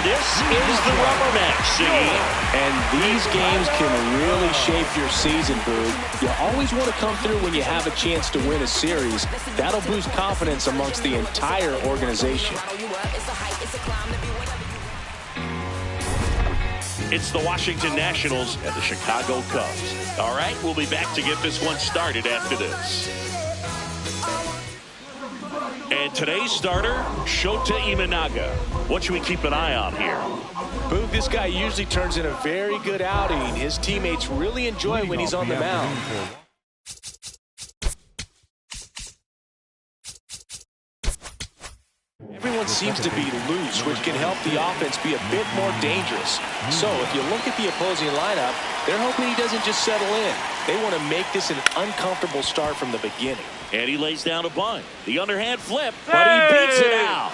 This is the rubber match, and these games can really shape your season, Boog. You always want to come through when you have a chance to win a series. That'll boost confidence amongst the entire organization. It's the Washington Nationals and the Chicago Cubs. All right, we'll be back to get this one started after this. And today's starter, Shota Imanaga. What should we keep an eye on here? Boog, this guy usually turns in a very good outing. His teammates really enjoy when he's on the mound. Everyone seems to be loose, which can help the offense be a bit more dangerous. So if you look at the opposing lineup, they're hoping he doesn't just settle in. They want to make this an uncomfortable start from the beginning. And he lays down a bunt. The underhand flip, but he beats it out.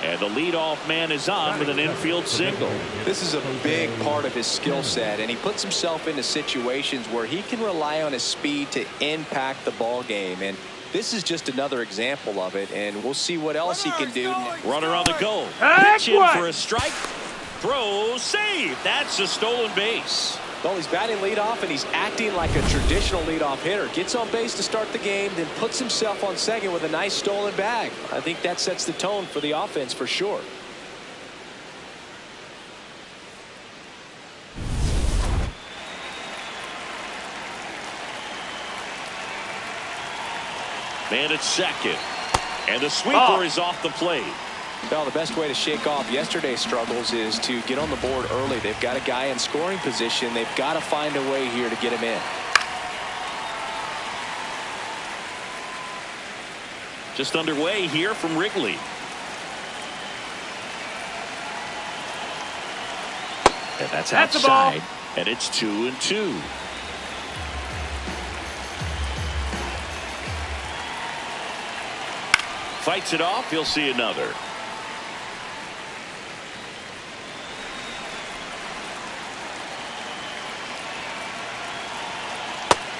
And the leadoff man is on with an infield single. This is a big part of his skill set, and he puts himself into situations where he can rely on his speed to impact the ball game. And this is just another example of it, and we'll see what else he can do. Runner on the go. Pitch in for a strike. Throw, save. That's a stolen base. Well, he's batting leadoff, and he's acting like a traditional leadoff hitter. Gets on base to start the game, then puts himself on second with a nice stolen bag. I think that sets the tone for the offense for sure. Man at second. And the sweeper is off the plate. Well, the best way to shake off yesterday's struggles is to get on the board early. They've got a guy in scoring position. They've got to find a way here to get him in. Just underway here from Wrigley. And that's outside. And it's 2-2. Fights it off. He'll see another.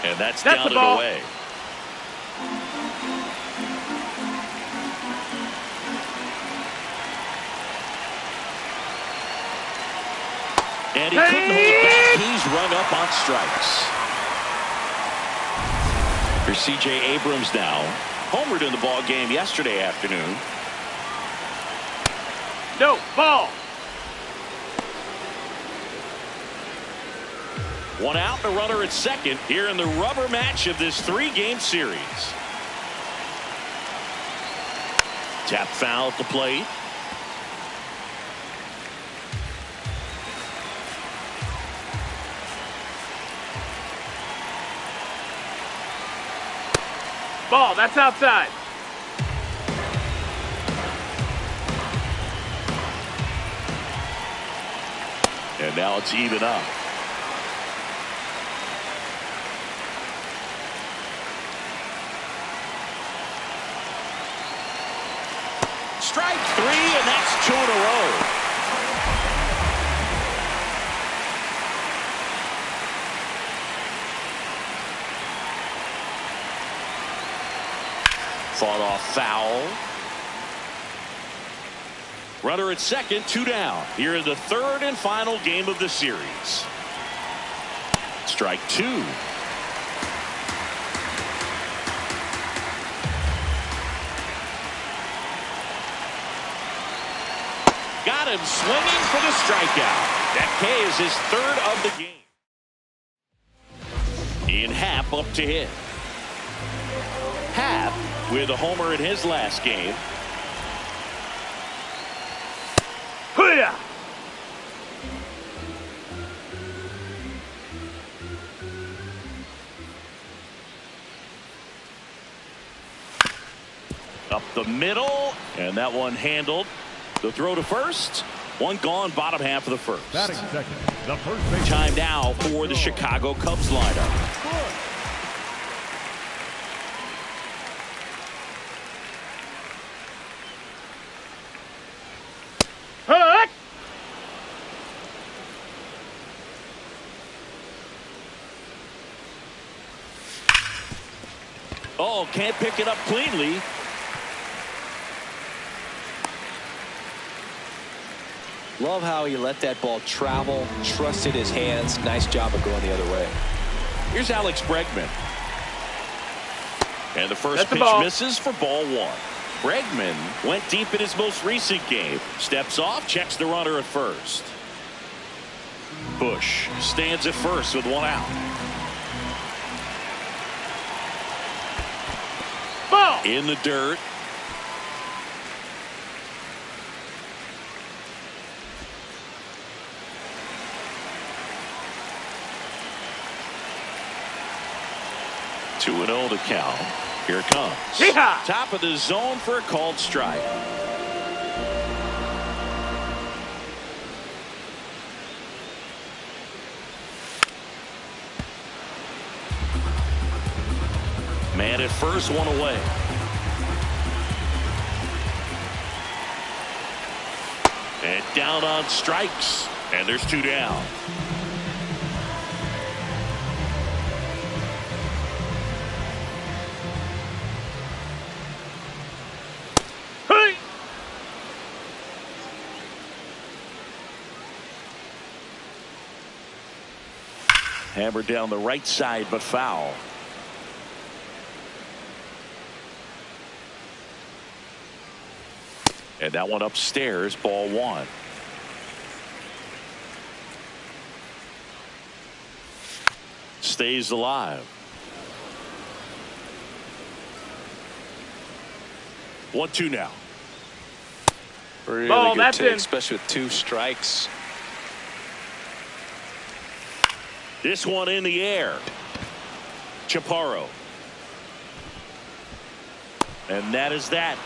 And that's down and away. And he couldn't hold it back. He's rung up on strikes. Here's C.J. Abrams now. Homered in the ball game yesterday afternoon. No, ball. One out, a runner at second here in the rubber match of this 3-game series. Tap foul at the plate. Ball, that's outside. And now it's even up. Strike 3, and that's 2 in a row. Fought off foul. Runner at second, 2 down. Here in the 3rd and final game of the series. Strike 2. Got him swinging for the strikeout. That K is his 3rd of the game. Ian Happ up to hit. Happ with a homer in his last game. Hoo-yah! Up the middle, and that one handled. The throw to first. One gone, bottom half of the first. Batting second, the first base. Time now for the Chicago Cubs lineup. Oh, can't pick it up cleanly. Love how he let that ball travel, trusted his hands. Nice job of going the other way. Here's Alex Bregman. And the first pitch misses for ball one. Bregman went deep in his most recent game. Steps off, checks the runner at first. Bush stands at first with one out. Ball. In the dirt. Two and 0 to count. Here it comes. Yeehaw! Top of the zone for a called strike. Man at first, one away. And down on strikes. And there's two down. Hey! Hammered down the right side, but foul. And that one upstairs, ball one. Stays alive. 1-2 now. Really Ball, good that's take, in. especially with two strikes. This one in the air. Chaparro. And that is that.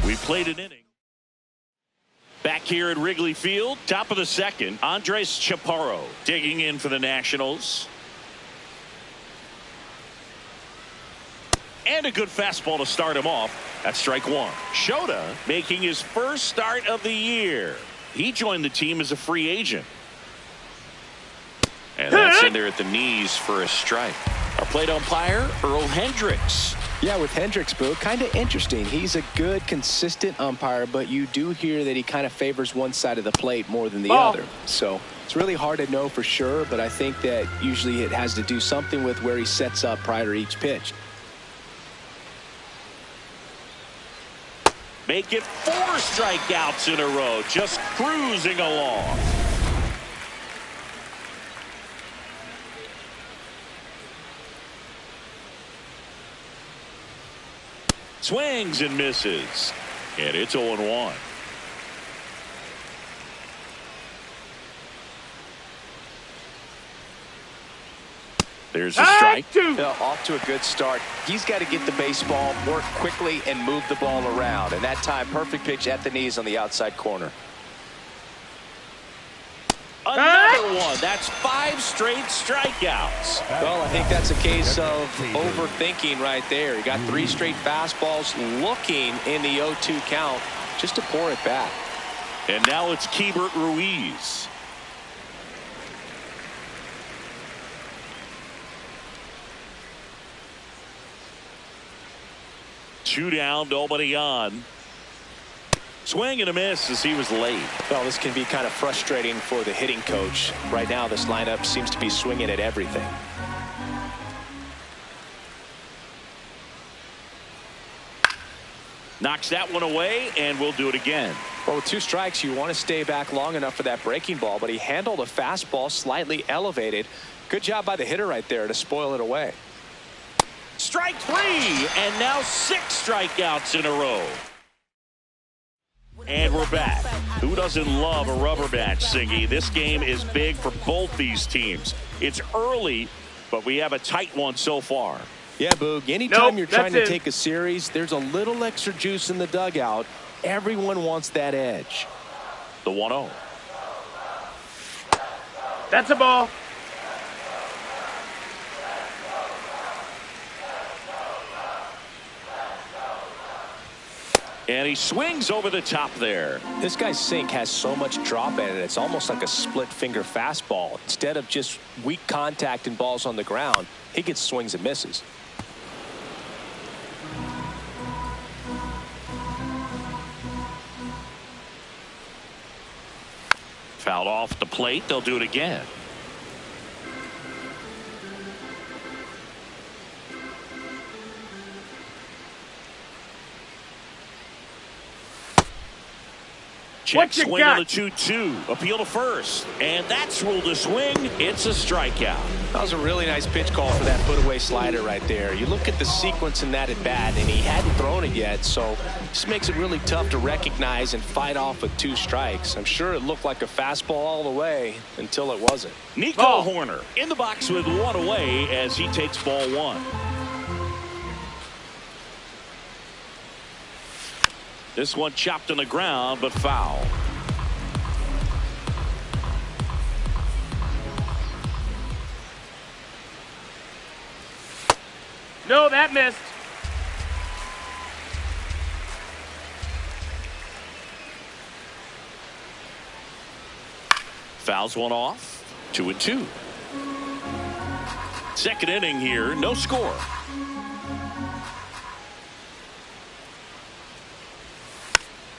We played an inning. Back here at Wrigley Field, top of the second, Andres Chaparro digging in for the Nationals. And a good fastball to start him off. That's strike one. Shota making his first start of the year. He joined the team as a free agent. And that's in there at the knees for a strike. Our plate umpire, Earl Hendricks. Yeah, with Hendricks, Boo, kind of interesting. He's a good, consistent umpire, but you do hear that he kind of favors one side of the plate more than the other. So it's really hard to know for sure, but I think that usually it has to do something with where he sets up prior to each pitch. Make it 4 strikeouts in a row, just cruising along. Swings and misses. And it's 0-1. There's a strike. Well, off to a good start. He's got to get the baseball, work quickly, and move the ball around. And that time, perfect pitch at the knees on the outside corner. Another one. That's 5 straight strikeouts. Well, I think that's a case of overthinking right there. He got 3 straight fastballs looking in the 0-2 count just to pour it back. And now it's Keibert Ruiz. Two down, nobody on. Swing and a miss as he was late. Well, this can be kind of frustrating for the hitting coach. Right now, this lineup seems to be swinging at everything. Knocks that one away, and we'll do it again. Well, with 2 strikes, you want to stay back long enough for that breaking ball, but he handled a fastball slightly elevated. Good job by the hitter right there to spoil it away. Strike 3, and now 6 strikeouts in a row. And we're back. Who doesn't love a rubber match, Singy? This game is big for both these teams. It's early, but we have a tight one so far. Yeah, Boog, anytime you're trying to take a series, there's a little extra juice in the dugout. Everyone wants that edge. The 1-0. That's a ball. And he swings over the top there. This guy's sink has so much drop in it, it's almost like a split finger fastball. Instead of just weak contact and balls on the ground, he gets swings and misses. Fouled off the plate. They'll do it again. Check swing on the 2-2. Appeal to first. And that's ruled a swing. It's a strikeout. That was a really nice pitch call for that put-away slider right there. You look at the sequence in that at-bat, and he hadn't thrown it yet, so this makes it really tough to recognize and fight off with 2 strikes. I'm sure it looked like a fastball all the way until it wasn't. Nico Horner in the box with 1 away as he takes ball 1. This one chopped on the ground, but foul. No, that missed. Fouls one off. 2-2. Second inning here. No score.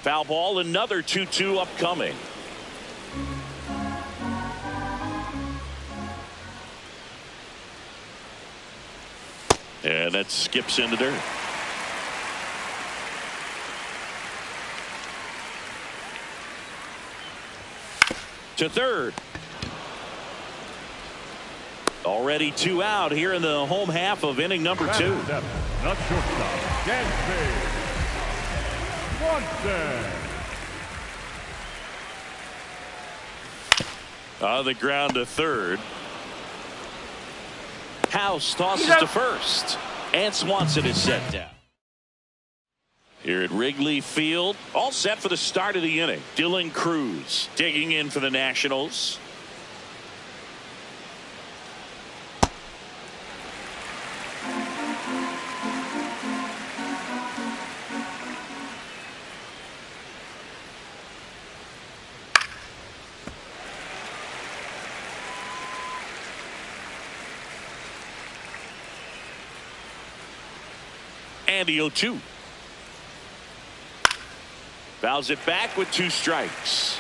Foul ball, another 2-2 upcoming. And that skips into dirt. To third. Already 2 out here in the home half of inning number 2. Not shortstop. Gansby. On the ground to third. House tosses to first. And Swanson is set down. Here at Wrigley Field, all set for the start of the inning. Dylan Cruz digging in for the Nationals. And the 0-2. Fouls it back with 2 strikes.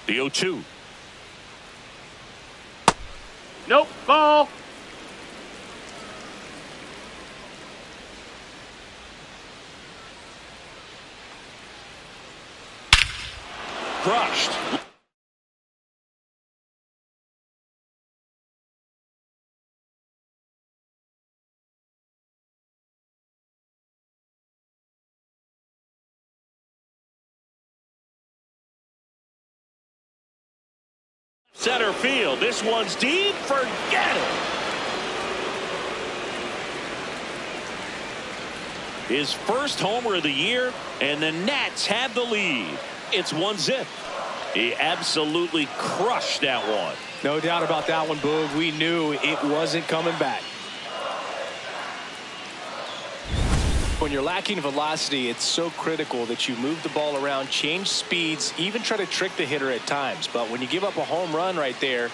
The 0-2. Nope, ball. Crushed. Center field. This one's deep. Forget it. His first homer of the year, and the Nats have the lead. It's 1-0. He absolutely crushed that one. No doubt about that one, Boog. We knew it wasn't coming back. When you're lacking velocity, it's so critical that you move the ball around, change speeds, even try to trick the hitter at times. But when you give up a home run right there,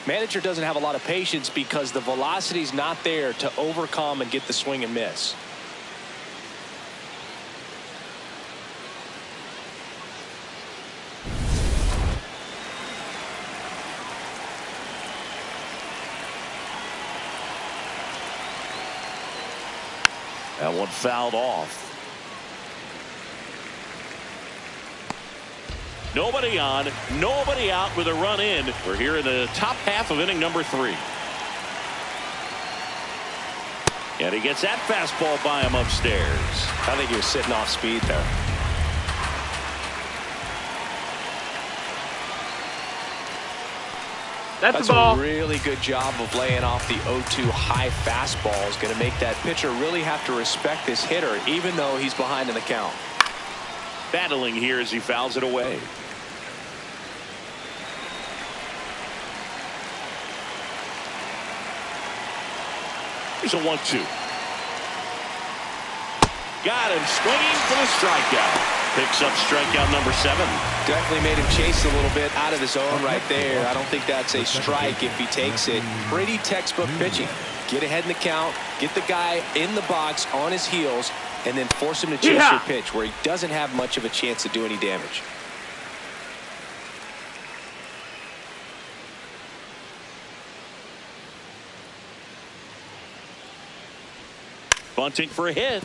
manager doesn't have a lot of patience because the velocity's not there to overcome and get the swing and miss. That one fouled off. Nobody on, nobody out with a run in. We're here in the top half of inning number 3. And he gets that fastball by him upstairs. I think he was sitting off speed there. That's a ball. A really good job of laying off the 0-2 high fastball. Is going to make that pitcher really have to respect this hitter, even though he's behind in the count. Battling here as he fouls it away. Here's a 1-2. Got him swinging for the strikeout. Picks up strikeout number 7. Definitely made him chase a little bit out of his zone right there. I don't think that's a strike if he takes it. Pretty textbook pitching. Get ahead in the count, get the guy in the box on his heels, and then force him to chase your pitch where he doesn't have much of a chance to do any damage. Bunting for a hit.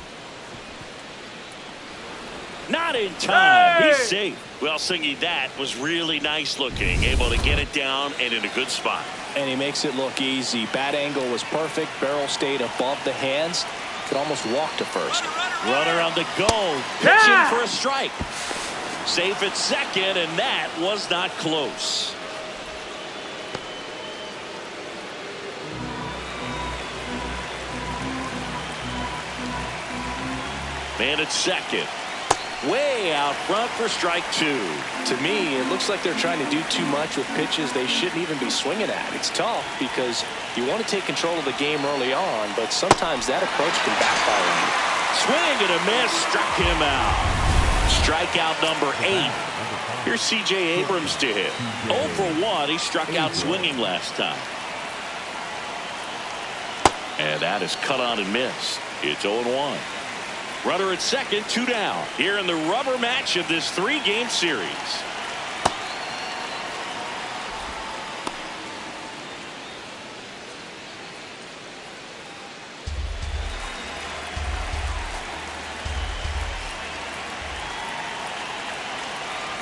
Not in time. He's safe. Well, Singy, that was really nice looking. Able to get it down and in a good spot. And he makes it look easy. Bat angle was perfect. Barrel stayed above the hands. Could almost walk to first. Runner on the go. Pitching for a strike. Safe at second, and that was not close. Man at second. Way out front for strike two. To me, it looks like they're trying to do too much with pitches they shouldn't even be swinging at. It's tough because you want to take control of the game early on, but sometimes that approach can backfire on you. Swing and a miss, struck him out. Strikeout number 8. Here's C.J. Abrams to hit. 0 for 1. He struck out swinging last time. And that is cut on and missed. It's 0-1. Runner at second, 2 down. Here in the rubber match of this 3-game series.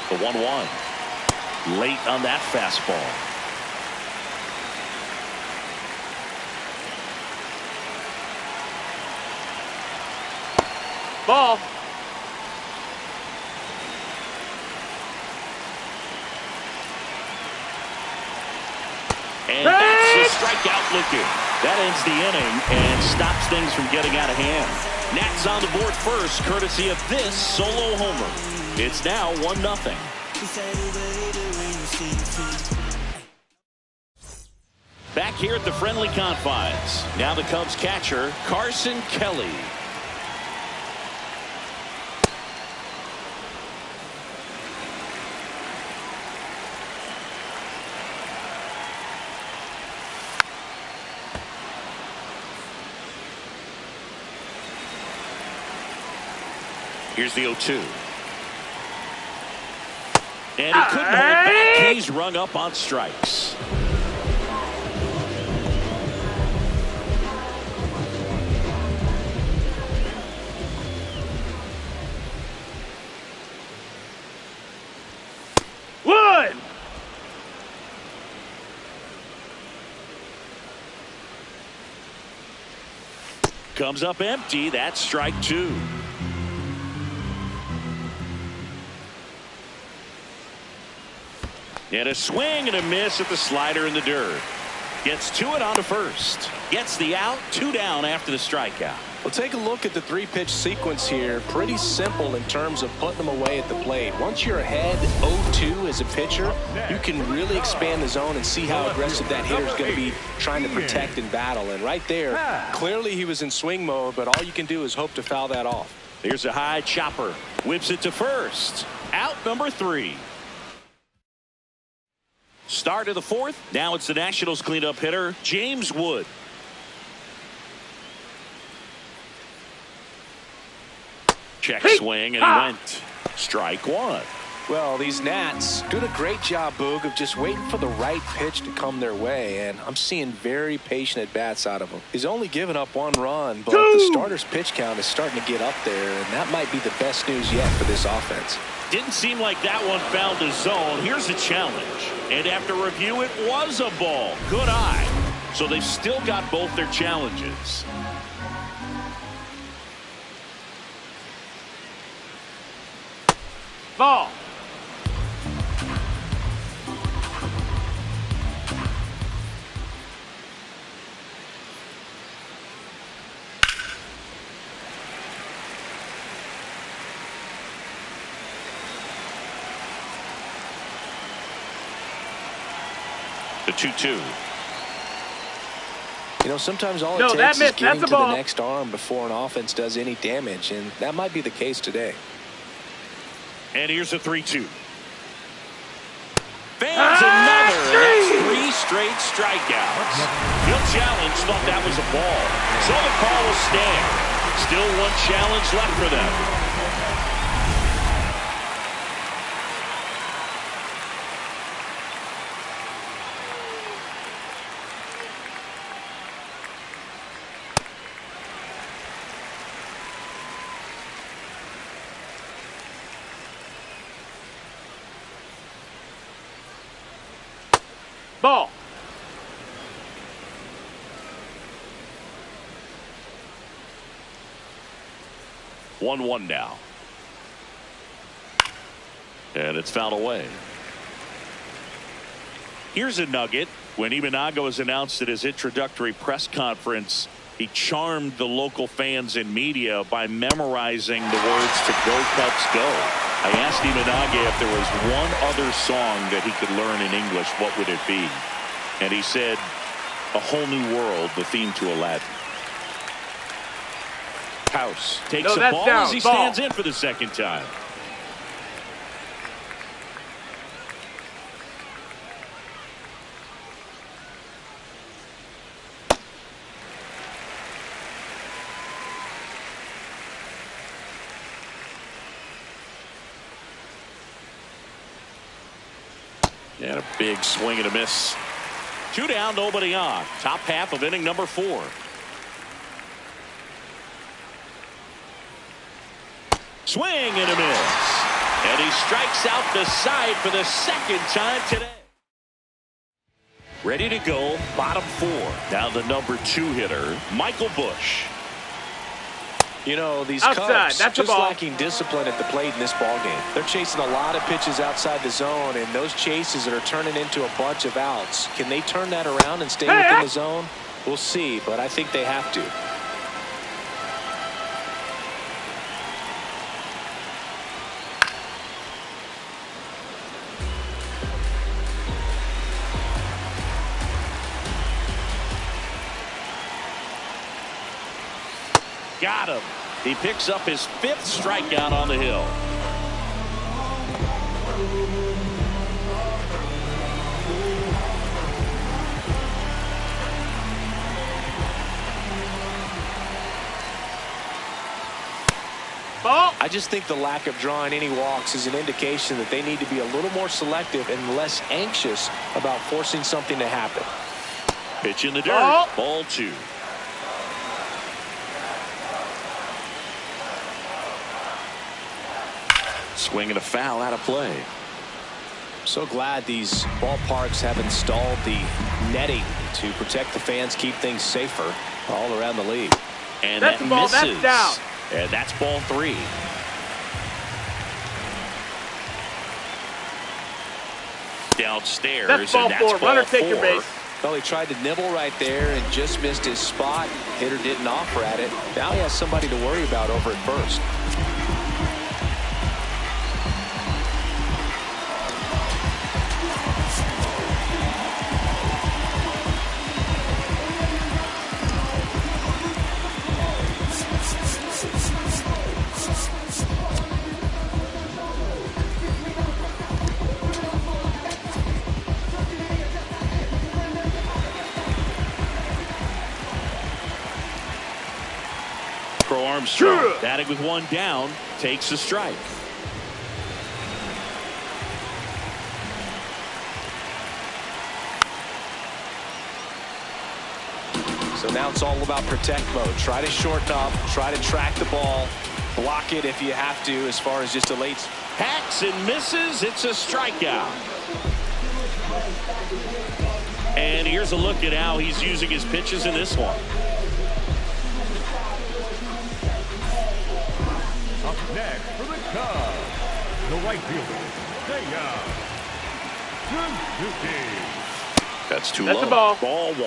The 1-1. Late on that fastball. Ball. And that's the strikeout looking. That ends the inning and stops things from getting out of hand. Nats on the board first, courtesy of this solo homer. It's now 1-0. Back here at the friendly confines. Now the Cubs catcher, Carson Kelly. Here's the 0-2. And he couldn't hold it back. He's rung up on strikes. Wood. Comes up empty. That's strike 2. And a swing and a miss at the slider in the dirt. Gets to it on to first. Gets the out, 2 down after the strikeout. Well, take a look at the 3-pitch sequence here. Pretty simple in terms of putting them away at the plate. Once you're ahead 0-2 as a pitcher, you can really expand the zone and see how aggressive that hitter is going to be trying to protect and battle. And right there, clearly he was in swing mode, but all you can do is hope to foul that off. Here's a high chopper. Whips it to first. Out number 3. Start of the 4th. Now it's the Nationals cleanup hitter, James Wood. Check swing, and he went. Strike 1. Well, these Nats doing a great job, Boog, of just waiting for the right pitch to come their way, and I'm seeing very patient at-bats out of him. He's only given up 1 run, but the starter's pitch count is starting to get up there, and that might be the best news yet for this offense. Didn't seem like that one found a zone. Here's the challenge. And after review, it was a ball. Good eye. So they've still got both their challenges. Ball. The 2-2. You know, sometimes all it takes is getting to the next arm before an offense does any damage, and that might be the case today. And here's a 3-2. Fans another. That's 3 straight strikeouts. He'll challenge, thought that was a ball. So the call will stand. Still one challenge left for them. Ball. One now. And it's fouled away. Here's a nugget. When Imanaga was announced at his introductory press conference, he charmed the local fans and media by memorizing the words to Go Cubs Go. I asked Imanaga if there was one other song that he could learn in English, what would it be? And he said, A Whole New World, the theme to Aladdin. House takes a ball as he stands in for the second time. And a big swing and a miss. 2 down, nobody on. Top half of inning number 4. Swing and a miss. And he strikes out the side for the second time today. Ready to go, bottom 4. Now the number 2 hitter, Michael Busch. You know, these outside, Cubs that's just ball. lacking discipline at the plate in this ball game. They're chasing a lot of pitches outside the zone, and those chases that are turning into a bunch of outs. Can they turn that around and stay within the zone? We'll see, but I think they have to. Got him. He picks up his 5th strikeout on the hill. Ball. I just think the lack of drawing any walks is an indication that they need to be a little more selective and less anxious about forcing something to happen. Pitch in the dirt. Ball 2. Swing and a foul out of play. So glad these ballparks have installed the netting to protect the fans, keep things safer all around the league. And that's that ball, misses. that's down. And that's ball 3. Downstairs. That's ball and that's 4. Ball Runner take 4. your base. Well, he tried to nibble right there and just missed his spot. Hitter didn't offer at it. Now he has somebody to worry about over at first. Armstrong, batting with 1 down, takes a strike. So now it's all about protect mode. Try to shorten up, try to track the ball, block it if you have to as far as just a late. Hacks and misses. It's a strikeout. And here's a look at how he's using his pitches in this one. Up next for the Cubs, the right fielder, Suzuki. That's too That's low. a ball. Ball 1.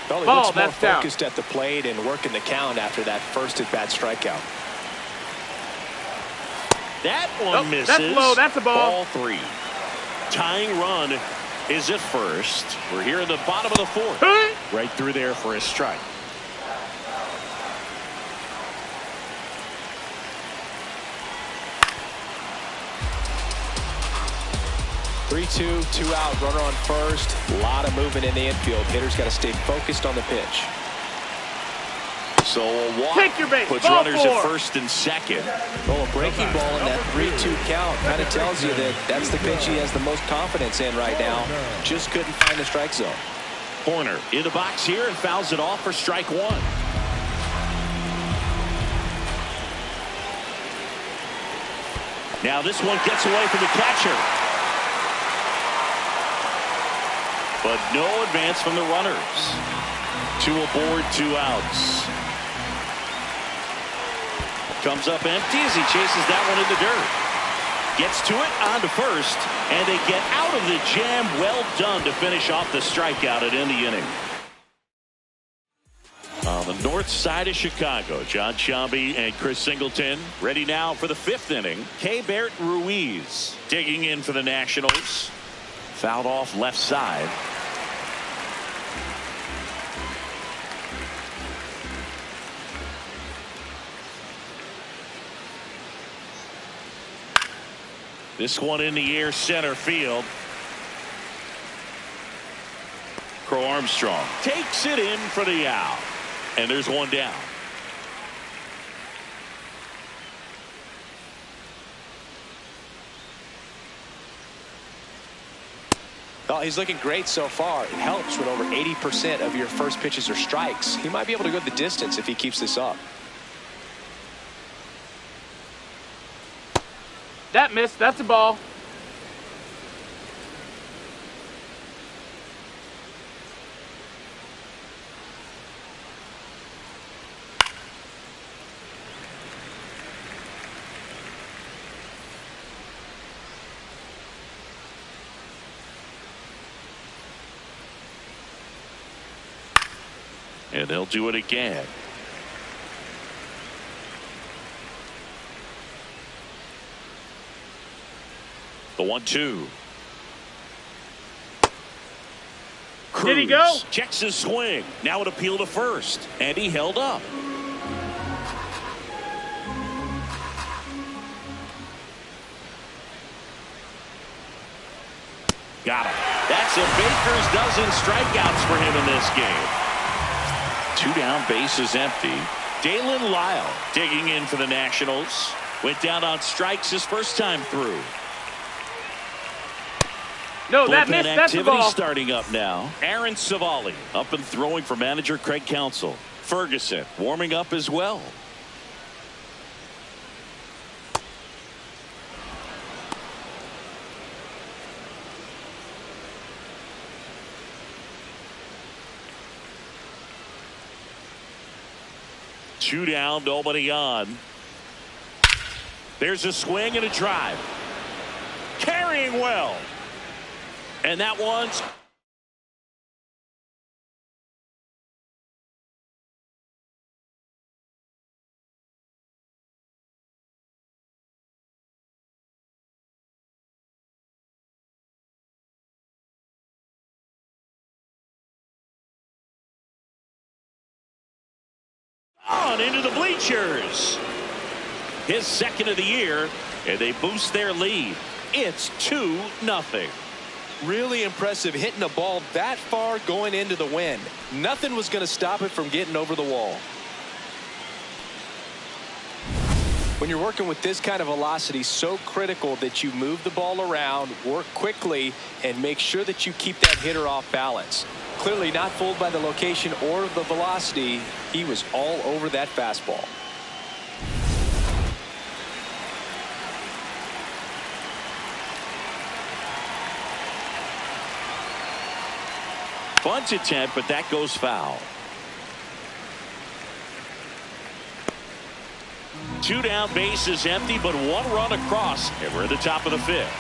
Well, he Ball, looks more that's down. focused at the plate and working the count after that first at-bat strikeout. That one misses. That's low. That's a ball. Ball 3. Tying run is at first. We're here in the bottom of the 4th. Right through there for a strike. 3-2, 2 out, runner on first. A lot of movement in the infield. Hitter's got to stay focused on the pitch. So a walk Take your base. puts Ball runners four. at first and second. Well, a breaking ball in that 3-2 count kind of tells you that that's the pitch he has the most confidence in right now. Just couldn't find the strike zone. Horner in the box here and fouls it off for strike one. Now this one gets away from the catcher. But no advance from the runners. 2 aboard, 2 outs. Comes up empty as he chases that one in the dirt. Gets to it, on to first, and they get out of the jam. Well done to finish off the strikeout at end the inning. On the north side of Chicago, John Sciambi and Chris Singleton ready now for the 5th inning. Keibert Ruiz digging in for the Nationals. Fouled off left side. This one in the air, center field. Crow Armstrong takes it in for the out. And there's one down. Oh, he's looking great so far. It helps when over 80% of your first pitches are strikes. He might be able to go the distance if he keeps this up. That missed. That's a ball. And they'll do it again. The 1-2. Did he go? Checks his swing. Now an appeal to first. And he held up. Got him. That's a baker's dozen strikeouts for him in this game. 2 down, bases empty. Dalen Lyle digging in for the Nationals. Went down on strikes his first time through. No, that Bullpen missed. That's a activity ball. starting up now. Aaron Savali up and throwing for manager Craig Counsell. Ferguson warming up as well. Two down, nobody on. There's a swing and a drive. Carrying well. And that one's on into the bleachers. His second of the year, and they boost their lead. It's 2-0. Really impressive hitting a ball that far going into the wind. Nothing was going to stop it from getting over the wall. When you're working with this kind of velocity, so critical that you move the ball around, work quickly, and make sure that you keep that hitter off balance. Clearly not fooled by the location or the velocity. He was all over that fastball. Bunt attempt, but that goes foul. 2 down, bases empty, but 1 run across, and we're at the top of the 5th.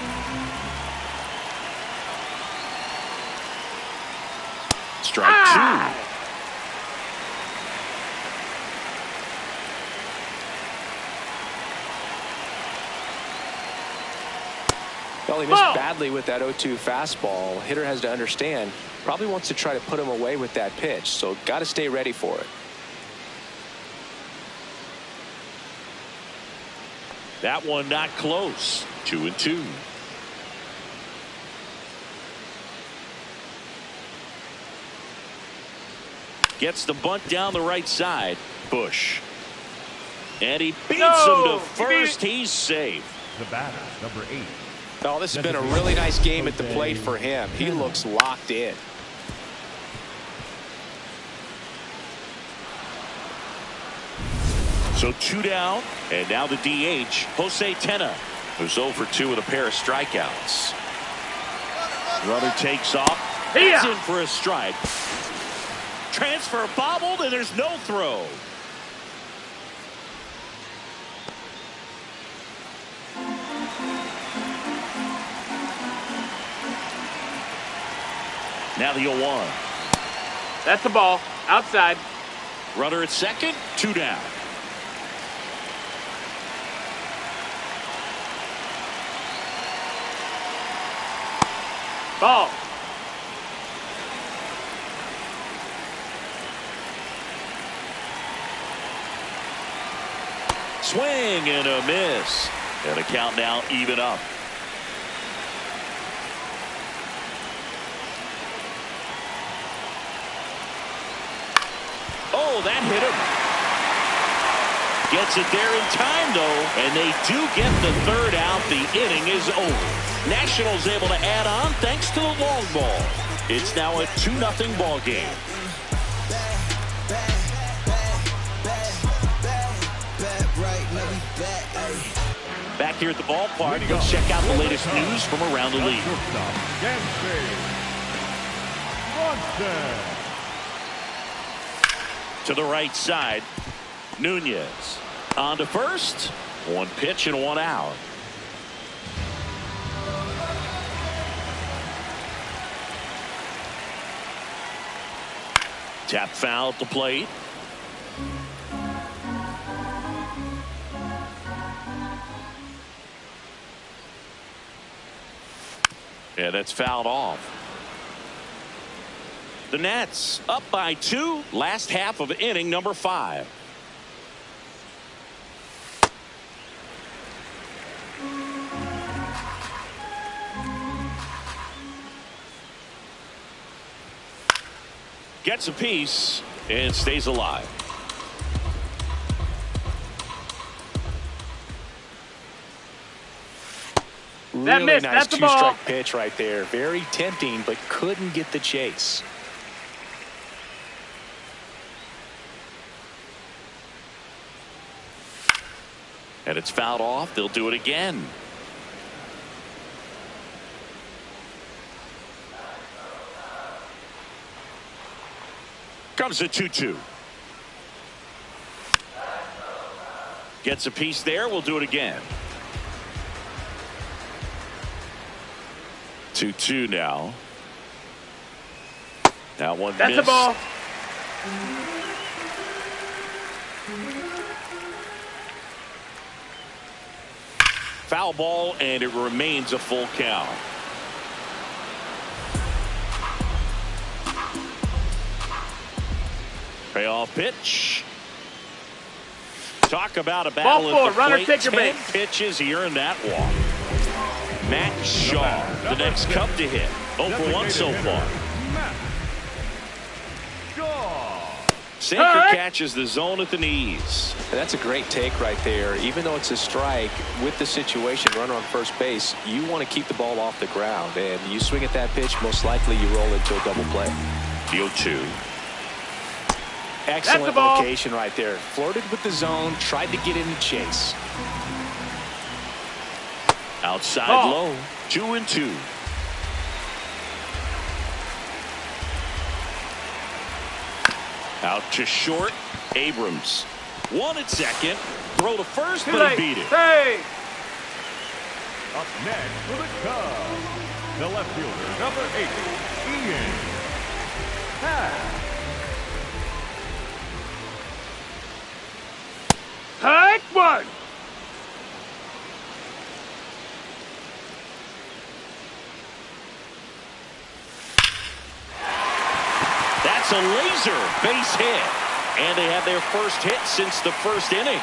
Strike 2. Well, he missed badly with that 0-2 fastball. Hitter has to understand, probably wants to try to put him away with that pitch, so got to stay ready for it. That one not close. 2-2. Gets the bunt down the right side. Bush. And he beats No! him to first. He's safe. The batter, number 8. Oh, this has been a really nice game at the plate for him. He looks locked in. So 2 down, and now the DH, Jose Tena, who's 0 for 2 with a pair of strikeouts. Runner takes off. He's in for a strike. Transfer bobbled, and there's no throw. Now the 0-1. That's a ball. Outside. Runner at second, 2 down. Ball. Swing and a miss. And the count now even up. Oh, that hit him. Gets it there in time, though, and they do get the 3rd out. The inning is over. Nationals able to add on thanks to the long ball. It's now a 2-0 ball game. Back here at the ballpark, let's check out the latest news from around the league. To the right side, Nunez on to first. 1 pitch and 1 out. Tap foul at the plate. Yeah, that's fouled off. The Nats up by 2. Last half of inning number 5. Gets a piece and stays alive. Really missed. nice That's the ball. two-strike pitch right there. Very tempting, but couldn't get the chase. And it's fouled off. They'll do it again. Comes a 2-2. Gets a piece there. We'll do it again. 2-2 now. Now one That's missed. a ball. Foul ball, and it remains a full count. Payoff pitch. Talk about a battle Ball at four, the runner, plate. take your 10 base. pitches, he earned that walk. Matt Shaw, the next Cub to hit. 0 for 1 so far. Sinker catches the zone at the knees. And that's a great take right there. Even though it's a strike, with the situation, runner on first base, you want to keep the ball off the ground. And you swing at that pitch, most likely you roll into a double play. The 0-2. Excellent location right there. Flirted with the zone, tried to get in the chase. Outside low. 2-2. Out to short. Abrams. 1 at second. Throw to first, but he beat it. Hey! Up next for the Cubs, the left fielder, number 8, Ian Happ. Hike one! That's a laser base hit. And they have their first hit since the first inning.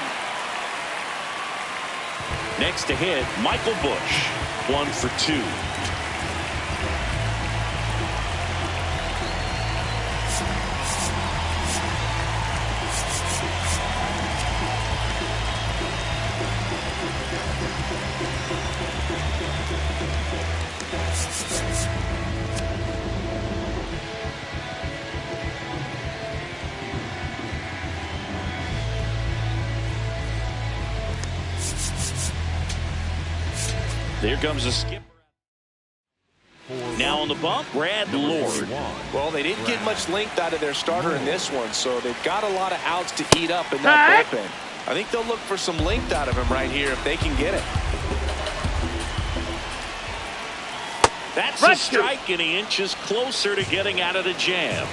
Next to hit, Michael Bush. 1 for 2. Here comes the skipper. Now on the bump, Brad Lord. Well, they didn't get much length out of their starter in this one, so they've got a lot of outs to eat up in that bullpen. I think they'll look for some length out of him right here if they can get it. That's a strike, and he inches closer to getting out of the jam.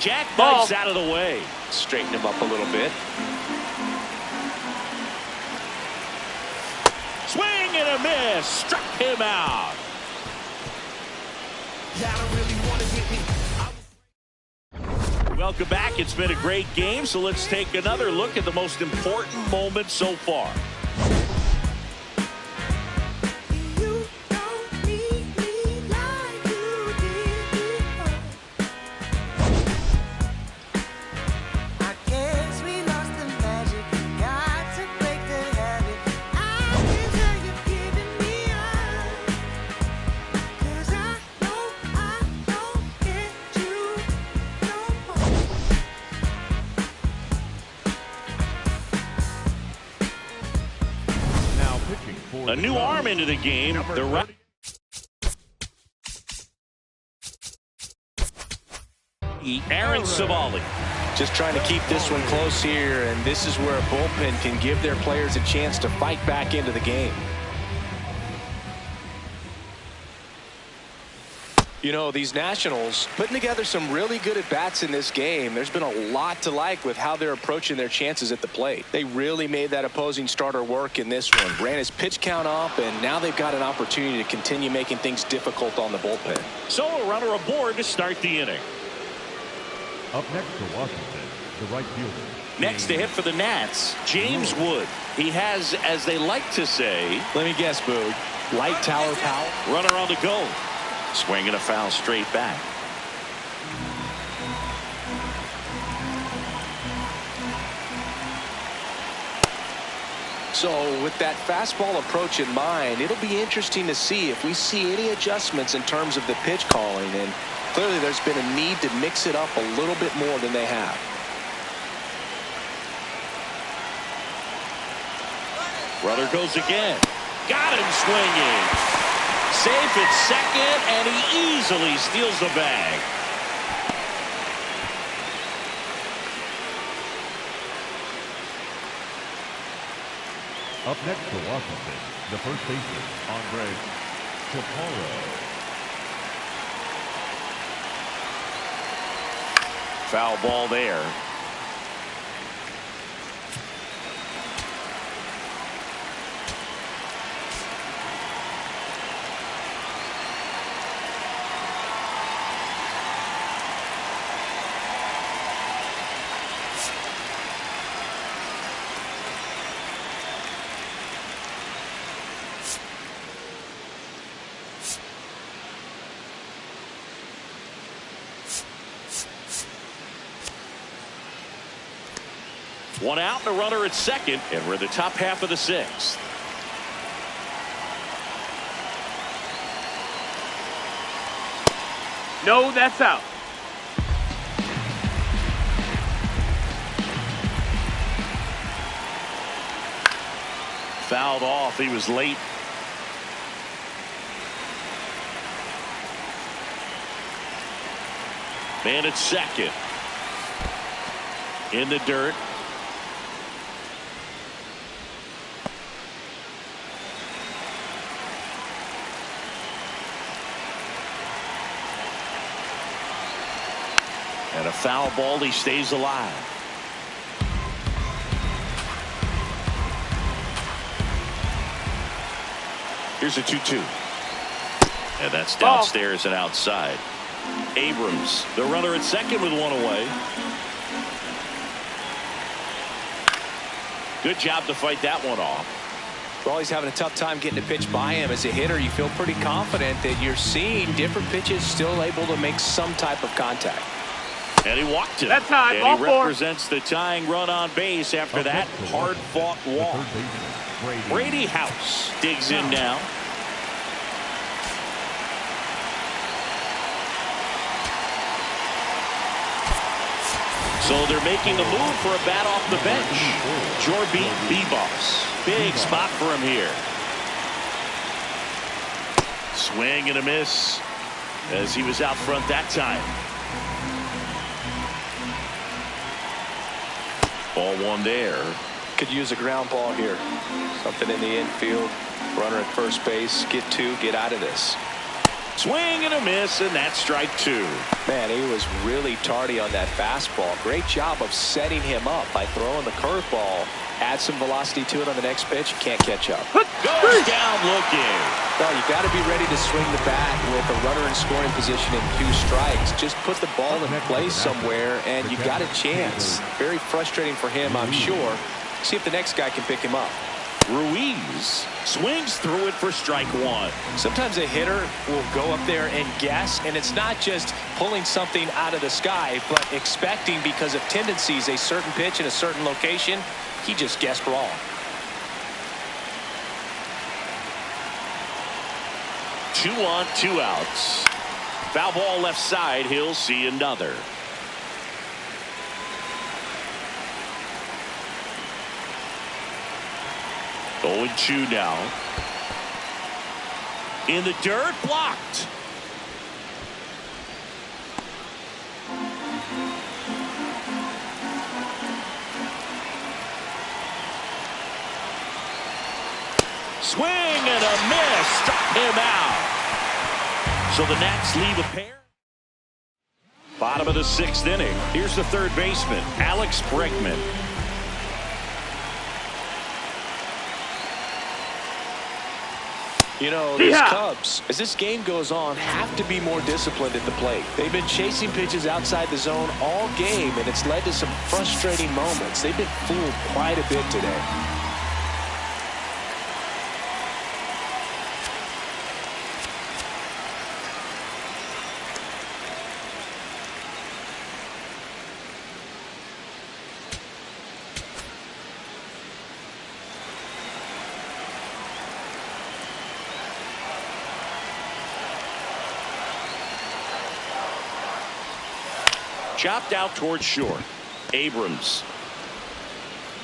Jack knifes out of the way. Straighten him up a little bit. Swing and a miss. Struck him out. Welcome back. It's been a great game, so let's take another look at the most important moment so far. A new arm into the game. Aaron Savali. Just trying to keep this one close here, and this is where a bullpen can give their players a chance to fight back into the game. You know, these Nationals putting together some really good at-bats in this game. There's been a lot to like with how they're approaching their chances at the plate. They really made that opposing starter work in this one. Ran his pitch count up, and now they've got an opportunity to continue making things difficult on the bullpen. So a runner aboard to start the inning. Up next for Washington, the right fielder. Next to hit for the Nats, James Wood. He has, as they like to say, let me guess, Boog, light tower power. Runner on the go. Swing and a foul straight back. So with that fastball approach in mind, it'll be interesting to see if we see any adjustments in terms of the pitch calling. And clearly there's been a need to mix it up a little bit more than they have. Runner goes again. Got him swinging. Safe at second, and he easily steals the bag. Up next for Washington, the first baseman, Andres Chaparro. Foul ball there. One out and a runner at second, and we're in the top half of the sixth. No, that's out. Fouled off. He was late. Man at second. In the dirt. And a foul ball. He stays alive. Here's a 2-2. And that's downstairs and outside. Abrams, the runner at second with one away. Good job to fight that one off. Well, he's having a tough time getting a pitch by him. As a hitter, you feel pretty confident that you're seeing different pitches still able to make some type of contact. And he walked it. That's high. And he represents the tying run on base after that hard-fought walk. Brady House digs in now. So they're making a move for a bat off the bench. Jorby Bebos. Big spot for him here. Swing and a miss as he was out front that time. Ball one there. Could use a ground ball here. Something in the infield. Runner at first base. Get two. Get out of this. Swing and a miss, and that's strike two. Man, he was really tardy on that fastball. Great job of setting him up by throwing the curveball. Add some velocity to it on the next pitch. Can't catch up. Goes down looking. Well, you got to be ready to swing the bat with a runner in scoring position and 2 strikes. Just put the ball in place somewhere, and you got a chance. Very frustrating for him, I'm sure. See if the next guy can pick him up. Ruiz swings through it for strike one. Sometimes a hitter will go up there and guess, and it's not just pulling something out of the sky, but expecting because of tendencies a certain pitch in a certain location. He just guessed wrong. Two on, 2 outs. Foul ball left side. He'll see another. Going 2 now. In the dirt, blocked. Swing and a miss. Struck him out. So the Nats leave a pair. Bottom of the 6th inning. Here's the third baseman, Alex Bregman. You know, these Cubs, as this game goes on, have to be more disciplined at the plate. They've been chasing pitches outside the zone all game, and it's led to some frustrating moments. They've been fooled quite a bit today. Chopped out towards short. Abrams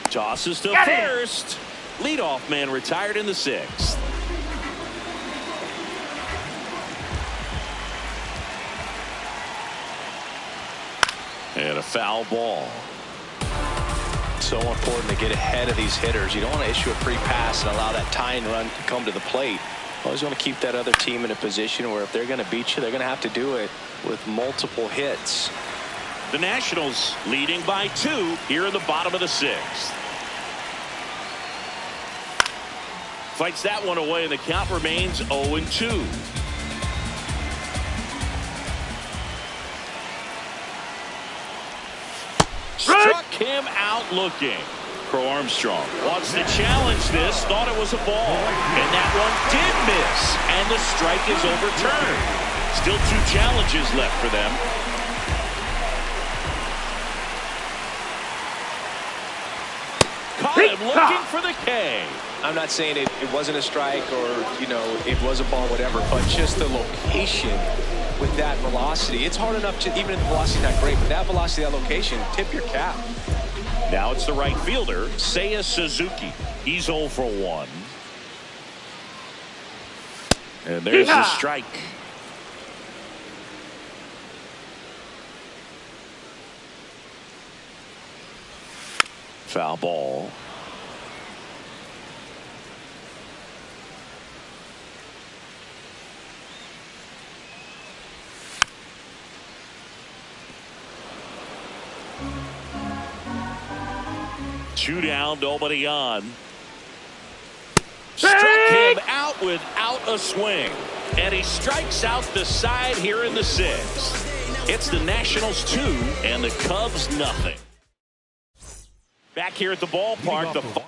tosses to first. Leadoff man retired in the 6th. And a foul ball. So important to get ahead of these hitters. You don't want to issue a free pass and allow that tying run to come to the plate. Always want to keep that other team in a position where if they're going to beat you, they're going to have to do it with multiple hits. The Nationals leading by 2 here in the bottom of the 6th. Fights that one away, and the count remains 0-2. Struck him out looking. Crow Armstrong wants to challenge this, thought it was a ball, and that one did miss, and the strike is overturned. Still 2 challenges left for them. Caught him looking for the K. I'm not saying it wasn't a strike or, you know, it was a ball, whatever, but just the location with that velocity. It's hard enough to, even if the velocity's not great, but that velocity, that location, tip your cap. Now it's the right fielder, Seiya Suzuki. He's 0 for 1. And there's the strike. Foul ball. Two down, nobody on. Struck him out without a swing. And he strikes out the side here in the 6th. It's the Nationals 2 and the Cubs nothing. Back here at the ballpark, the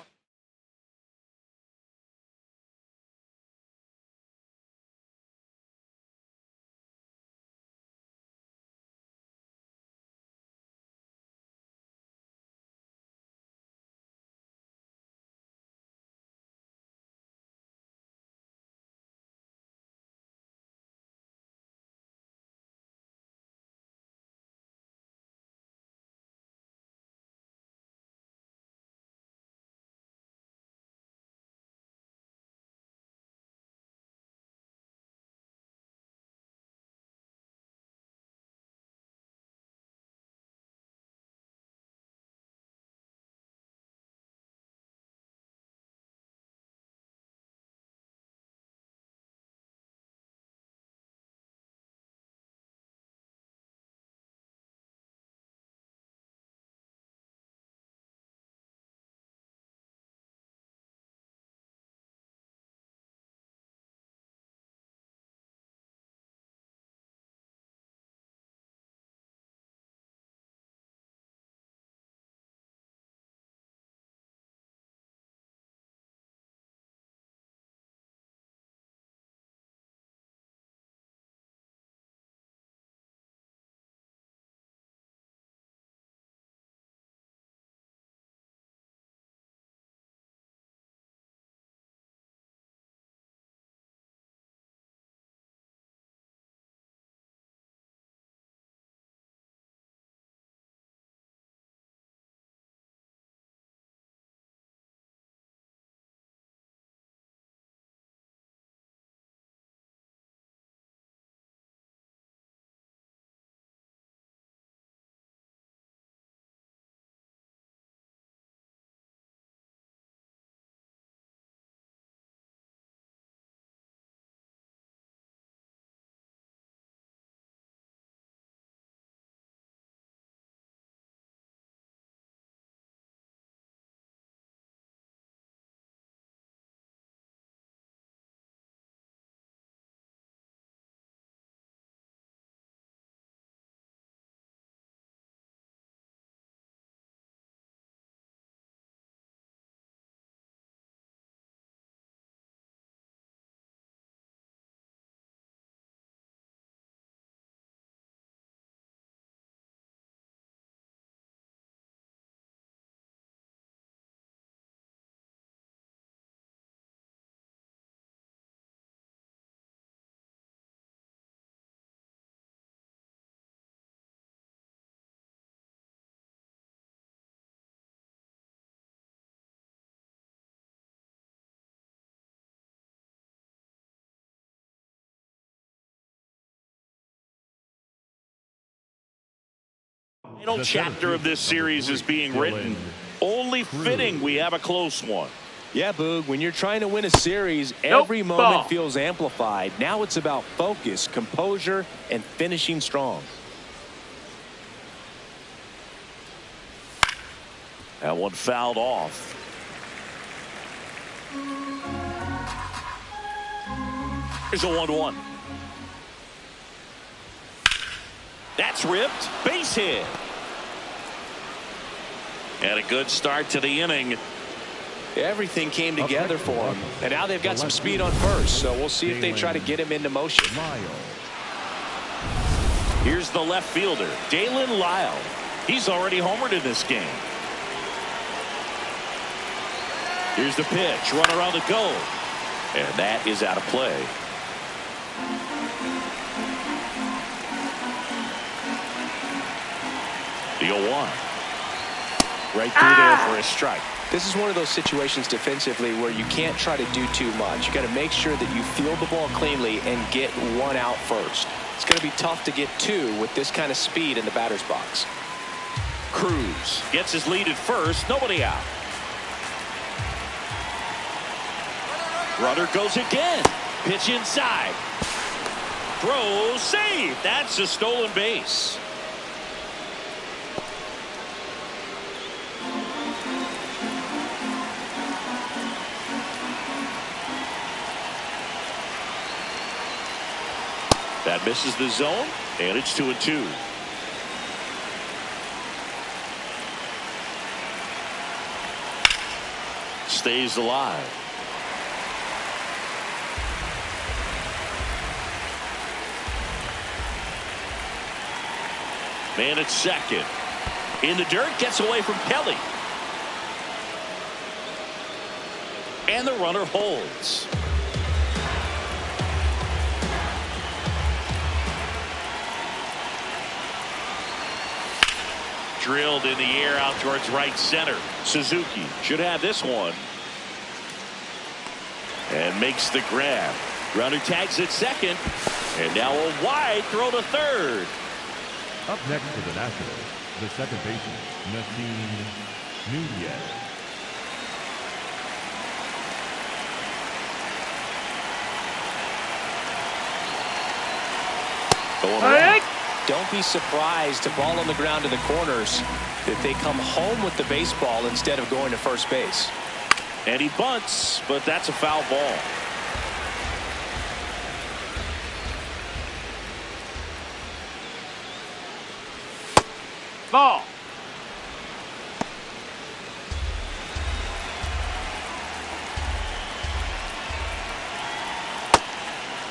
Final chapter of this series is being written. Only fitting we have a close one. Yeah, Boog, when you're trying to win a series, every moment feels amplified. Now it's about focus, composure, and finishing strong. That one fouled off. Here's a 1-1. That's ripped. Base hit. And a good start to the inning. Everything came together for him. And now they've got some speed on first. So we'll see if they try to get him into motion. Here's the left fielder, Dalen Lyle. He's already homered in this game. Here's the pitch. Runner on the go. And that is out of play. The 0-1. Right through there for a strike. This is one of those situations defensively where you can't try to do too much. You got to make sure that you field the ball cleanly and get one out first. It's going to be tough to get two with this kind of speed in the batter's box. Cruz gets his lead at first. Nobody out. Runner goes again. Pitch inside. Throw, save. That's a stolen base. That misses the zone, and it's 2-2. Stays alive. Man at second. In the dirt, gets away from Kelly. And the runner holds. Drilled in the air out towards right center. Suzuki should have this one. And makes the grab. Runner tags at second. And now a wide throw to third. Up next for the Nationals, the second baseman, Nassim Nunez. Don't be surprised to ball on the ground to the corners if they come home with the baseball instead of going to first base. And he bunts, but that's a foul ball. Ball.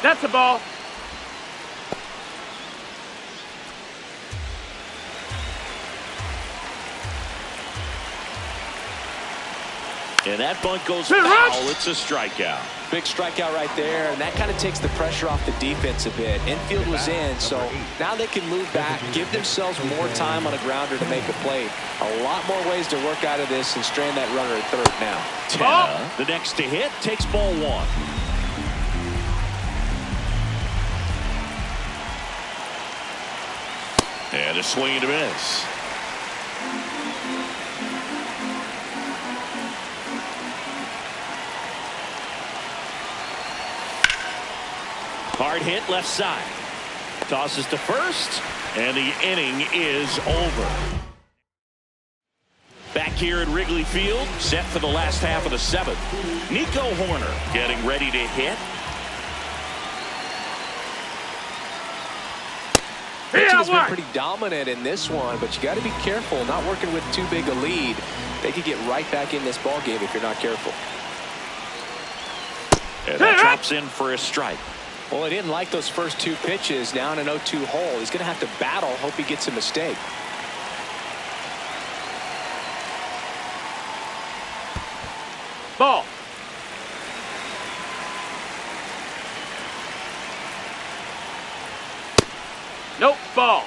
That's a ball. And that bunt goes foul. It's a strikeout. Big strikeout right there, and that kind of takes the pressure off the defense a bit. Infield was in, so now they can move back, give themselves more time on a grounder to make a play. A lot more ways to work out of this and strand that runner at third now. The next to hit takes ball one. And a swing and a miss. Hard hit left side. Tosses to first, and the inning is over. Back here at Wrigley Field, set for the last half of the seventh. Nico Horner getting ready to hit. Pitching's been pretty dominant in this one, but you got to be careful, not working with too big a lead. They could get right back in this ball game if you're not careful. And that drops in for a strike. Well, he didn't like those first two pitches. Now in an 0-2 hole, he's going to have to battle. Hope he gets a mistake. Ball. Nope, ball.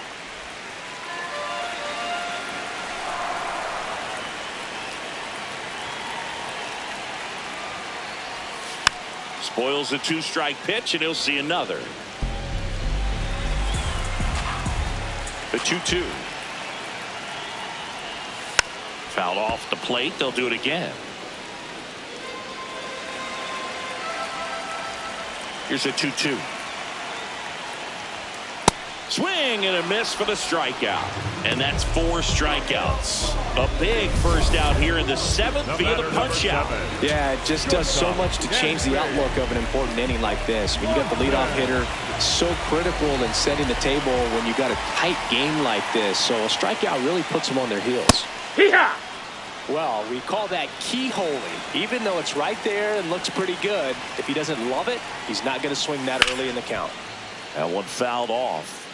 Spoils a two-strike pitch, and he'll see another. The 2-2. Fouled off the plate. They'll do it again. Here's a 2-2. Swing and a miss for the strikeout. And that's 4 strikeouts. A big first out here in the 7th via the punch out. Yeah, it just does so much to change the outlook of an important inning like this. When you got the leadoff hitter, so critical in setting the table when you got a tight game like this. So a strikeout really puts them on their heels. Hee-haw! Well, we call that keyholing. Even though it's right there and looks pretty good, if he doesn't love it, he's not going to swing that early in the count. That one fouled off.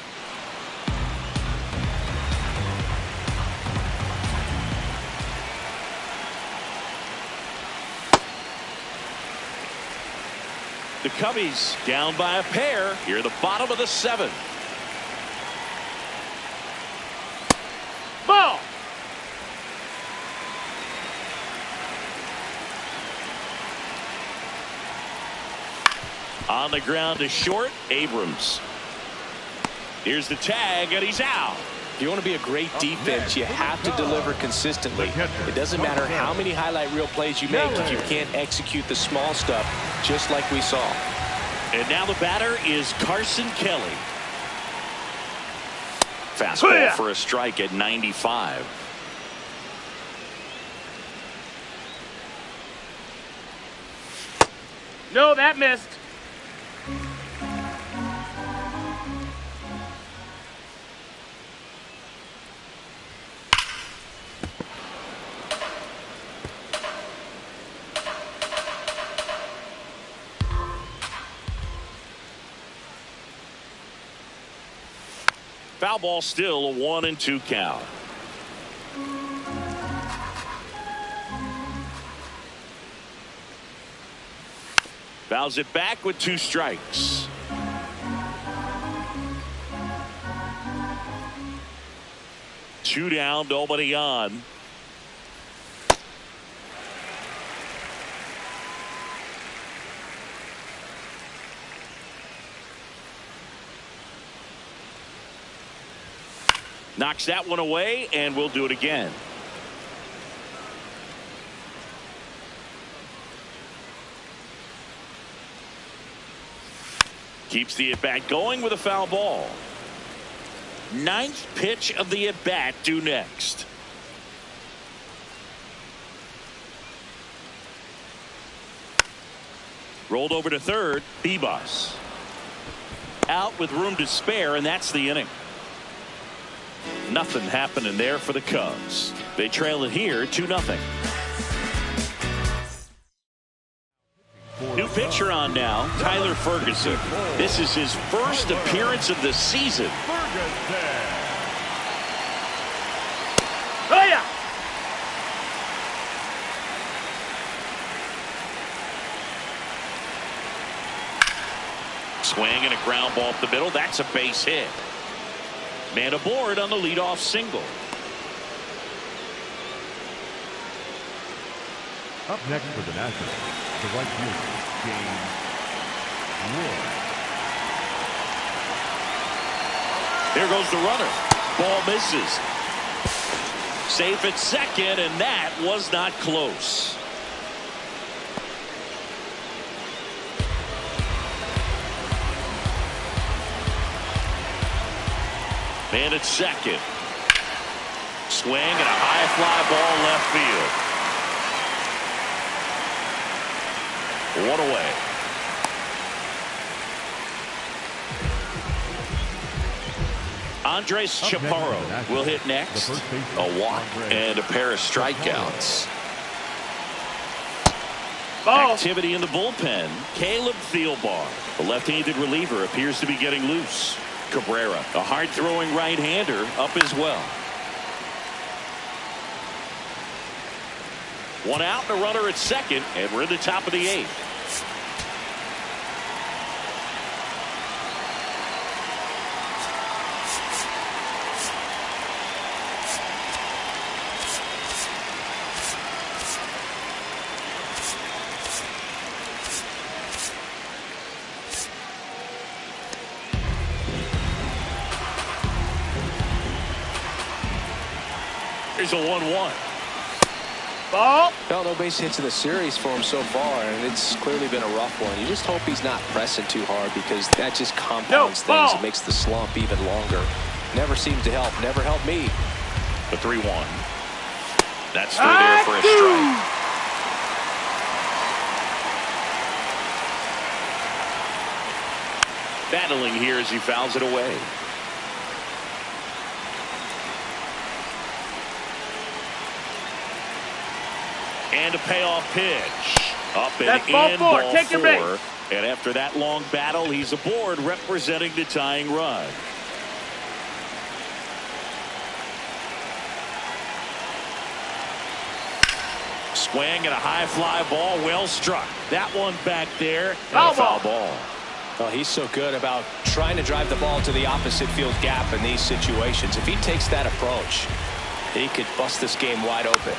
The Cubbies down by a pair here at the bottom of the 7th. Ball! On the ground to short, Abrams. Here's the tag, and he's out. If you want to be a great defense, you have to deliver consistently. It doesn't matter how many highlight reel plays you make if you can't execute the small stuff, just like we saw. And now the batter is Carson Kelly. Fastball for a strike at 95. No, that missed. Foul ball, still a 1-2 count. Fouls it back with 2 strikes. Two down, nobody on. Knocks that one away, and we'll do it again. Keeps the at-bat going with a foul ball. 9th pitch of the at-bat due next. Rolled over to third, Bebas. Out with room to spare, and that's the inning. Nothing happening there for the Cubs. They trail it here 2-0. New pitcher on now, Tyler Ferguson. This is his first appearance of the season. Oh, yeah! Swing and a ground ball up the middle. That's a base hit. Man aboard on the leadoff single. Up next for the Nationals, the right fielder, James Wood. There goes the runner. Ball misses. Safe at second, and that was not close. Man at second. Swing and a high fly ball left field. One away. Andres Chaparro will hit next. A walk and a pair of strikeouts. Ball. Activity in the bullpen. Caleb Thielbar, the left-handed reliever, appears to be getting loose. Cabrera, a hard-throwing right-hander, up as well. One out and a runner at second, and we're in the top of the 8th. Here's a 1-1. Ball. Well, no base hits in the series for him so far, and it's clearly been a rough one. You just hope he's not pressing too hard because that just compounds things and makes the slump even longer. Never seems to help. Never helped me. The 3-1. That's through there for a strike. Battling here as he fouls it away. And a payoff pitch. Up and That's in, ball four. ball Take your four. And after that long battle, he's aboard representing the tying run. Swing and a high fly ball, well struck. That one back there, and a foul ball. Well, he's so good about trying to drive the ball to the opposite field gap in these situations. If he takes that approach, he could bust this game wide open.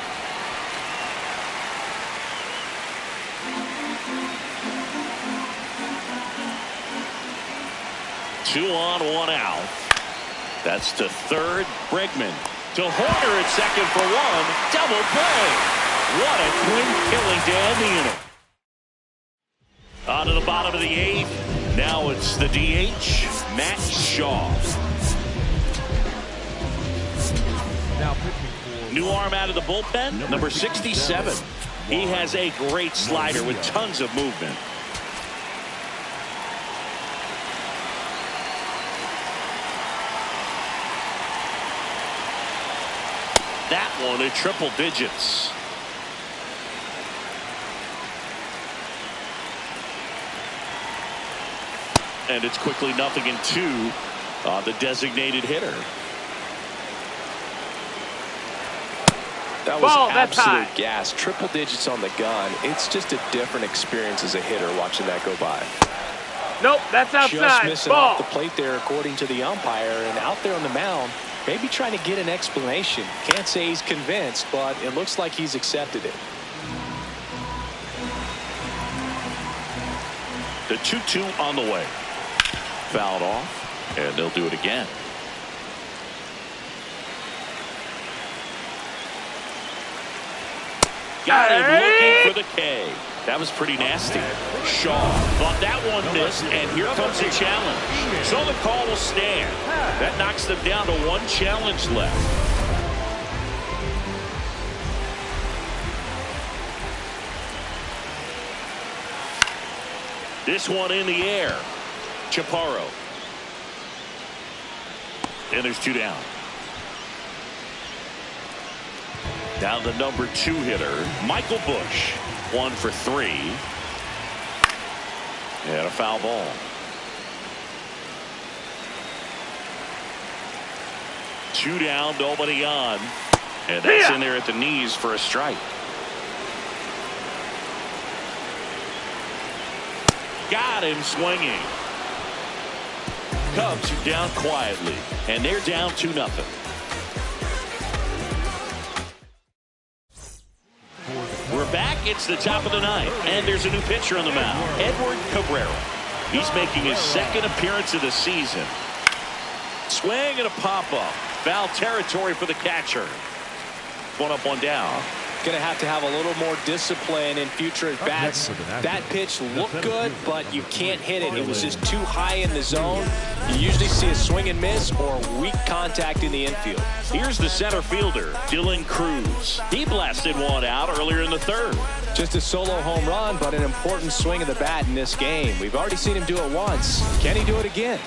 2 on, 1 out. That's to third. Bregman to Horner at second for 1. Double play. What a twin killing to end the inning. On to the bottom of the 8th. Now it's the DH, Matt Shaw. Now pitching for New arm out of the bullpen, number 67. He has a great slider with tons of movement. That one at triple digits. And it's quickly 0-2 on the designated hitter. That was Ball, that's absolute high. gas. Triple digits on the gun. It's just a different experience as a hitter watching that go by. Nope, that's Just outside. missing Ball. off the plate there according to the umpire, and out there on the mound maybe trying to get an explanation. Can't say he's convinced, but it looks like he's accepted it. The 2-2 on the way. Fouled off, and they'll do it again. Got him looking for the K. That was pretty nasty. Shaw thought that one missed, and here comes a challenge. So the call will stand. That knocks them down to 1 challenge left. This one in the air. Chaparro. And there's 2 down. Down the number 2 hitter, Michael Bush. 1 for 3. And a foul ball. Two down, nobody on. And that's in there at the knees for a strike. Got him swinging. Cubs are down quietly, and they're down 2-0. We're back. It's the top of the 9th, and there's a new pitcher on the mound, Edward Cabrera. He's making his 2nd appearance of the season. Swing and a pop-up. Foul territory for the catcher. 1 up, 1 down. Going to have a little more discipline in future at bats. That pitch looked good, but you can't hit it. It was just too high in the zone. You usually see a swing and miss or weak contact in the infield. Here's the center fielder, Dylan Cruz. He blasted one out earlier in the 3rd. Just a solo home run, but an important swing of the bat in this game. We've already seen him do it once. Can he do it again?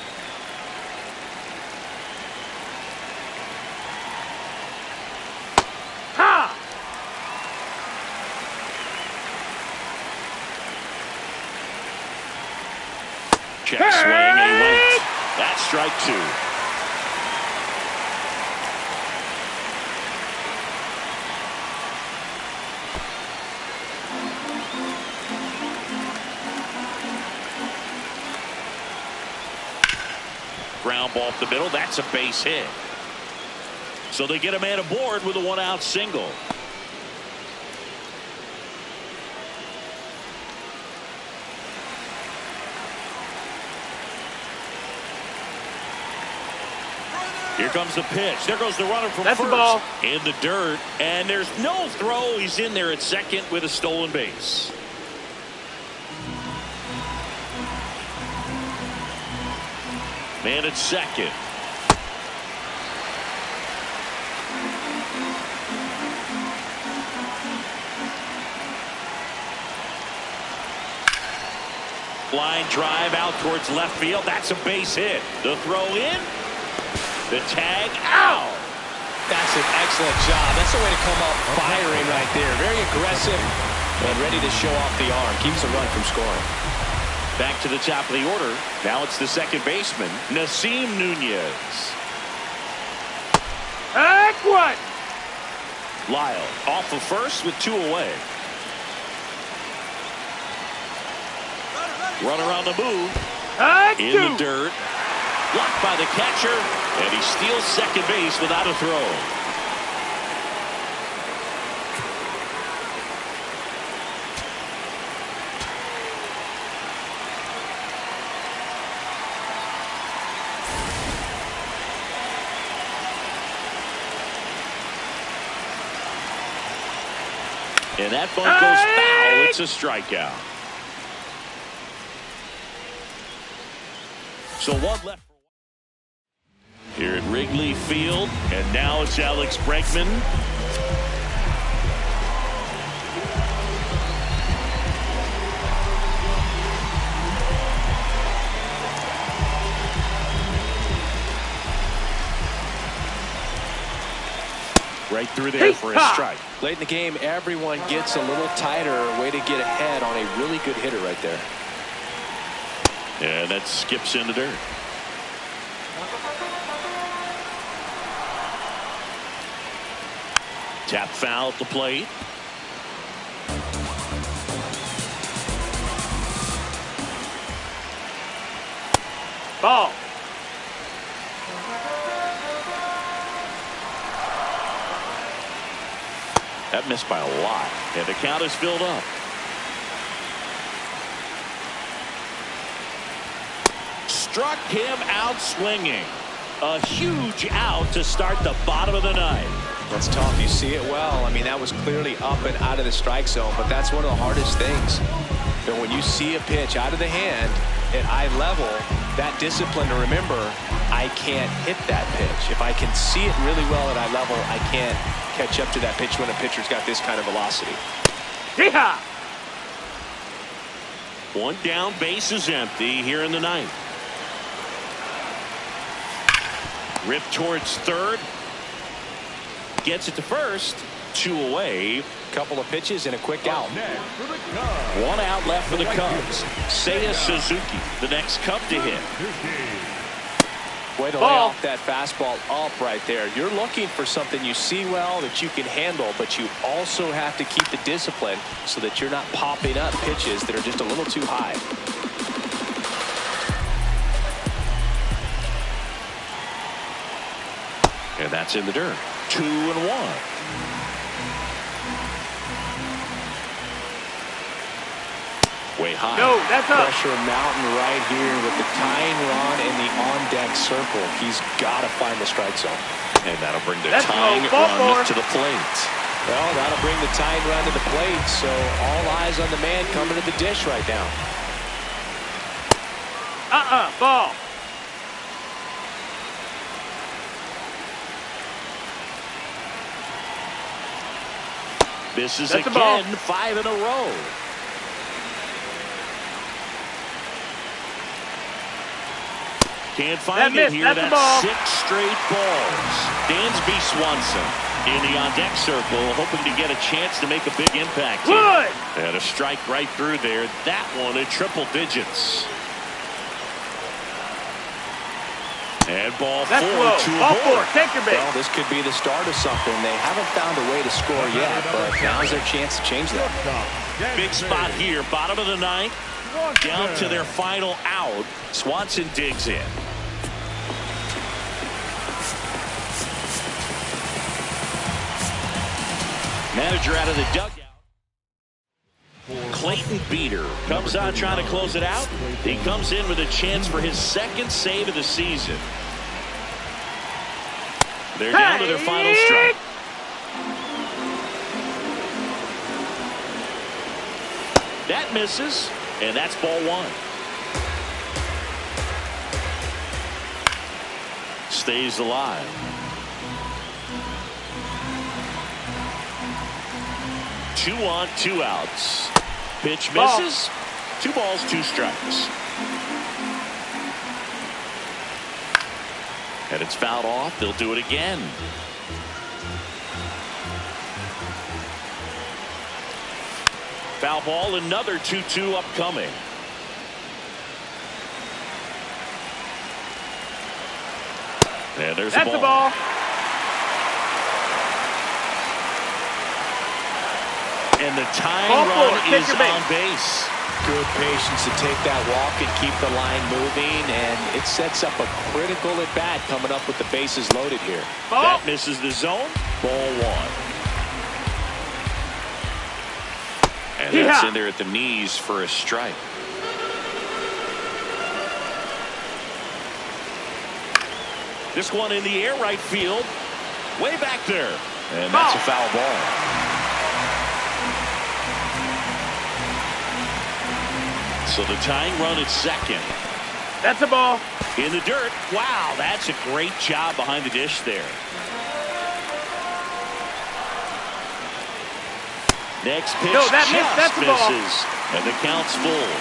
Check swing, and he went. That's strike 2. Ground ball up the middle. That's a base hit. So they get a man aboard with a 1-out single. Here comes the pitch. There goes the runner from That's first. the ball. In the dirt. And there's no throw. He's in there at second with a stolen base. Man at second. Line drive out towards left field. That's a base hit. The throw in. The tag out. That's an excellent job. That's the way to come up firing right there. Very aggressive and ready to show off the arm. Keeps the run from scoring. Back to the top of the order. Now it's the second baseman, Nasim Nunez. Heck what? Lyle off of first with 2 away. Runner on the move. Heck In two. the dirt. Blocked by the catcher. And he steals second base without a throw. And that bunt goes foul. It's a strikeout. So one left. Here at Wrigley Field. And now it's Alex Bregman. Right through there for a strike. Late in the game, everyone gets a little tighter. Way to get ahead on a really good hitter right there. And that skips in the dirt. Tap foul at the plate. Ball. That missed by a lot. And the count is filled up. Struck him out swinging. A huge out to start the bottom of the ninth. That's tough. You see it well. I mean, that was clearly up and out of the strike zone, but that's one of the hardest things. And when you see a pitch out of the hand at eye level, that discipline to remember, I can't hit that pitch. If I can see it really well at eye level, I can't catch up to that pitch when a pitcher's got this kind of velocity. Yeehaw! One down, base is empty here in the ninth. Rip towards third. Gets it to first. 2 away. Couple of pitches and a quick out. One out left for the Cubs. Seiya Suzuki, the next Cub to hit. Way to lay off that fastball up right there. You're looking for something you see well that you can handle, but you also have to keep the discipline so that you're not popping up pitches that are just a little too high. And that's in the dirt. 2-1. Way high. No, that's up. Pressure mountain right here with the tying run in the on-deck circle. He's got to find the strike zone. And that'll bring the That's tying no ball run four. to the plate. Well, that'll bring the tying run to the plate, so all eyes on the man coming to the dish right now. Ball. This is That's a ball. again 5 in a row. Can't find it here. That's a ball. 6 straight balls. Dansby Swanson in the on-deck circle, hoping to get a chance to make a big impact here. Good. And a strike right through there. That one in triple digits. And ball That's 4 low. to Ball avoid. 4. Take your base. Well, this could be the start of something. They haven't found a way to score yet, but now's their chance to change that. Big spot here. Bottom of the ninth. Down to their final out. Swanson digs in. Manager out of the dugout. Clayton Beeter comes out trying to close it out. He comes in with a chance for his second save of the season. They're down to their final strike. That misses, and that's ball one. Stays alive. Two on, two outs. Pitch misses. 2 balls, 2 strikes. And it's fouled off. They'll do it again. Foul ball, another 2-2 upcoming. And there's That's the ball. And the tying run is on base. Good patience to take that walk and keep the line moving, and it sets up a critical at bat coming up with the bases loaded here. That misses the zone. Ball one. And that's in there at the knees for a strike. This one in the air, right field. Way back there. And that's a foul ball. So the tying run at second. That's a ball. In the dirt. Wow, that's a great job behind the dish there. Next pitch just misses. And the count's full.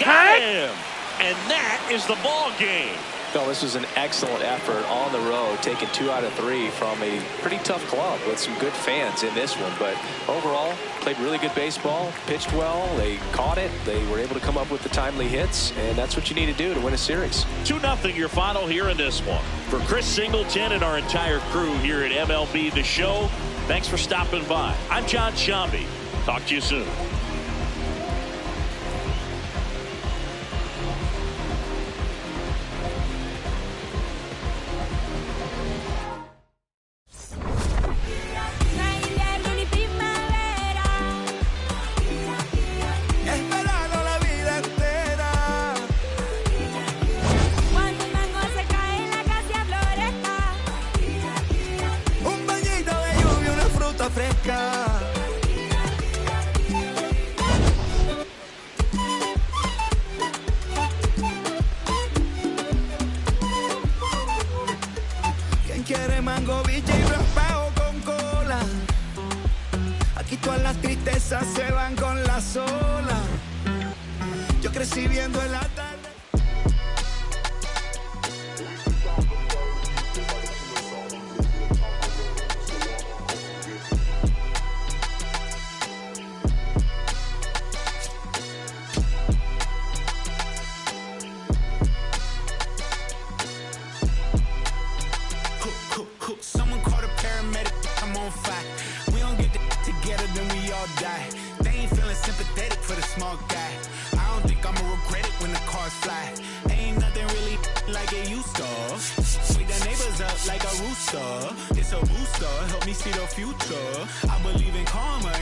Got him. And that is the ball game. Phil, this was an excellent effort on the road, taking 2 out of 3 from a pretty tough club with some good fans in this one. But overall, played really good baseball, pitched well, they caught it, they were able to come up with the timely hits, and that's what you need to do to win a series. 2-0 your final here in this one. For Chris Singleton and our entire crew here at MLB The Show, thanks for stopping by. I'm John Shambi. Talk to you soon. Quiere mango, biche y raspado con cola. Aquí todas las tristezas se van con la sola. Yo crecí viendo en la tarde. Someone call a paramedic, I'm on fire. We don't get together, then we all die. They ain't feeling sympathetic for the small guy. I don't think I'ma regret it when the cars fly. Ain't nothing really like it used to. Wake the neighbors up like a rooster. It's a booster, help me see the future. I believe in karma,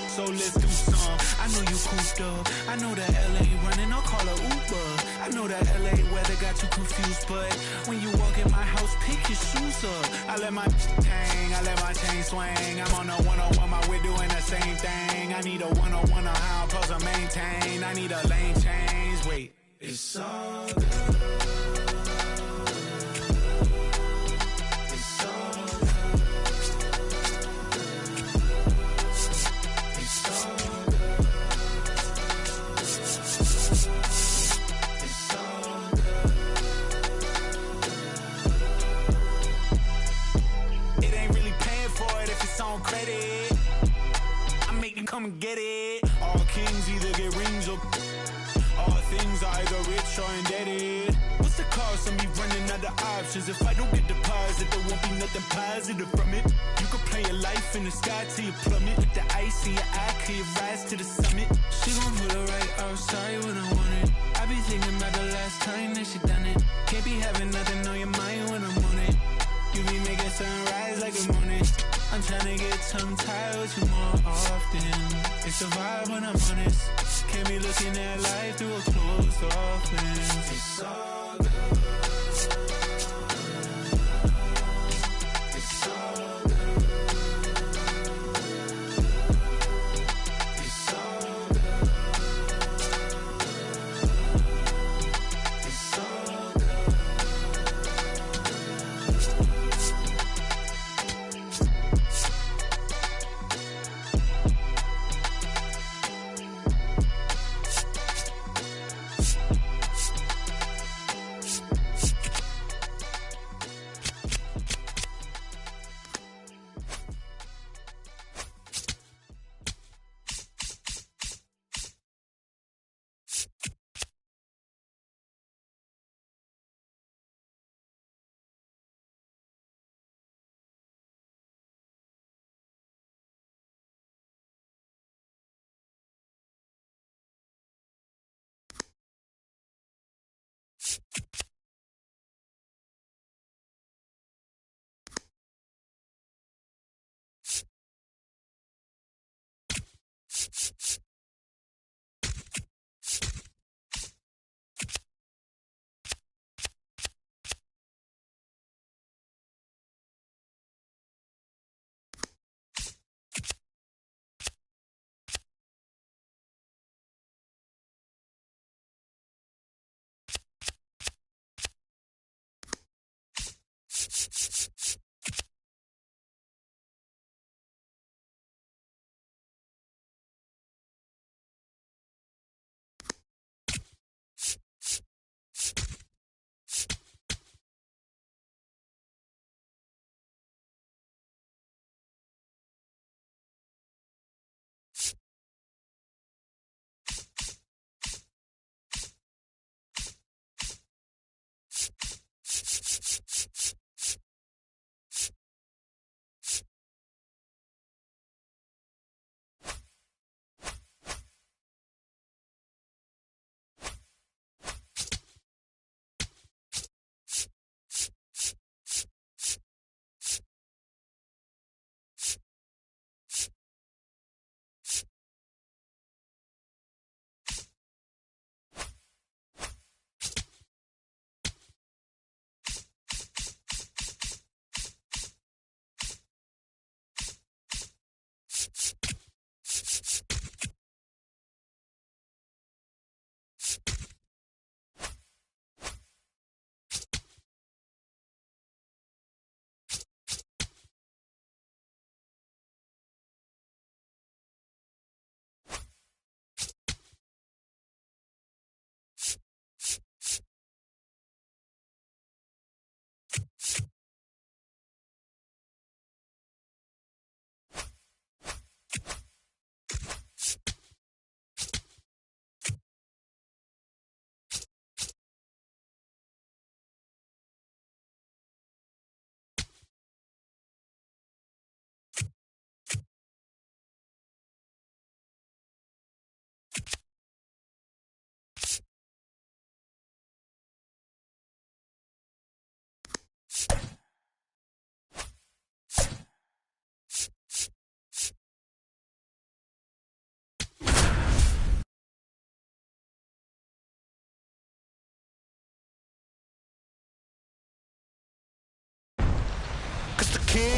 so let's do some. I know you cooped up. I know that LA running, I'll call a Uber. I know that LA weather got you confused, but when you walk in my house, pick your shoes up. I let my hang, I let my chain swing. I'm on a 101, my we're doing the same thing. I need a 101 on how I'm supposed to maintain. I need a lane change. Wait, it's all good. Credit, I make you come and get it. All kings either get rings or all things are either rich or indebted. What's the cost of me running out of options? If I don't get deposit, there won't be nothing positive from it. You could play your life in the sky till you plummet. With the ice in your eye, can you rise to the summit? She gon' put it right outside when I want it. I be thinking about the last time that she done it. Can't be having nothing on your mind when I'm on it. You be making sunrise like a morning. I'm tryna get tongue-tied with you more often. It's a vibe when I'm honest. Can't be looking at life through a closed off lens. It's all good.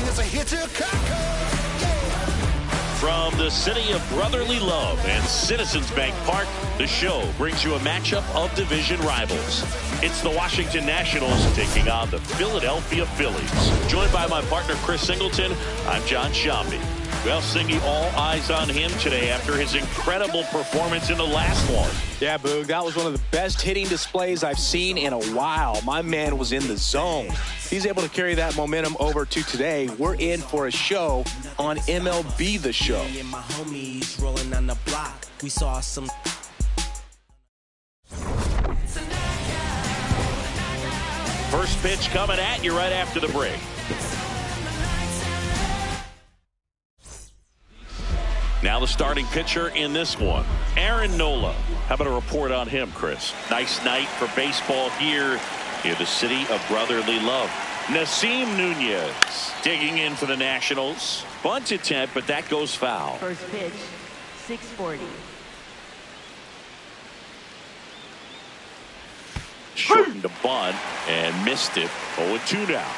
it's a hit to Chicago. From the city of brotherly love and Citizens Bank Park, the show brings you a matchup of division rivals. It's the Washington Nationals taking on the Philadelphia Phillies. Joined by my partner, Chris Singleton, I'm John Shambi. Well, Singy, all eyes on him today after his incredible performance in the last one. Yeah, Boog, that was one of the best hitting displays I've seen in a while. My man was in the zone. He's able to carry that momentum over to today. We're in for a show on MLB The Show. Me and my homies rolling on the block. We saw some. First pitch coming at you right after the break. Now the starting pitcher in this one, Aaron Nola. How about a report on him, Chris? Nice night for baseball here in the city of brotherly love. Nasim Nunez digging in for the Nationals. Bunt attempt, but that goes foul. First pitch, 640. Shortened the bunt and missed it. 0-2 now.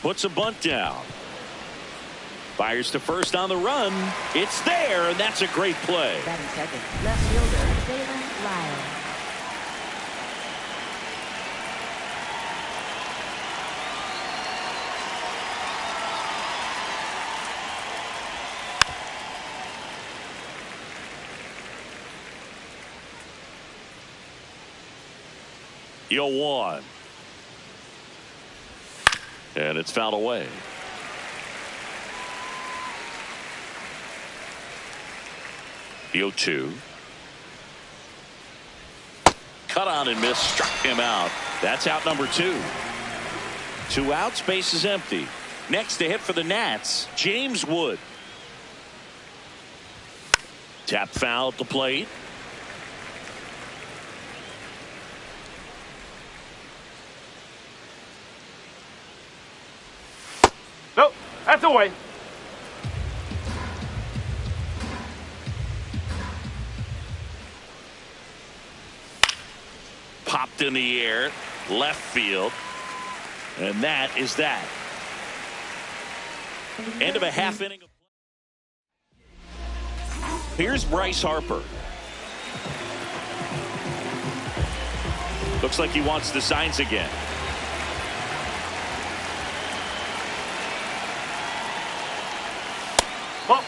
Puts a bunt down. Fires to first on the run. It's there, and that's a great play. Batting second, left fielder, Dalen Lyle. The 0-1. And it's fouled away. The 0-2. Cut on and miss. Struck him out. That's out number 2. 2 outs. Base is empty. Next to hit for the Nats, James Wood. Tap foul at the plate. Nope, that's away. Popped in the air, left field, and that is that. End of a half inning. Here's Bryce Harper. Looks like he wants the signs again. Bump.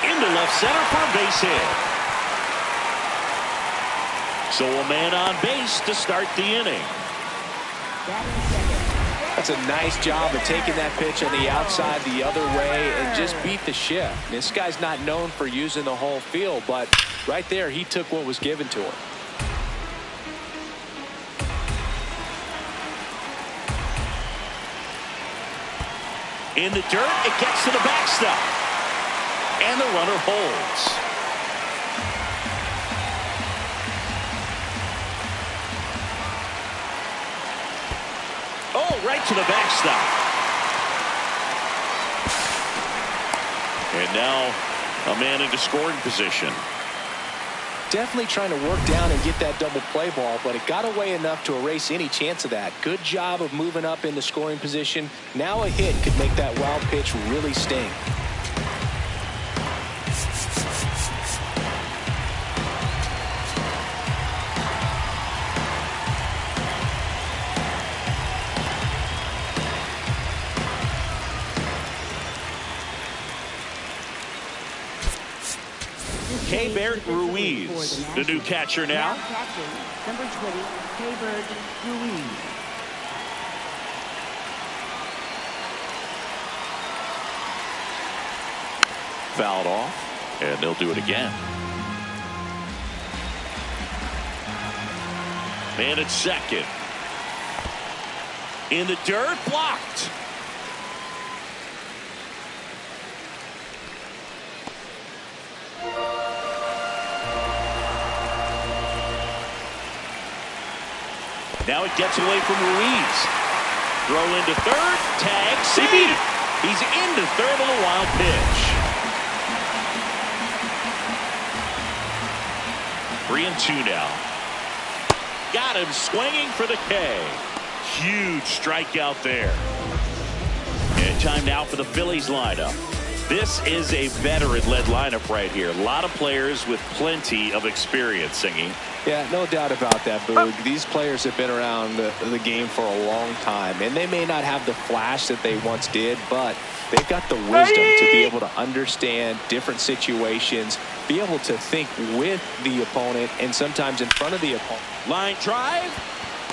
Into left center for a base hit. So a man on base to start the inning. That's a nice job of taking that pitch on the outside the other way and just beat the shift. This guy's not known for using the whole field, but right there he took what was given to him. In the dirt, it gets to the backstop. And the runner holds. Oh, right to the backstop. And now a man into scoring position. Definitely trying to work down and get that double play ball, but it got away enough to erase any chance of that. Good job of moving up in the scoring position. Now a hit could make that wild pitch really sting. Keibert Ruiz, the new catcher now. Catching, number 20, Keibert Ruiz. Fouled off, and they'll do it again. Man at second. In the dirt, blocked. Now it gets away from Ruiz. Throw into third. Tag. Save. He's into third on a wild pitch. 3-2 now. Got him swinging for the K. Huge strikeout there. And time now for the Phillies lineup. This is a veteran-led lineup right here. A lot of players with plenty of experience, Singy. Yeah, no doubt about that, Boog. These players have been around the game for a long time, and they may not have the flash that they once did, but they've got the wisdom to be able to understand different situations, be able to think with the opponent and sometimes in front of the opponent. Line drive,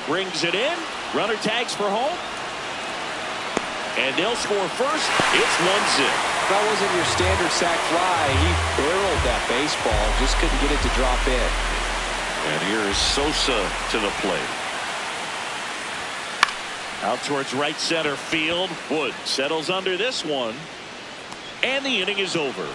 brings it in, runner tags for home, and they'll score first. It's 1-0. That wasn't your standard sac fly. He barreled that baseball, just couldn't get it to drop in. And here is Sosa to the plate. Out towards right center field. Wood settles under this one. And the inning is over.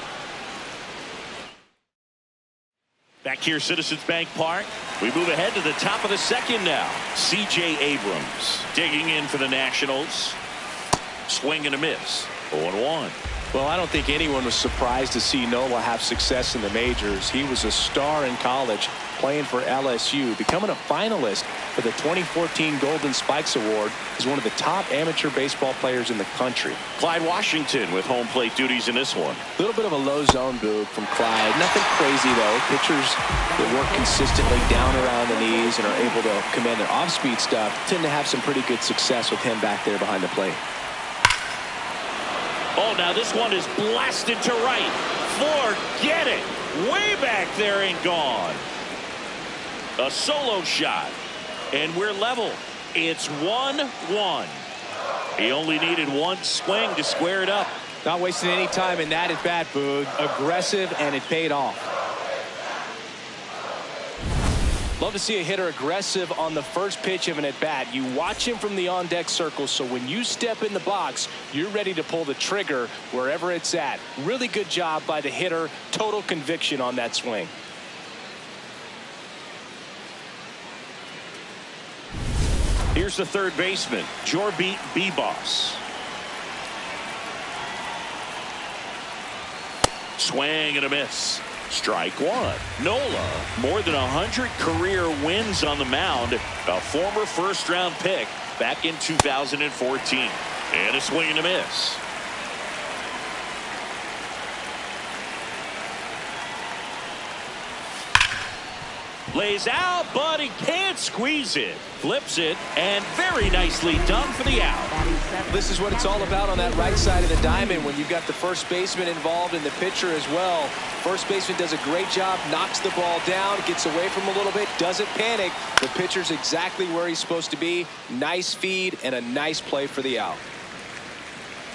Back here, Citizens Bank Park. We move ahead to the top of the second now. C.J. Abrams digging in for the Nationals. Swing and a miss. 0-1. Well, I don't think anyone was surprised to see Nola have success in the majors. He was a star in college, playing for LSU, becoming a finalist for the 2014 Golden Spikes Award as one of the top amateur baseball players in the country. Clyde Washington with home plate duties in this one. A little bit of a low zone, Boog, from Clyde. Nothing crazy, though. Pitchers that work consistently down around the knees and are able to command their off-speed stuff tend to have some pretty good success with him back there behind the plate. Oh, now this one is blasted to right. Forget it. Way back there and gone. A solo shot. And we're level. It's 1-1. He only needed one swing to square it up. Not wasting any time in that at bat, Boog. Aggressive, and it paid off. Love to see a hitter aggressive on the first pitch of an at-bat. You watch him from the on-deck circle, so when you step in the box, you're ready to pull the trigger wherever it's at. Really good job by the hitter. Total conviction on that swing. Here's the third baseman, Jorbeat Bebos. Swing and a miss. Strike one. Nola, more than 100 career wins on the mound. A former first-round pick back in 2014. And a swing and a miss. Lays out, but he can't squeeze it. Flips it, and very nicely done for the out. This is what it's all about on that right side of the diamond when you've got the first baseman involved and the pitcher as well. First baseman does a great job, knocks the ball down, gets away from a little bit, doesn't panic. The pitcher's exactly where he's supposed to be. Nice feed and a nice play for the out.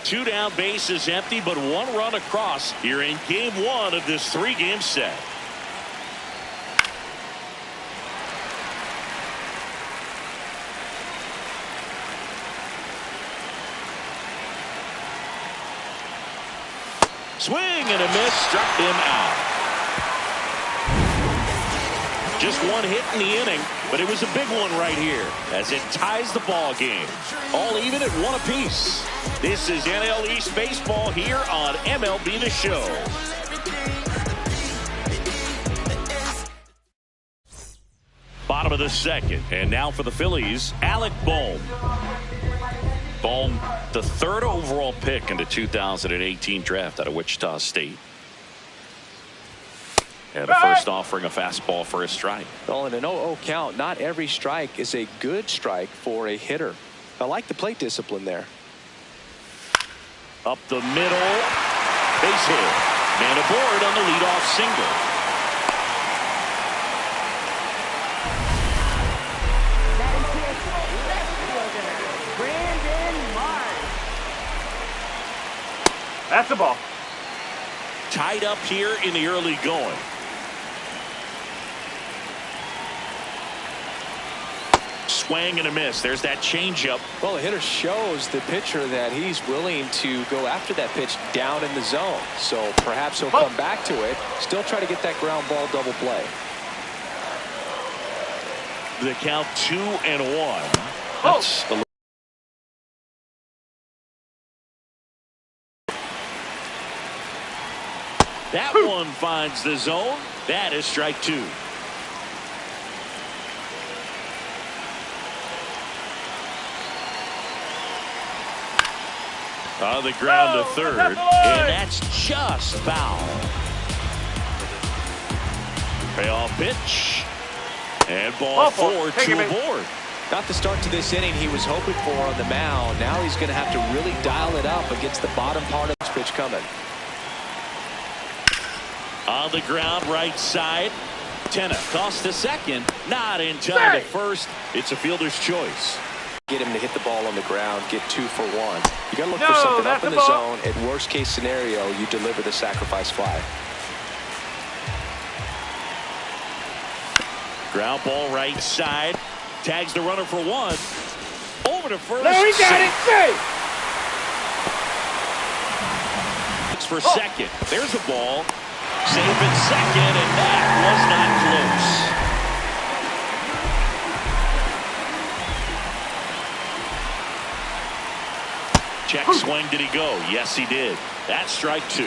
2 down, bases empty, but 1 run across here in game 1 of this 3-game set. Swing and a miss, struck him out. Just 1 hit in the inning, but it was a big one right here as it ties the ball game. All even at 1 apiece. This is NL East Baseball here on MLB The Show. Bottom of the second, and now for the Phillies, Alec Bohm. Bohm, the 3rd overall pick in the 2018 draft out of Wichita State. And the first offering a fastball for a strike. Well, in an 0-0 count, not every strike is a good strike for a hitter. I like the plate discipline there. Up the middle, base hit. Man aboard on the leadoff single. That's the ball. Tied up here in the early going. Swing and a miss. There's that changeup. Well, the hitter shows the pitcher that he's willing to go after that pitch down in the zone. So perhaps he'll come back to it. Still try to get that ground ball double play. The count 2-1. That's that one finds the zone. That is strike 2. On the ground to third, and that's just foul. Payoff pitch, and ball 4, 2 aboard. Not the start to this inning he was hoping for on the mound. Now he's going to have to really dial it up against the bottom part of this pitch coming. On the ground, right side. Tenna tossed to second, not in time to first. It's a fielder's choice. Get him to hit the ball on the ground, get 2 for 1. You got to look for something up in the zone. At worst case scenario, you deliver the sacrifice fly. Ground ball right side. Tags the runner for 1. Over to first. No, he got it. Looks for second. There's a ball. Safe at second, and that was not close. Check swing. Did he go? Yes, he did. That's strike 2.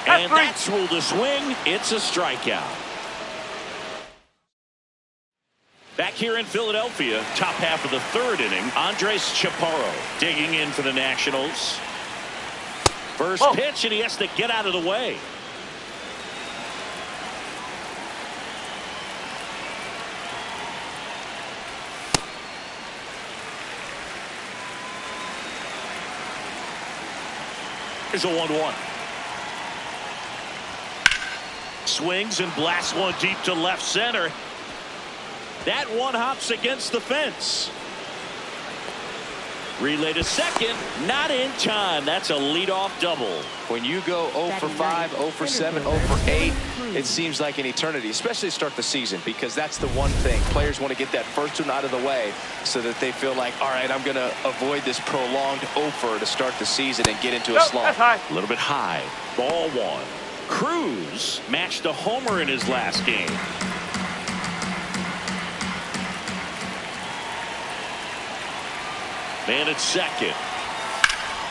And that's ruled a swing. It's a strikeout. Back here in Philadelphia, top half of the third inning, Andres Chaparro digging in for the Nationals. First pitch, and he has to get out of the way. Here's a 1-1. Swings and blasts one deep to left center. That one hops against the fence. Relay to second, not in time. That's a leadoff double. When you go 0 for 5, 0 for 7, 0 for 8, it seems like an eternity, especially to start the season, because that's the one thing. Players want to get that first one out of the way so that they feel like, all right, I'm going to avoid this prolonged 0 for to start the season and get into a slump. A little bit high. Ball 1. Cruz matched a homer in his last game. Man at second.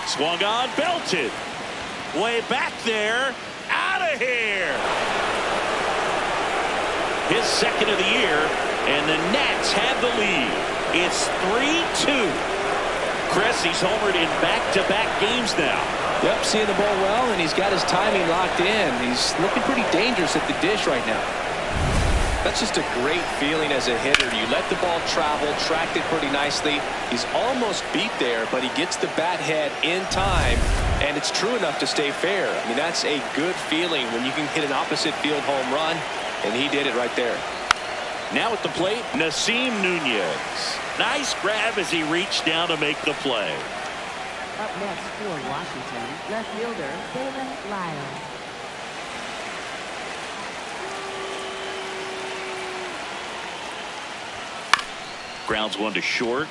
Swung on, belted. Way back there. Out of here. His second of the year, and the Nats have the lead. It's 3-2. Chris, he's homered in back-to-back games now. Yep, seeing the ball well, and he's got his timing locked in. He's looking pretty dangerous at the dish right now. That's just a great feeling as a hitter. You let the ball travel, tracked it pretty nicely. He's almost beat there, but he gets the bat head in time, and it's true enough to stay fair. I mean, that's a good feeling when you can hit an opposite field home run, and he did it right there. Now at the plate, Nasim Nunez. Nice grab as he reached down to make the play. Up next for Washington, left fielder Galen Lyle. Grounds one to short.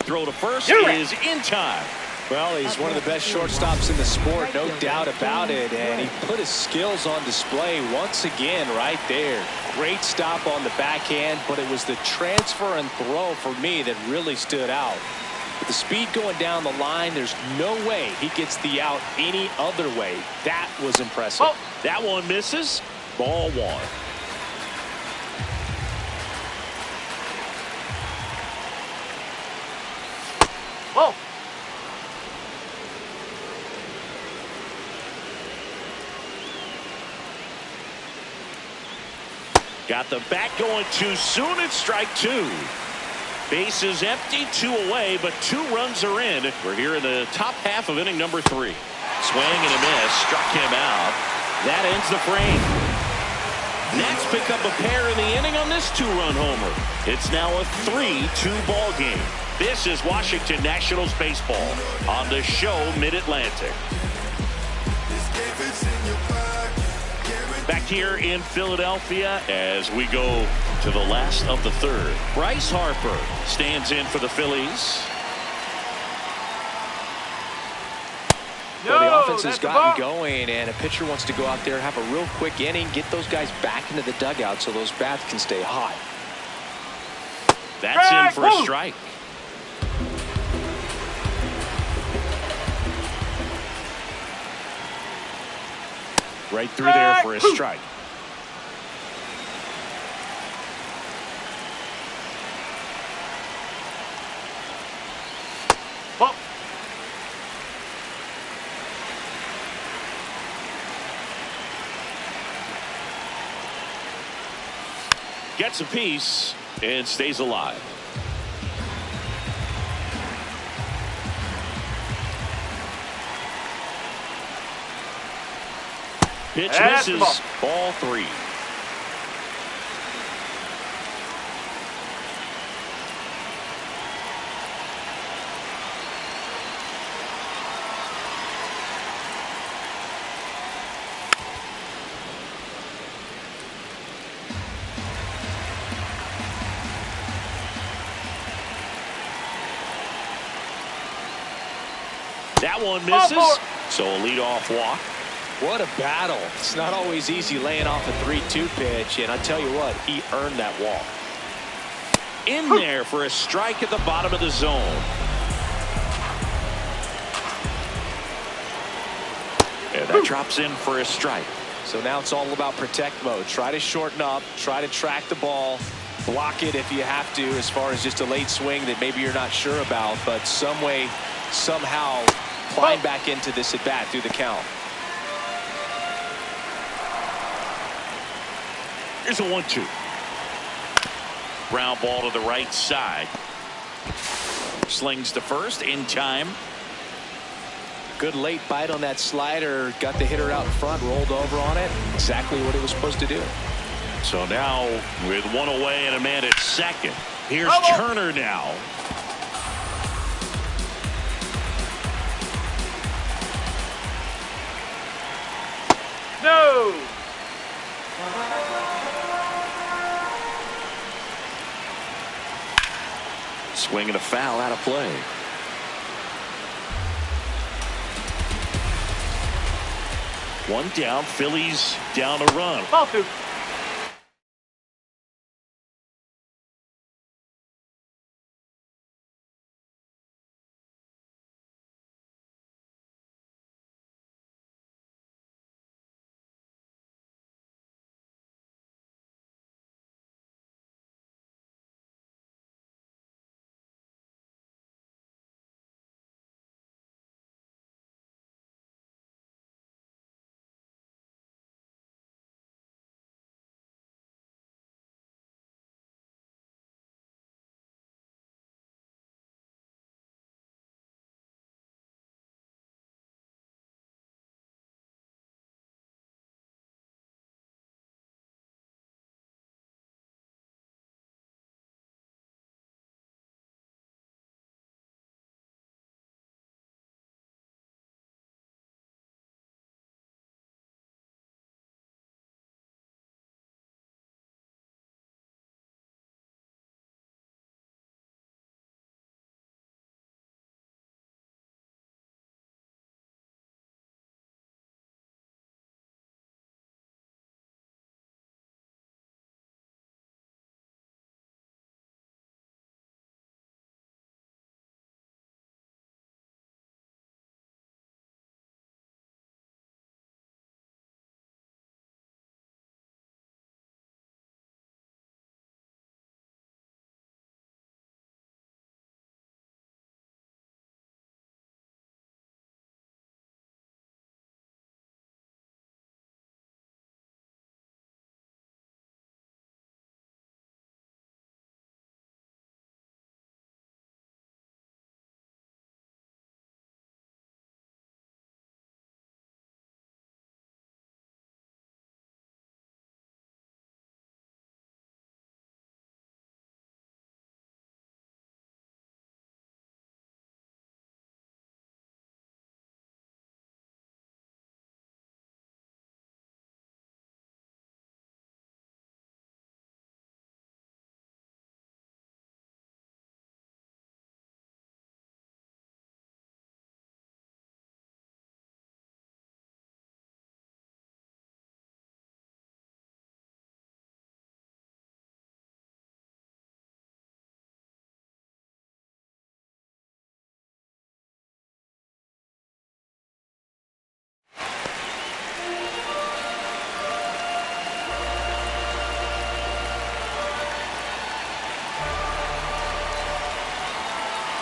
Throw to first is in time. Well, he's one of the best shortstops in the sport, no doubt about it. And he put his skills on display once again right there. Great stop on the backhand, but it was the transfer and throw for me that really stood out. With the speed going down the line, there's no way he gets the out any other way. That was impressive. Oh, that one misses. Ball 1. Whoa. Got the bat going too soon. It's strike 2. Base is empty, 2 away, but 2 runs are in. We're here in the top half of inning number 3. Swing and a miss, struck him out. That ends the frame. Nats pick up a pair in the inning on this 2-run homer. It's now a 3-2 ball game. This is Washington Nationals baseball on the show Mid-Atlantic. Back here in Philadelphia as we go to the last of the third. Bryce Harper stands in for the Phillies. Well, the offense has that's the gotten ball. going, and a pitcher wants to go out there, have a real quick inning, get those guys back into the dugout so those bats can stay hot. That's in for a strike. Right through there for a strike. Ball. Gets a piece and stays alive. Pitch That's the misses. ball. Ball 3. That one misses. So a leadoff walk. What a battle. It's not always easy laying off a 3-2 pitch, and I tell you what, he earned that walk. In there for a strike at the bottom of the zone. And that drops in for a strike. So now it's all about protect mode. Try to shorten up, try to track the ball, block it if you have to, as far as just a late swing that maybe you're not sure about, but some way, somehow climb back into this at bat through the count. Here's a 1-2. Ground ball to the right side. Slings to first in time. Good late bite on that slider. Got the hitter out in front, rolled over on it. Exactly what it was supposed to do. So now with one away and a man at second. Here's Turner now. No. Swing and a foul out of play. One down. Phillies down a run. Ball 2.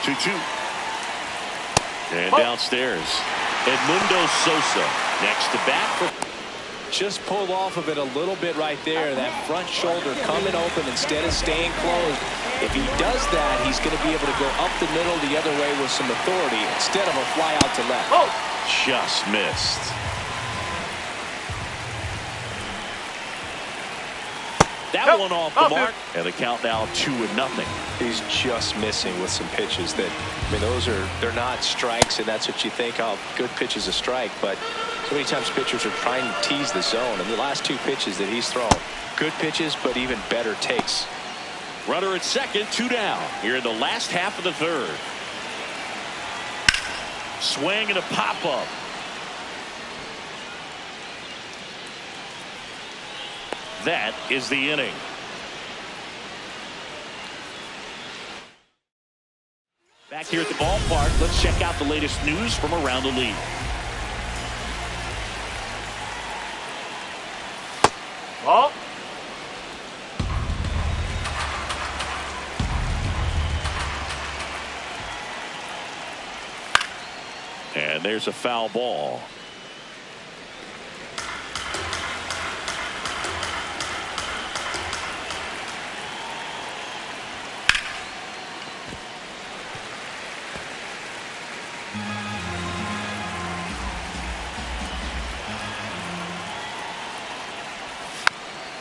2-2. And downstairs, Edmundo Sosa next to bat. Just pulled off of it a little bit right there. That front shoulder coming open instead of staying closed. If he does that, he's going to be able to go up the middle the other way with some authority instead of a fly out to left. Oh! Just missed. That one off the mark. And the count now 2-0. He's just missing with some pitches that, I mean, they're not strikes, and that's what you think of. Good pitch is a strike, but so many times pitchers are trying to tease the zone. And the last 2 pitches that he's thrown, good pitches, but even better takes. Runner at second, 2 down. Here in the last half of the third. Swing and a pop-up. That is the inning. Back here at the ballpark, let's check out the latest news from around the league. Ball. And there's a foul ball.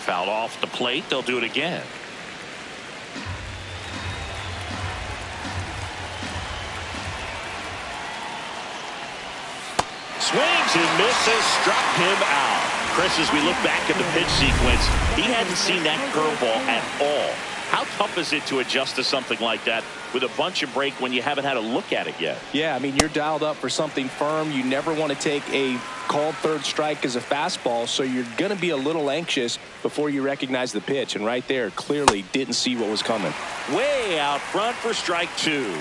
Fouled off the plate. They'll do it again. Swings and misses, struck him out. Chris, as we look back at the pitch sequence, he hadn't seen that curveball at all. How tough is it to adjust to something like that with a bunch of break when you haven't had a look at it yet? Yeah, I mean, you're dialed up for something firm. You never want to take a called third strike as a fastball, so you're going to be a little anxious before you recognize the pitch. And right there, clearly didn't see what was coming. Way out front for strike 2.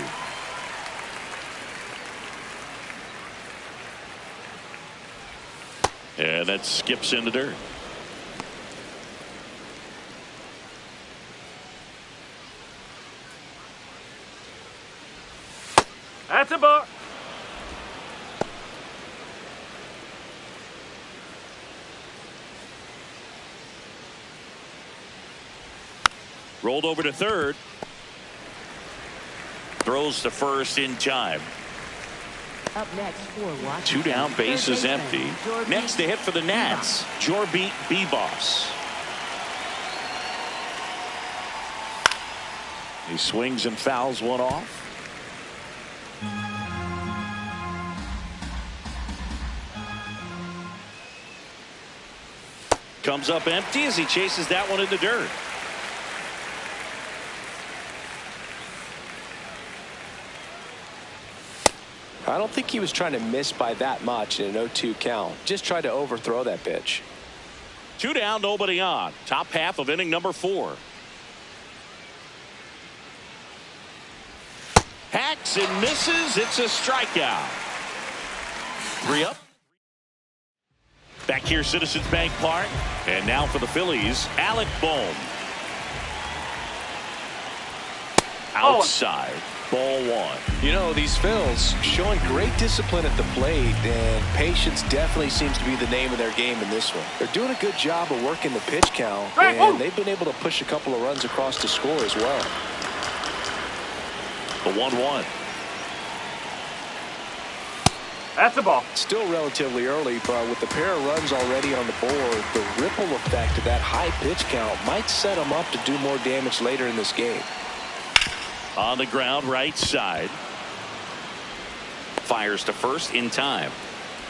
And that skips in the dirt. That's a ball. Rolled over to third. Throws to first in time. Up next for Washington. 2 down, base is empty. Next to hit for the Nats, Jorbeat Bebos. He swings and fouls one off. Comes up empty as he chases that one in the dirt. I don't think he was trying to miss by that much in an 0-2 count. Just tried to overthrow that pitch. 2 down, nobody on. Top half of inning number 4. Hacks and misses. It's a strikeout. 3 up. Back here, Citizens Bank Park. And now for the Phillies, Alec Bohm. Outside. Ball 1. You know, these Phils showing great discipline at the plate, and patience definitely seems to be the name of their game in this one. They're doing a good job of working the pitch count, and they've been able to push a couple of runs across the score as well. The 1-1. That's a ball. Still relatively early, but with the pair of runs already on the board, the ripple effect of that high pitch count might set them up to do more damage later in this game. On the ground, right side. Fires to first in time.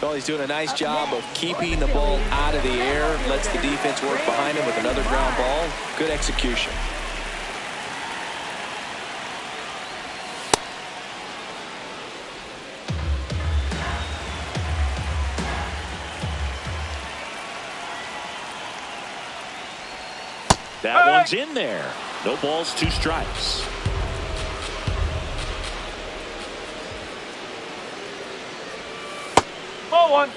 Well, he's doing a nice job of keeping the ball out of the air. Lets the defense work behind him with another ground ball. Good execution. That one's in there. No balls, 2 strikes. Ball 1.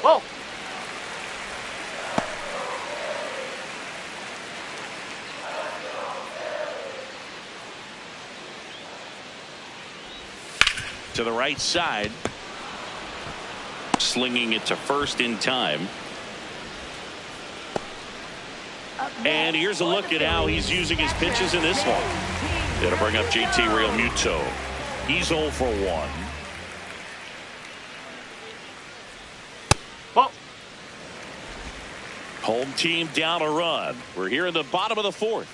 Whoa. to the right side. Slinging it to first in time. And here's a look at how he's using his pitches in this one. It'll bring up JT Realmuto. He's 0 for 1. Ball. Home team down a run. We're here in the bottom of the 4th.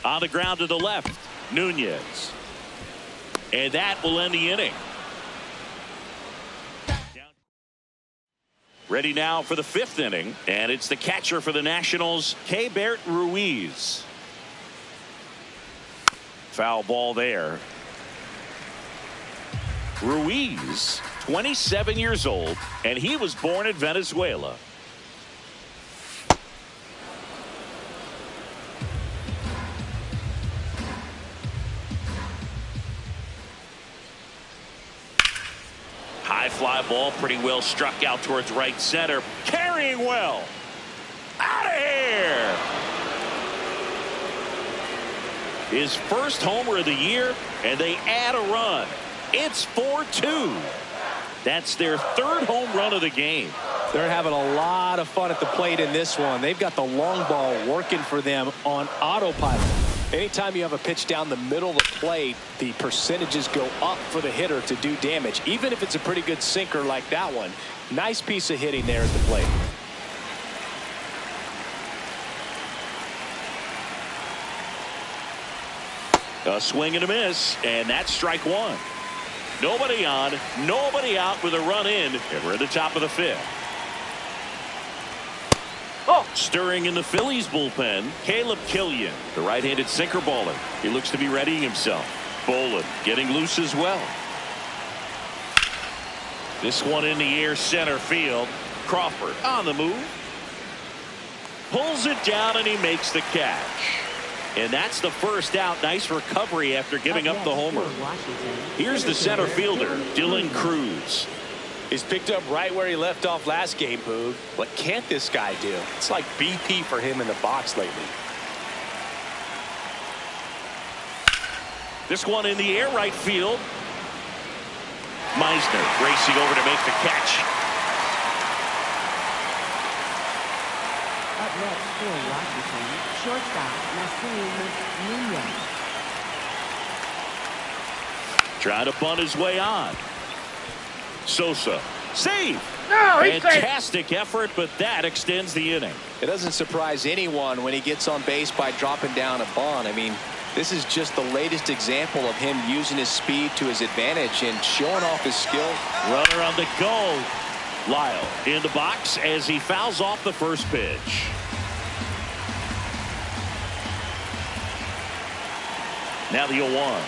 On the ground to the left, Nunez. And that will end the inning. Ready now for the 5th inning, and it's the catcher for the Nationals, Keibert Ruiz. Foul ball there. Ruiz, 27 years old, and he was born in Venezuela. High fly ball, pretty well struck out towards right center. Carrying well. Out of here. His first homer of the year, and they add a run. It's 4-2. That's their 3rd home run of the game. They're having a lot of fun at the plate in this one. They've got the long ball working for them on autopilot. Anytime you have a pitch down the middle of the plate, the percentages go up for the hitter to do damage, even if it's a pretty good sinker like that one. Nice piece of hitting there at the plate. A swing and a miss, and that's strike 1. Nobody on, nobody out with a run in, and we're at the top of the 5th. Oh. Stirring in the Phillies bullpen, Caleb Killian, the right-handed sinker baller. He looks to be readying himself. Bolin getting loose as well. This one in the air, center field. Crawford on the move. Pulls it down, and he makes the catch. And that's the first out. Nice recovery after giving up the homer. Here's the center fielder, Dylan Cruz. He's picked up right where he left off last game, Boog. What can't this guy do? It's like BP for him in the box lately. This one in the air, right field. Meisner racing over to make the catch. Up next for Washington, shortstop Nassim Nunez. Trying to bunt his way on. Sosa. Save! No, he's fantastic effort, but that extends the inning. It doesn't surprise anyone when he gets on base by dropping down a bunt. I mean, this is just the latest example of him using his speed to his advantage and showing off his skill. Runner on the go. Lyle in the box as he fouls off the first pitch. Now the 0-1.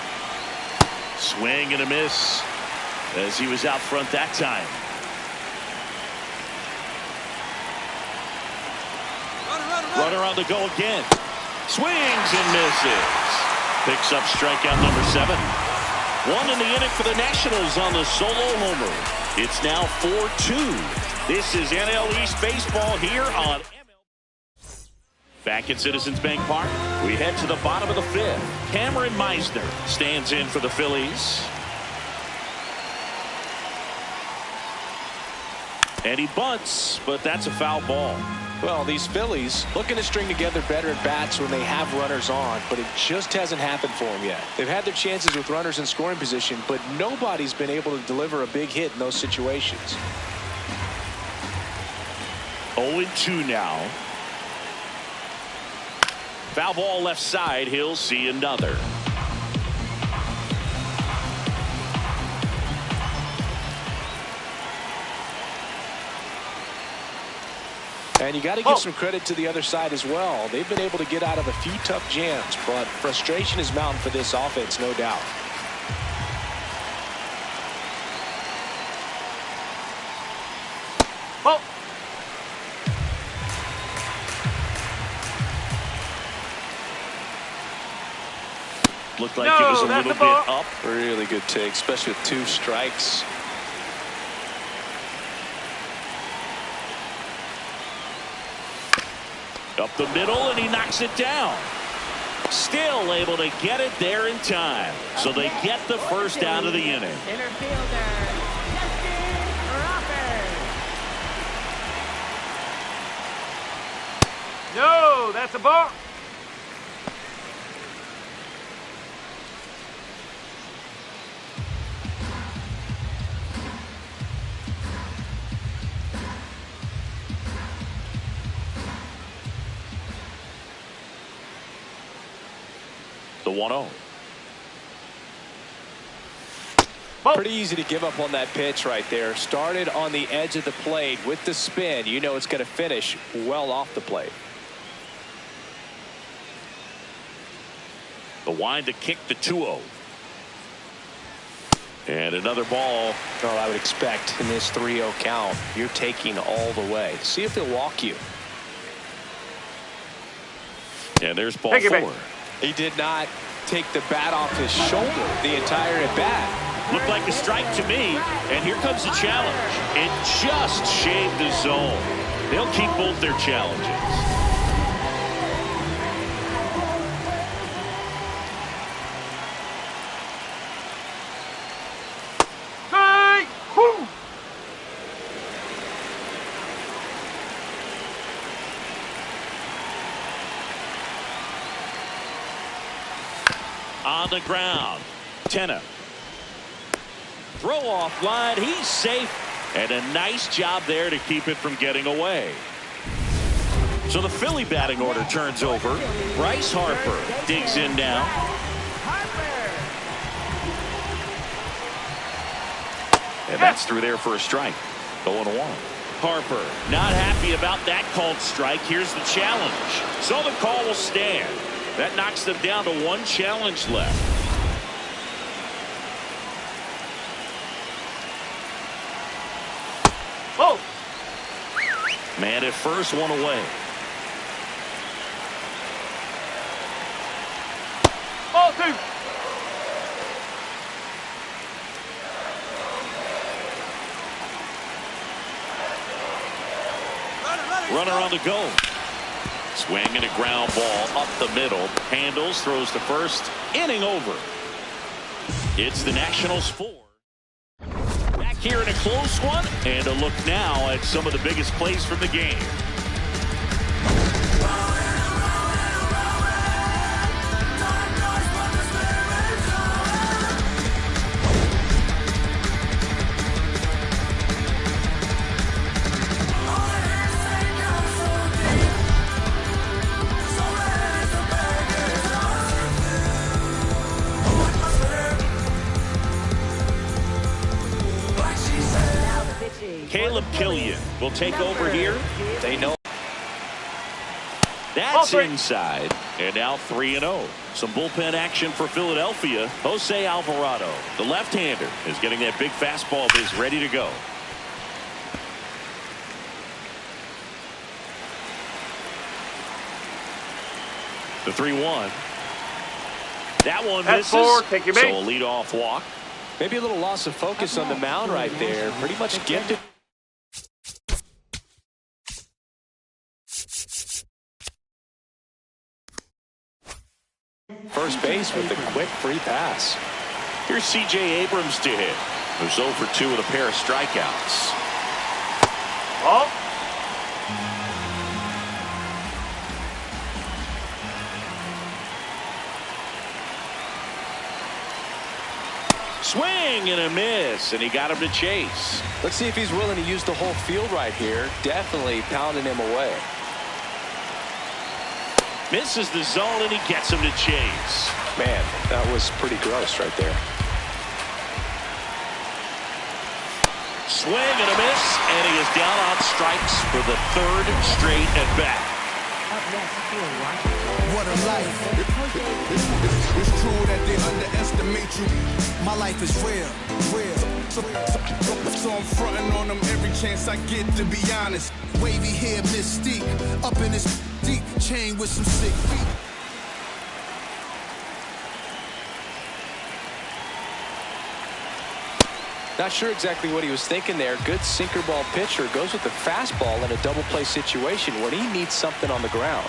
Swing and a miss as he was out front that time. Runner on the go again. Swings and misses. Picks up strikeout number 7. 1 in the inning for the Nationals on the solo homer. It's now 4-2. This is NL East baseball here on ML. Back at Citizens Bank Park, we head to the bottom of the 5th. Cameron Meisner stands in for the Phillies. And he bunts, but that's a foul ball. Well, these Phillies looking to string together better at bats when they have runners on, but it just hasn't happened for them yet. They've had their chances with runners in scoring position, but nobody's been able to deliver a big hit in those situations. 0-2 now. Foul ball left side. He'll see another. And you got to give some credit to the other side as well. They've been able to get out of a few tough jams, but frustration is mounting for this offense, no doubt. Oh. Looked like it was a little bit up. Really good take, especially with 2 strikes. Up the middle, and he knocks it down. Still able to get it there in time. So they get the first out of the inning. Center fielder, No, that's a ball. The 1-0. Pretty easy to give up on that pitch right there. Started on the edge of the plate with the spin. You know it's going to finish well off the plate. The wind to kick the 2-0. And another ball. Well, I would expect in this 3-0 count, you're taking all the way. See if they'll walk you. And there's ball 4. He did not take the bat off his shoulder the entire at bat. Looked like a strike to me, and here comes the challenge. It just shaved the zone. They'll keep both their challenges. Hey! Woo! On the ground, Tenna. Throw off line, he's safe, and a nice job there to keep it from getting away. So the Philly batting order turns over. Bryce Harper digs in now. And that's through there for a strike. 0-1. Harper not happy about that called strike. Here's the challenge. So the call will stand. That knocks them down to 1 challenge left. Oh! Man at first, 1 away. Ball 2. Runner on the go. Swing and a ground ball up the middle. Handles, throws to first. Inning over. It's the Nationals 4. Back here in a close one. And a look now at some of the biggest plays from the game. Caleb Killian will take over here. They know. That's inside. And now 3-0. Some bullpen action for Philadelphia. Jose Alvarado, the left-hander, is getting that big fastball of his ready to go. The 3-1. That one That's misses. 4. Take your base. So a leadoff walk. Maybe a little loss of focus on the mound right there. Pretty much gifted. First base with the quick free pass. Here's C.J. Abrams to hit. Who's 0 for 2 with a pair of strikeouts. Oh! Swing and a miss, and he got him to chase. Let's see if he's willing to use the whole field right here. Definitely pounding him away. Misses the zone, and he gets him to chase. Man, that was pretty gross right there. Swing and a miss, and he is down on strikes for the 3rd straight at bat. Up next, George Washington. What a life. It's true that they underestimate you. My life is real, real. So I'm fronting on them every chance I get, to be honest. Wavy hair, mystique. Up in this deep chain with some sick feet. Not sure exactly what he was thinking there. Good sinker ball pitcher goes with the fastball in a double play situation when he needs something on the ground.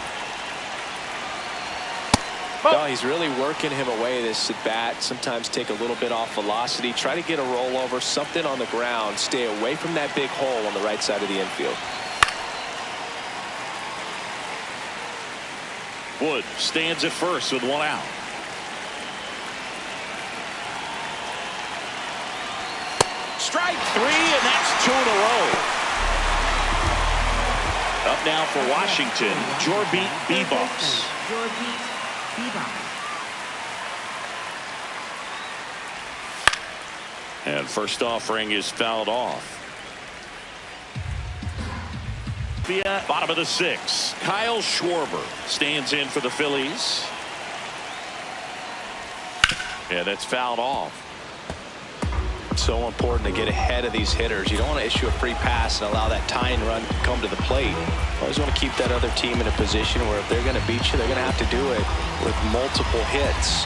No, he's really working him away this at bat. Sometimes take a little bit off velocity. Try to get a rollover, something on the ground. Stay away from that big hole on the right side of the infield. Wood stands at first with one out. Strike three, and that's 2 in a row. Up now for Washington, Jorbit Beboss. And first offering is fouled off. Via bottom of the 6th, Kyle Schwarber stands in for the Phillies. Yeah, that's fouled off. So important to get ahead of these hitters. You don't want to issue a free pass and allow that tying run to come to the plate. You always want to keep that other team in a position where if they're going to beat you, they're going to have to do it with multiple hits.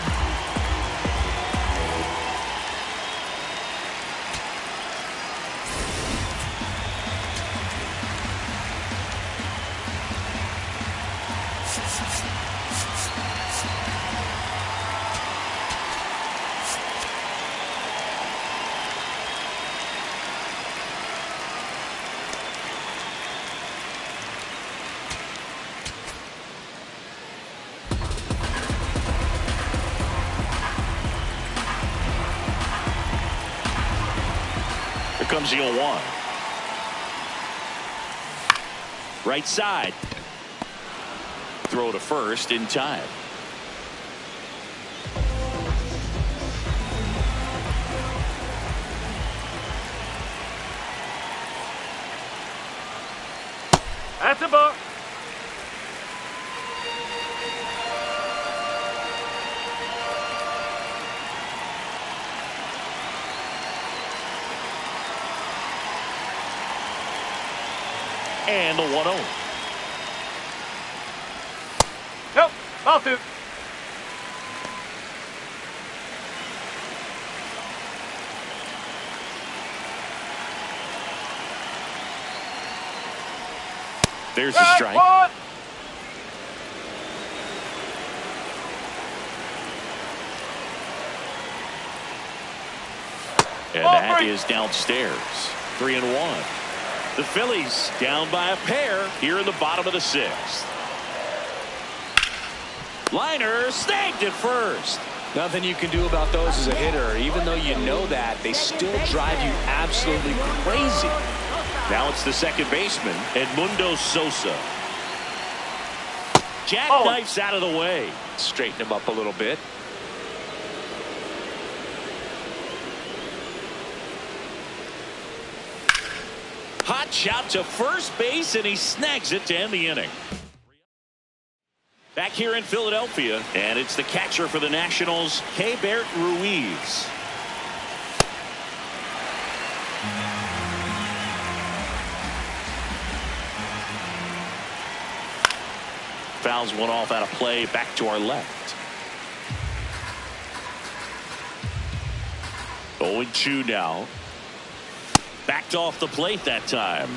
Comes the 0-1. Right side. Throw to first in time. That's a ball. And the 1-0. Nope. Ball 2. There's the strike. One. And Ball that 3. is downstairs. 3-1. The Phillies down by a pair here in the bottom of the 6th. Liner snagged at first. Nothing you can do about those as a hitter. Even though you know that, they still drive you absolutely crazy. Now it's the second baseman, Edmundo Sosa. Jackknifes out of the way. Straighten him up a little bit. Hot shot to first base, and he snags it to end the inning. Back here in Philadelphia, and it's the catcher for the Nationals, Keibert Ruiz. Fouls one off out of play, back to our left. 0-2 now. Backed off the plate that time.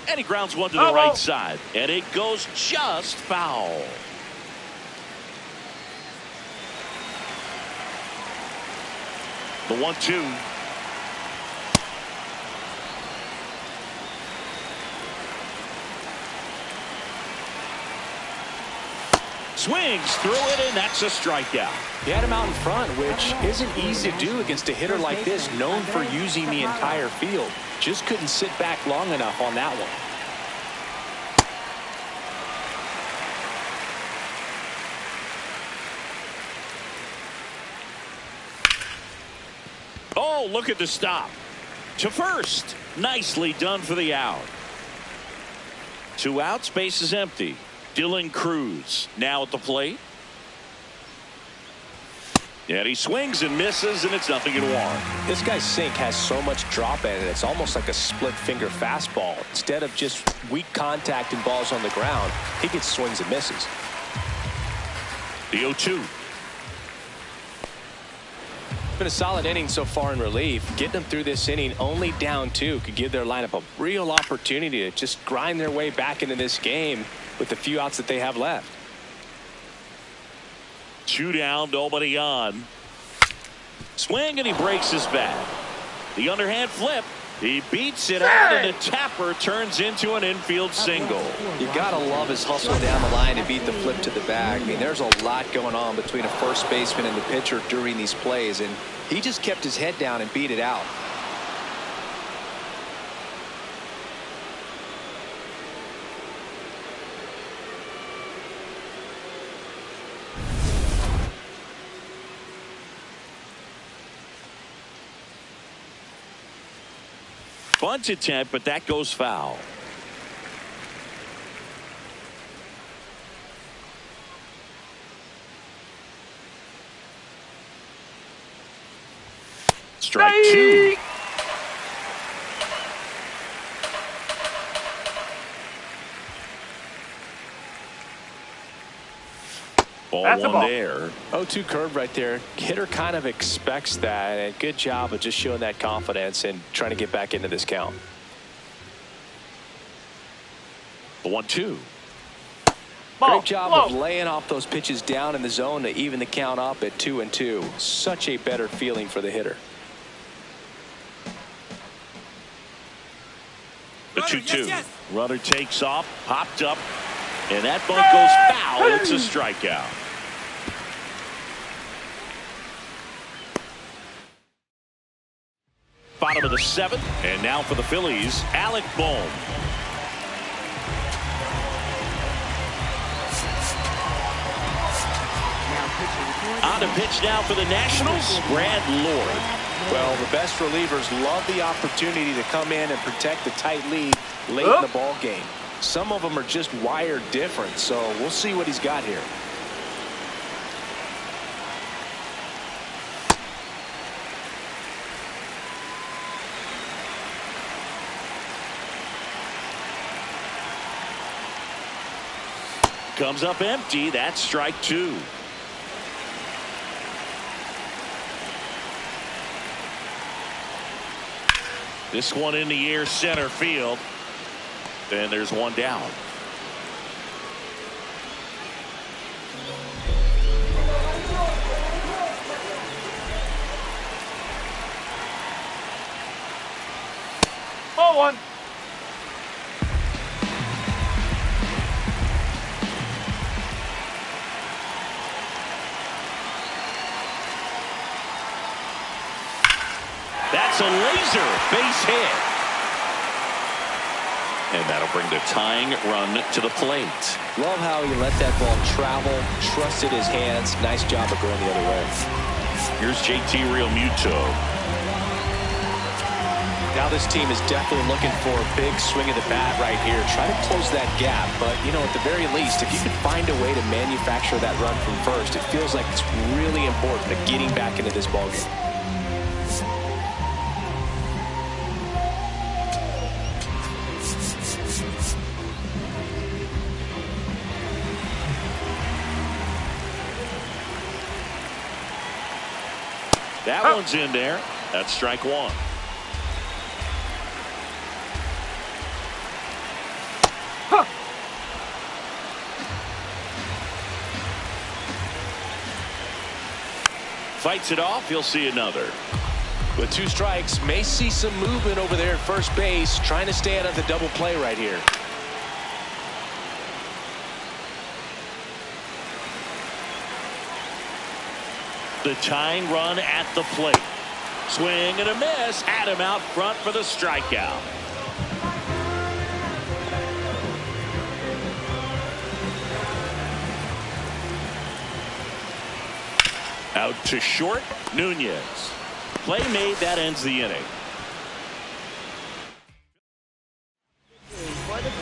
And he grounds one to the right side. And it goes just foul. The 1-2. Swings through it, and that's a strikeout. He had him out in front, which isn't easy to do against a hitter like this, known for using the entire field. Just couldn't sit back long enough on that one. Oh, look at the stop. To first. Nicely done for the out. 2 outs, base is empty. Dylan Cruz now at the plate. And he swings and misses, and it's 0-1. This guy's sink has so much drop in it, it's almost like a split finger fastball. Instead of just weak contact and balls on the ground, he gets swings and misses. The 0-2. been a solid inning so far in relief. Getting them through this inning only down 2 could give their lineup a real opportunity to just grind their way back into this game with the few outs that they have left. 2 down, nobody on. Swing, and he breaks his bat. The underhand flip. He beats it out, and the tapper turns into an infield single. You gotta love his hustle down the line to beat the flip to the bag. I mean, there's a lot going on between a first baseman and the pitcher during these plays, and he just kept his head down and beat it out. Bunt attempt, but that goes foul. Strike 2. Ball That's a one ball. there. 0-2 curve right there. Hitter kind of expects that, and good job of just showing that confidence and trying to get back into this count. The 1-2. Great job of laying off those pitches down in the zone to even the count up at 2-2. Such a better feeling for the hitter. The 2-2. Runner takes off, popped up, and that bunt goes foul. It's a strikeout. Bottom of the 7th, and now for the Phillies, Alec Bohm. On to pitch now for the Nationals, Brad Lord. Well, the best relievers love the opportunity to come in and protect the tight lead late in the ball game. Some of them are just wired different, so we'll see what he's got here. Comes up empty. That's strike 2. This one in the air, center field. And there's one down. Oh, one. That's a laser base hit. And that'll bring the tying run to the plate. Love how he let that ball travel, trusted his hands. Nice job of going the other way. Here's JT Realmuto. Now this team is definitely looking for a big swing of the bat right here. Try to close that gap, but you know, at the very least, if you can find a way to manufacture that run from first, it feels like it's really important to getting back into this ballgame. That one's in there. That's strike 1. Fights it off. He'll see another. With 2 strikes, may see some movement over there at first base, trying to stay out of the double play right here. The tying run at the plate. Swing and a miss. Adam out front for the strikeout. Out to short, Nunez. Play made, that ends the inning.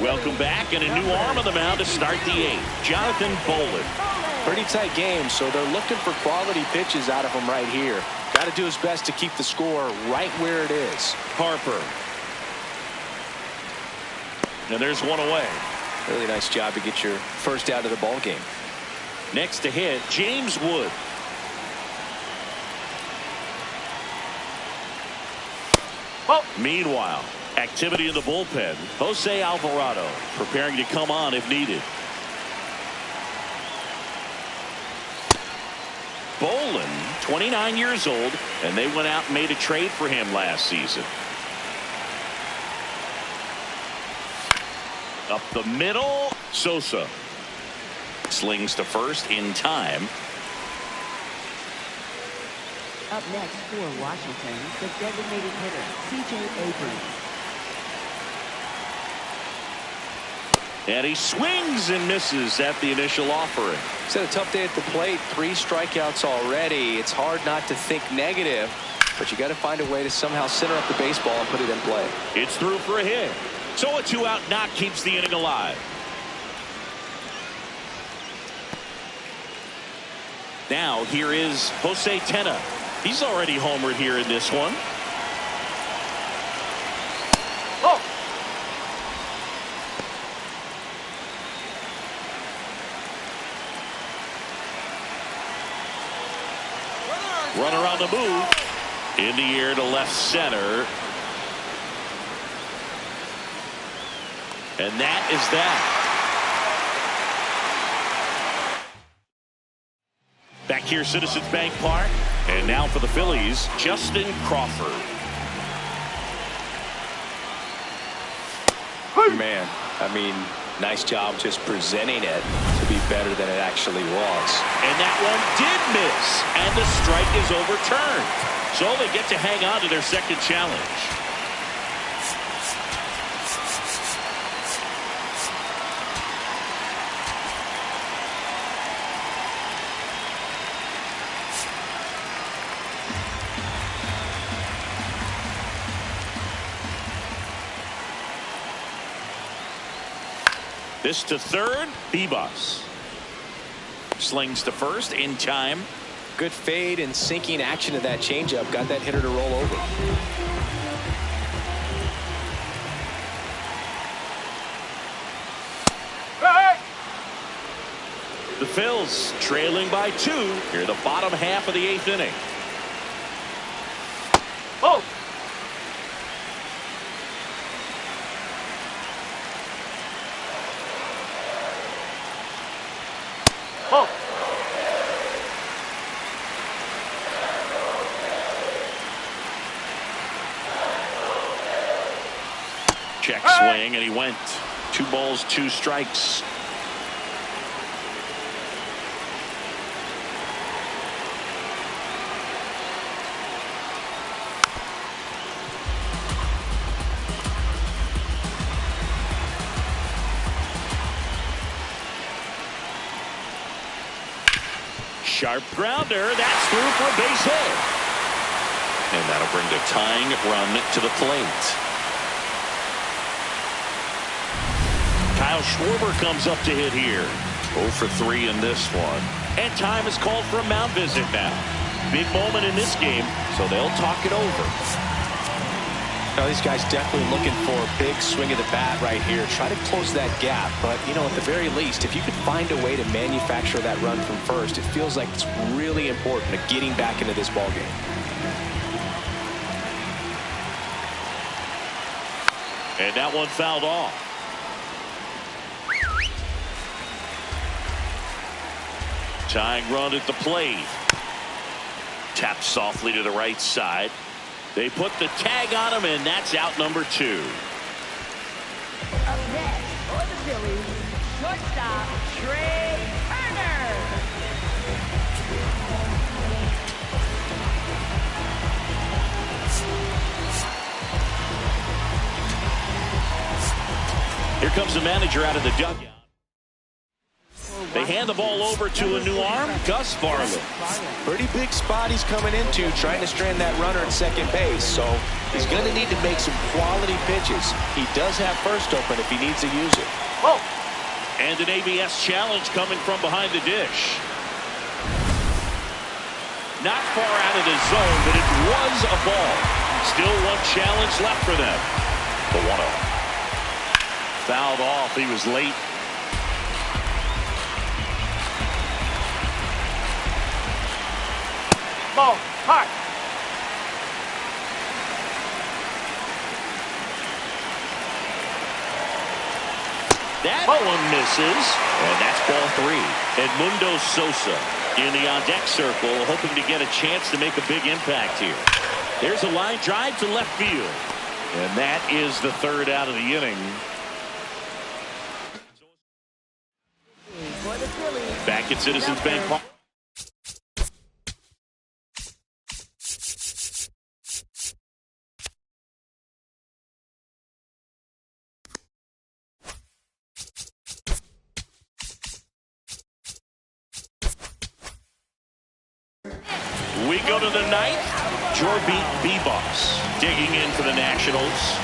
Welcome back, and a new arm on the mound to start the 8th. Jonathan Bolin. Pretty tight game, so they're looking for quality pitches out of him right here. Got to do his best to keep the score right where it is. Harper. And there's one away. Really nice job to get your first out of the ball game. Next to hit, James Wood. Ball. Meanwhile, activity in the bullpen. Jose Alvarado preparing to come on if needed. Bolin, 29 years old, and they went out and made a trade for him last season. Up the middle, Sosa slings to first in time. Up next for Washington, the designated hitter, C.J. Abrams. And he swings and misses at the initial offering. He's had a tough day at the plate. 3 strikeouts already. It's hard not to think negative, but you got to find a way to somehow center up the baseball and put it in play. It's through for a hit. So a 2-out knock keeps the inning alive. Now here is Jose Tena. He's already homered here in this one. Oh. Runner on the move. In the air to left center. And that is that. Back here, Citizens Bank Park. And now for the Phillies, Justin Crawford. Man, I mean, nice job just presenting it to be better than it actually was. And that one did miss. And the strike is overturned. So they get to hang on to their second challenge. This to third, Bebas. Slings to first in time. Good fade and sinking action of that changeup. Got that hitter to roll over. Hey! The Phils trailing by 2 here the bottom half of the 8th inning. Oh. Oh. Check swing, and he went. 2 balls, 2 strikes. Sharp grounder. That's through for a base hit. And that'll bring the tying run to the plate. Kyle Schwarber comes up to hit here. 0 for 3 in this one. And time is called for a mound visit now. Big moment in this game, so they'll talk it over. Now, these guys definitely looking for a big swing of the bat right here. Try to close that gap. But, you know, at the very least, if you could find a way to manufacture that run from first, it feels like it's really important to getting back into this ball game. And that one fouled off. Tying run at the plate. Tapped softly to the right side. They put the tag on him, and that's out number 2. Up next for the Phillies, shortstop, Trey Turner. Here comes the manager out of the dugout. They hand the ball over to a new arm, Gus Varland. Pretty big spot he's coming into, trying to strand that runner at second base. So he's going to need to make some quality pitches. He does have first open if he needs to use it. Oh. And an ABS challenge coming from behind the dish. Not far out of the zone, but it was a ball. Still one challenge left for them. The 1-0. Fouled off. He was late. Ball. High. That one misses, and that's ball 3. Edmundo Sosa in the on-deck circle, hoping to get a chance to make a big impact here. There's a line drive to left field, and that is the 3rd out of the inning. Back at Citizens Bank Park. We go to the 9th. Jorby Bebos digging in for the Nationals.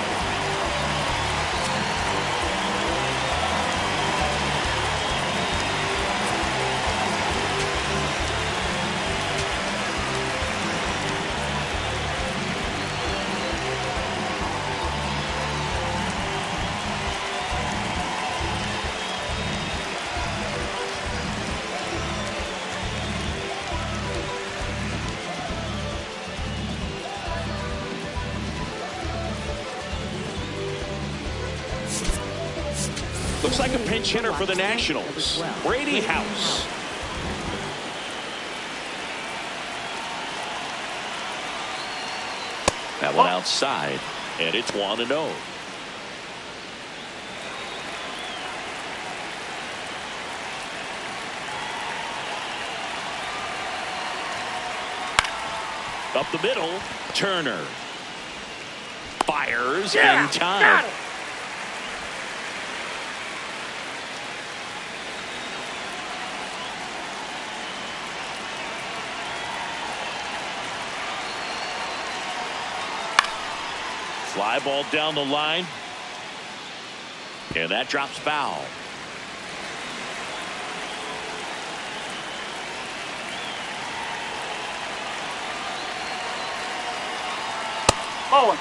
Looks like a pinch hitter for the Nationals. Brady House. That one outside, and it's 1-0. Up the middle, Turner. Fires in time. Fly ball down the line. And that drops foul. Bowling.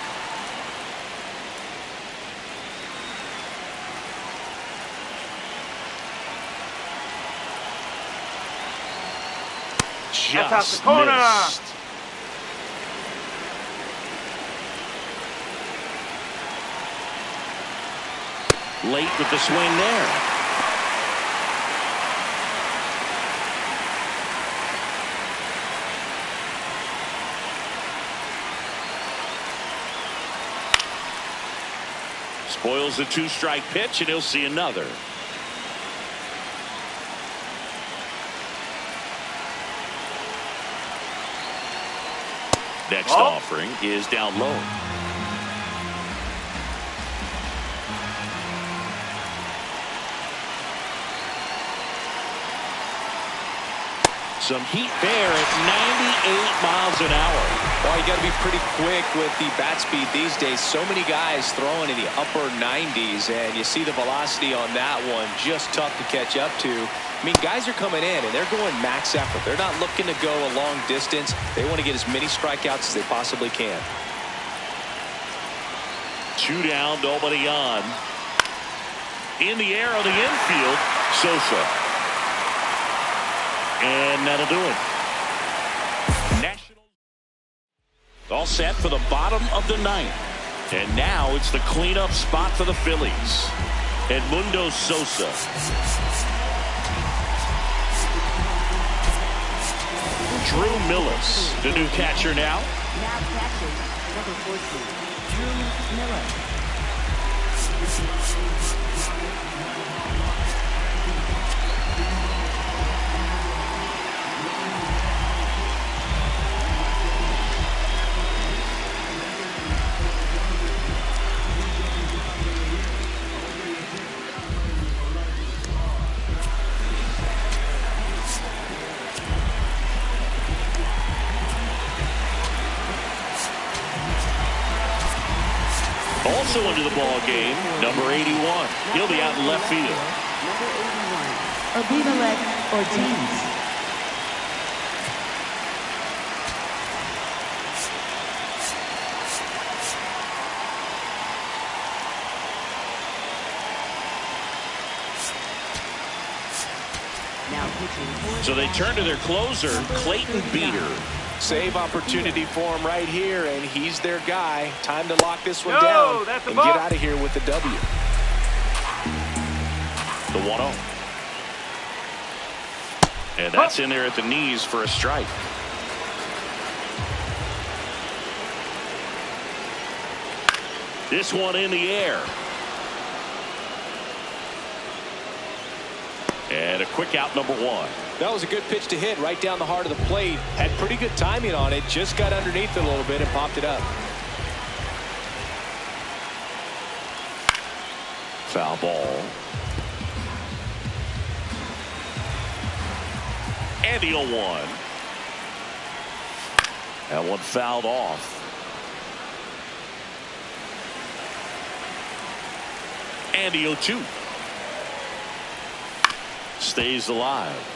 Just out the corner. missed. Late with the swing there. Spoils the 2-strike pitch, and he'll see another. Next offering is down low. Some heat there at 98 miles an hour. Well, you got to be pretty quick with the bat speed these days. So many guys throwing in the upper 90s, and you see the velocity on that one. Just tough to catch up to. I mean, guys are coming in, and they're going max effort. They're not looking to go a long distance. They want to get as many strikeouts as they possibly can. 2 down, nobody on. In the air on the infield, Sosa. And that'll do it. Nationals all set for the bottom of the 9th. And now it's the cleanup spot for the Phillies. Edmundo Sosa. Drew Millis, the new catcher now. Now catches number 14, Drew Miller. Also into the ball game, number 81. He'll be out in left field. Number 81, Abimelech Ortiz. Now pitching. So they turn to their closer, Clayton Beeter. Save opportunity for him right here, and he's their guy. Time to lock this one No, down that's a and ball. get out of here with the W. The 1-0. And that's in there at the knees for a strike. This one in the air. And a quick out, number 1. That was a good pitch to hit right down the heart of the plate. Had pretty good timing on it. Just got underneath it a little bit and popped it up. Foul ball. And the 0-1. That one fouled off. And the 0-2. Stays alive.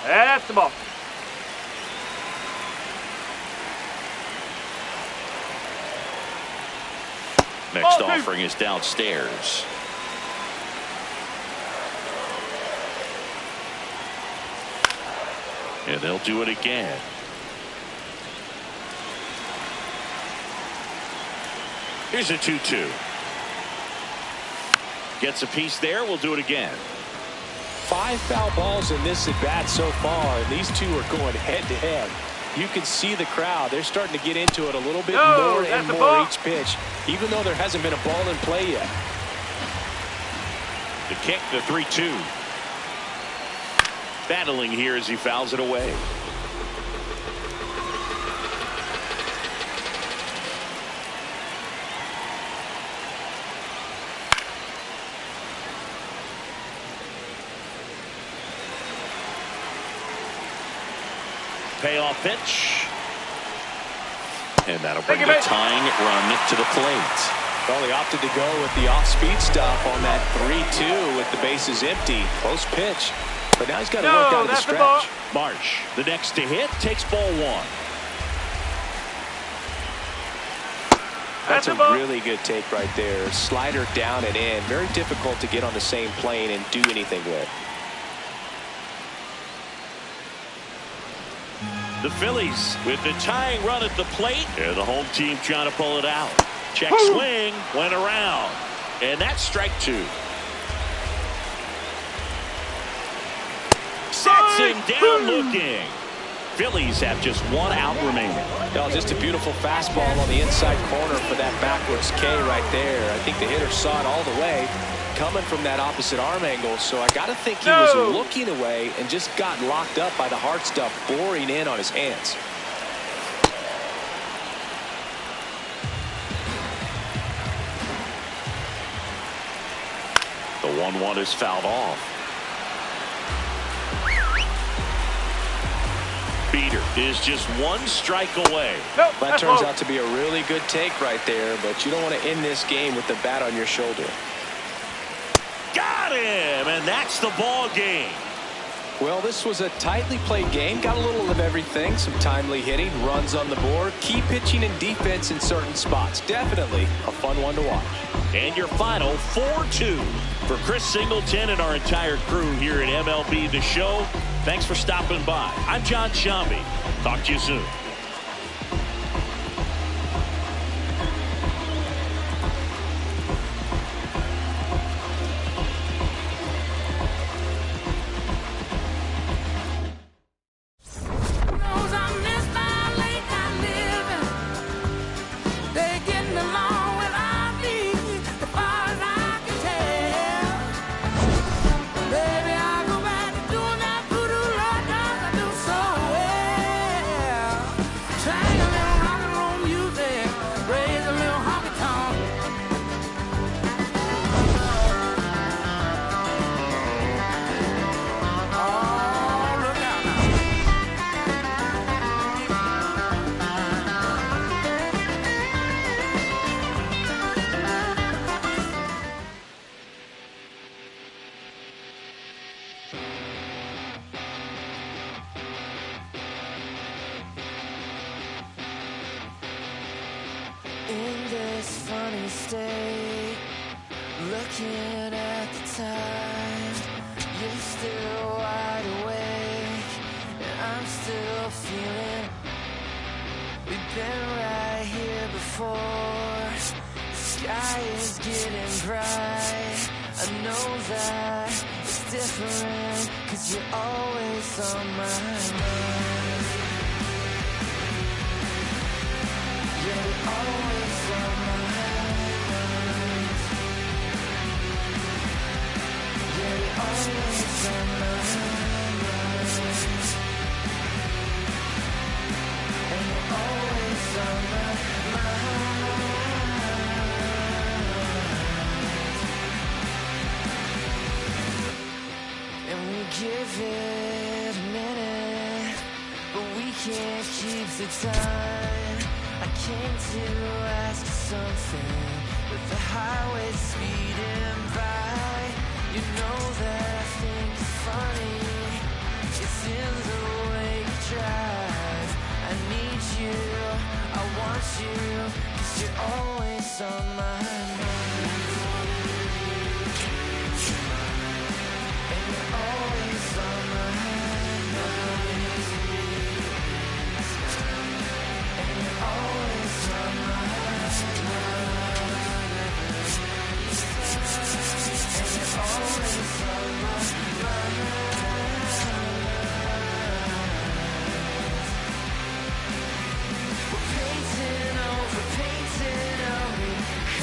That's the ball. Next offering is downstairs. And they'll do it again. Here's a 2-2. Gets a piece there. We'll do it again. 5 foul balls in this at bat so far, and these two are going head to head. You can see the crowd. They're starting to get into it a little bit more and more each pitch, even though there hasn't been a ball in play yet. The kick, the 3-2. Battling here as he fouls it away. Payoff pitch. And that'll bring the tying run to the plate. Well, he opted to go with the off-speed stuff on that 3-2 with the bases empty. Close pitch. But now he's got to work out of the stretch. Marsh, the next to hit, takes ball 1. That's a really good take right there. Slider down and in. Very difficult to get on the same plane and do anything with. The Phillies with the tying run at the plate. And the home team trying to pull it out. Check swing, went around. And that's strike 2. Sets him down looking. Phillies have just 1 out remaining. Well, just a beautiful fastball on the inside corner for that backwards K right there. I think the hitter saw it all the way coming from that opposite arm angle, so I got to think he was looking away and just got locked up by the hard stuff boring in on his hands. The 1-1 is fouled off. Beater is just 1 strike away. That turns out to be a really good take right there, but you don't want to end this game with the bat on your shoulder. Got him, and that's the ball game. Well, this was a tightly played game. Got a little of everything. Some timely hitting, runs on the board, key pitching and defense in certain spots. Definitely a fun one to watch. And your final 4-2 for Chris Singleton and our entire crew here at MLB The Show. Thanks for stopping by. I'm John Shambi. Talk to you soon. In this funny state, looking at the time, you're still wide awake, and I'm still feeling. We been right here before. The sky is getting bright. I know that it's different, 'cause you're always on my mind. Yeah, you're always on my mind. Yeah, you're always on my mind. And you're always on my mind. And we give it a minute, but we can't keep the time. I came to ask you something, with the highway speeding by. You know that I think it's funny, it's in the way you drive. I need you, I want you, 'cause you're always on my mind. And you're always on my mind. And you're always on my mind. And you're always on my mind. We're painting over me,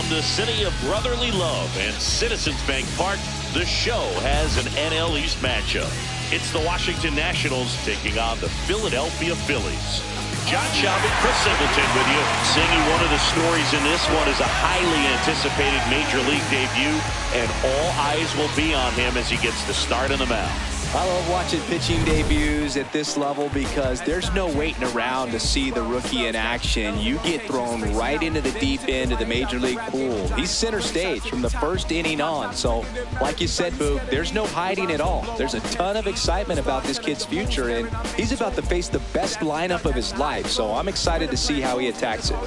the city of brotherly love and Citizens Bank Park, the show has an NL East matchup. It's the Washington Nationals taking on the Philadelphia Phillies. John Schaub, Chris Singleton with you. Singing, one of the stories in this one is a highly anticipated Major League debut, and all eyes will be on him as he gets the start on the mound. I love watching pitching debuts at this level because there's no waiting around to see the rookie in action. You get thrown right into the deep end of the Major League pool. He's center stage from the first inning on. So, like you said, Boog, there's no hiding at all. There's a ton of excitement about this kid's future, and he's about to face the best lineup of his life. So I'm excited to see how he attacks it.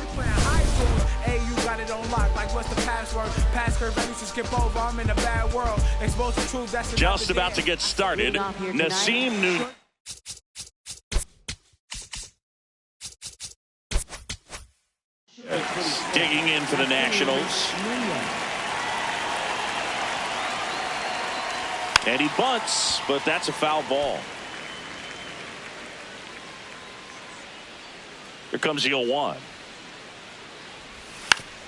Just about to get started. Nasim Nunez. Digging in for the Nationals. And he bunts, but that's a foul ball. Here comes the 0-1.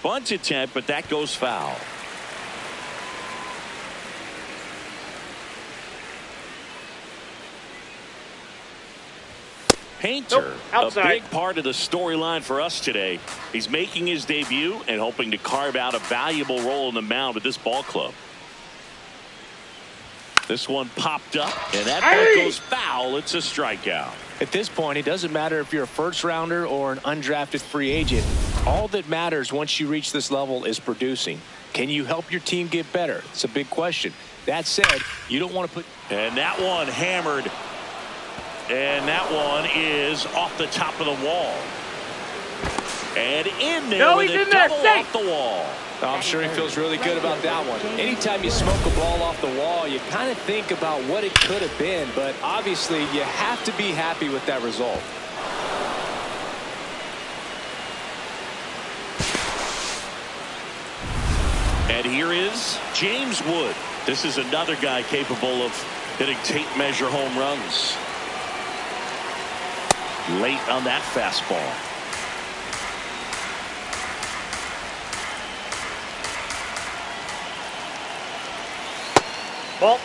Bunt attempt, but that goes foul. Painter, a big part of the storyline for us today. He's making his debut and hoping to carve out a valuable role in the mound with this ball club. This one popped up, and that ball goes foul. It's a strikeout. At this point, it doesn't matter if you're a first rounder or an undrafted free agent. All that matters once you reach this level is producing. Can you help your team get better? It's a big question. That said, you don't want to put... And that one hammered. And that one is off the top of the wall. And in there with a double off the wall. I'm sure he feels really good about that one. Anytime you smoke a ball off the wall, you kind of think about what it could have been, but obviously you have to be happy with that result. And here is James Wood. This is another guy capable of hitting tape measure home runs. Late on that fastball. Ball.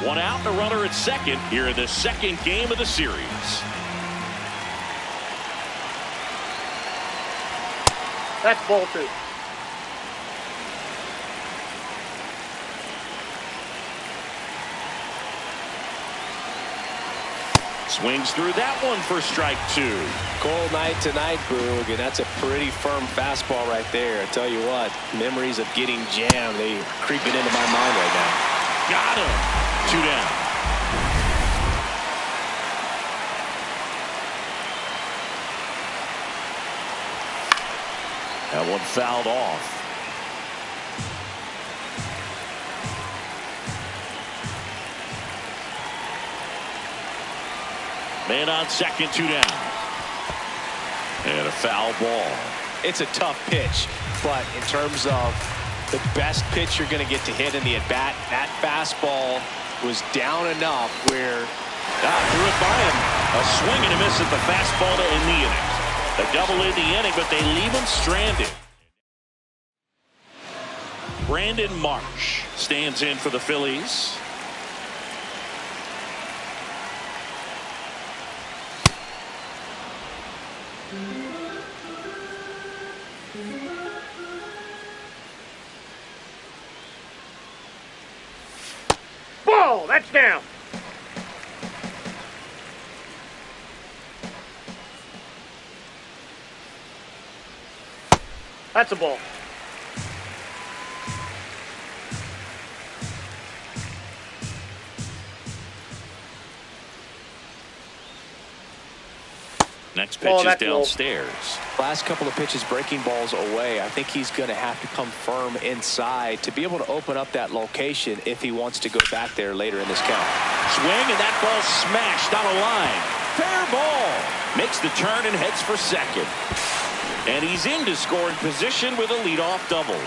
One out, the runner at second here in the second game of the series. That's ball two. Swings through that one for strike two. Cold night tonight, Boog, and that's a pretty firm fastball right there. I tell you what, memories of getting jammed, they creeping into my mind right now. Got him. Two down. That one fouled off. Man on second, two down. And a foul ball. It's a tough pitch, but in terms of the best pitch you're going to get to hit in the at-bat, that fastball was down enough where... threw it by him. A swing and a miss at the fastball to end the inning. A double in the inning, but they leave him stranded. Brandon Marsh stands in for the Phillies. Ball. That's down. That's a ball. Next pitch is downstairs. Last couple of pitches breaking balls away. I think he's going to have to come firm inside to be able to open up that location if he wants to go back there later in this count. Swing, and that ball smashed on a line. Fair ball. Makes the turn and heads for second. And he's into scoring position with a leadoff double.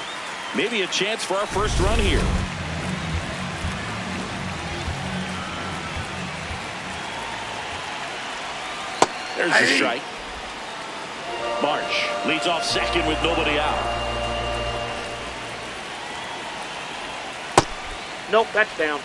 Maybe a chance for our first run here. There's a strike. March leads off second with nobody out. Nope, that's down.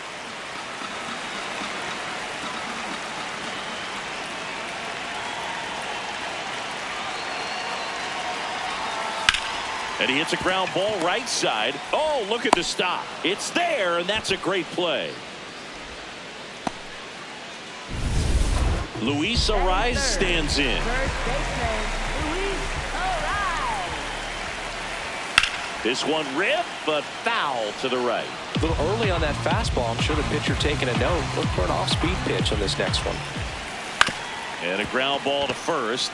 And he hits a ground ball right side. Oh, look at the stop. It's there, and that's a great play. Luis Ariz stands in. First baseman, Luis Ariz. This one ripped, but foul to the right. A little early on that fastball. I'm sure the pitcher taking a note. Look for an off-speed pitch on this next one. And a ground ball to first.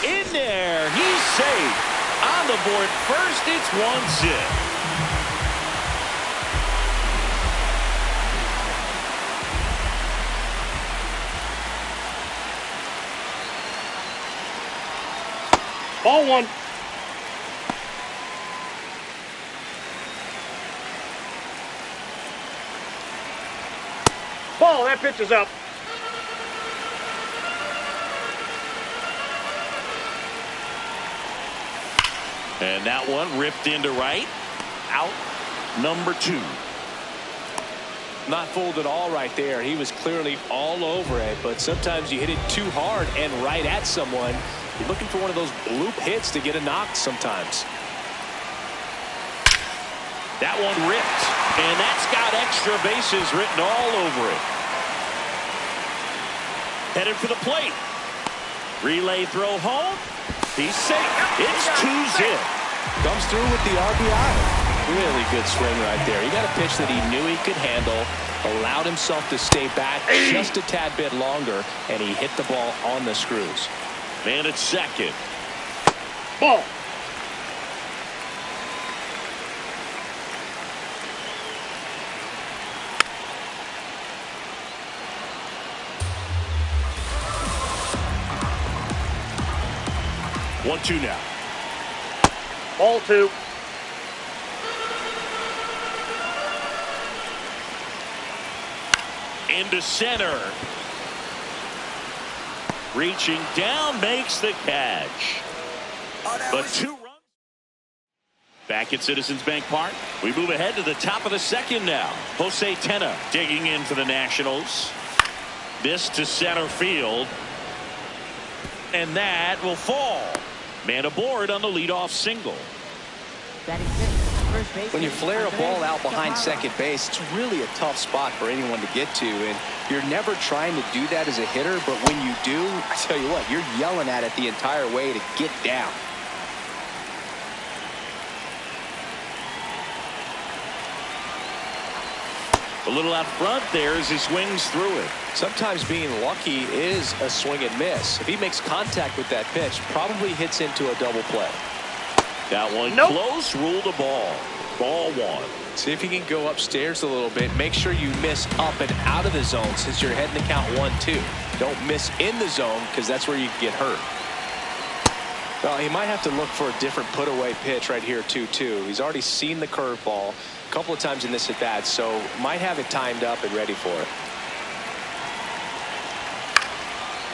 In there. He's safe. On the board first, it's 1-0. Ball one. Ball, that pitch is up. And that one ripped into right. Out number 2. Not fooled at all right there. He was clearly all over it, but sometimes you hit it too hard and right at someone. You're looking for one of those bloop hits to get a knock sometimes. That one ripped, and that's got extra bases written all over it. Headed for the plate. Relay throw home. He's safe. It's 2-0. Comes through with the RBI. Really good swing right there. He got a pitch that he knew he could handle, allowed himself to stay back just a tad bit longer, and he hit the ball on the screws. Man at second. Ball. One, two now. Ball two. Into center. Reaching down, makes the catch. But 2 runs. Back at Citizens Bank Park, we move ahead to the top of the second now. Jose Tena digging in for the Nationals. This to center field. And that will fall. Man aboard on the leadoff single. Batting sixth, first baseman, When you flare a ball out behind second base, it's really a tough spot for anyone to get to, and you're never trying to do that as a hitter, but when you do, I tell you what, you're yelling at it the entire way to get down. A little out front there as he swings through it. Sometimes being lucky is a swing and miss. If he makes contact with that pitch, probably hits into a double play. That one close, ruled a ball. Ball one. See if you can go upstairs a little bit. Make sure you miss up and out of the zone since you're heading to count 1-2. Don't miss in the zone because that's where you can get hurt. Well, he might have to look for a different put-away pitch right here, 2-2. He's already seen the curveball a couple of times in this at-bat, so might have it timed up and ready for it.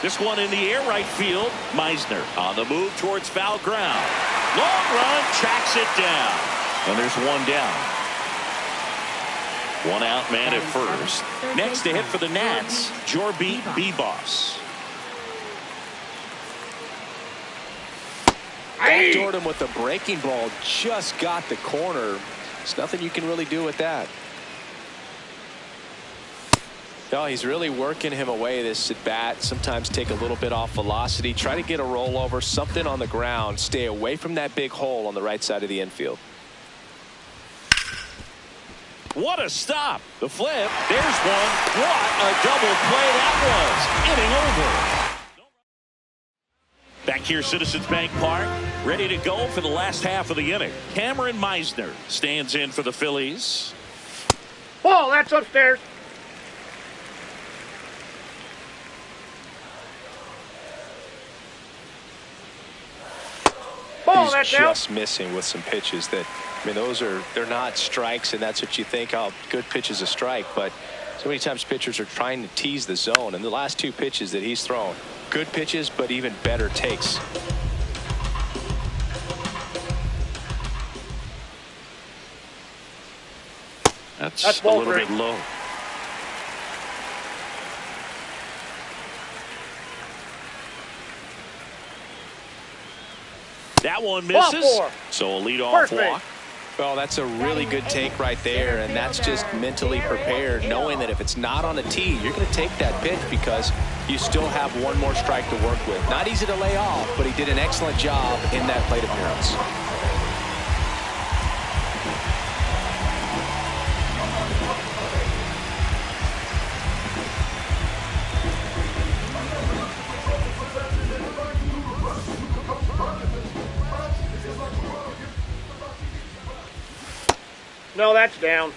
This one in the air right field. Meisner on the move towards foul ground. Long run, tracks it down. And there's one down. One out man at first. Next to hit for the Nats, Jorby Bebos. Backdoored him with the breaking ball. Just got the corner. There's nothing you can really do with that. No, he's really working him away this at bat. Sometimes take a little bit off velocity. Try to get a rollover, something on the ground. Stay away from that big hole on the right side of the infield. What a stop. The flip. There's one. What a double play that was. Inning over. Back here, Citizens Bank Park. Ready to go for the last half of the inning. Cameron Meisner stands in for the Phillies. Ball, that's upstairs. Ball, that's out. He's just missing with some pitches that, I mean, they're not strikes, and that's what you think, oh, good pitch is a strike, but so many times pitchers are trying to tease the zone, and the last 2 pitches that he's thrown, good pitches, but even better takes. That's a ball little 3. bit low. That one Ball misses. 4. So a leadoff First walk. base. Well, that's a really good take right there, and that's just mentally prepared, knowing that if it's not on the tee, you're going to take that pitch because you still have one more strike to work with. Not easy to lay off, but he did an excellent job in that plate appearance. No, that's down.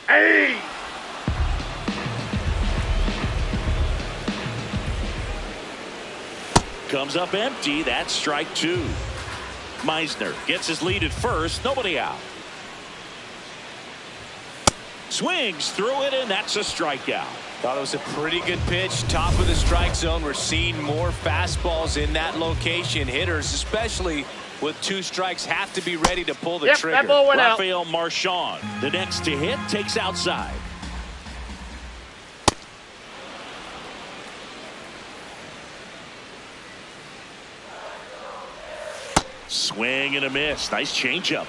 Hey! Comes up empty. That's strike 2. Meisner gets his lead at first. Nobody out. Swings through it, and that's a strikeout. Thought it was a pretty good pitch. Top of the strike zone. We're seeing more fastballs in that location. Hitters, especially with 2 strikes, have to be ready to pull the trigger. That ball went out. Rafael Marchand, the next to hit, takes outside. Swing and a miss. Nice changeup.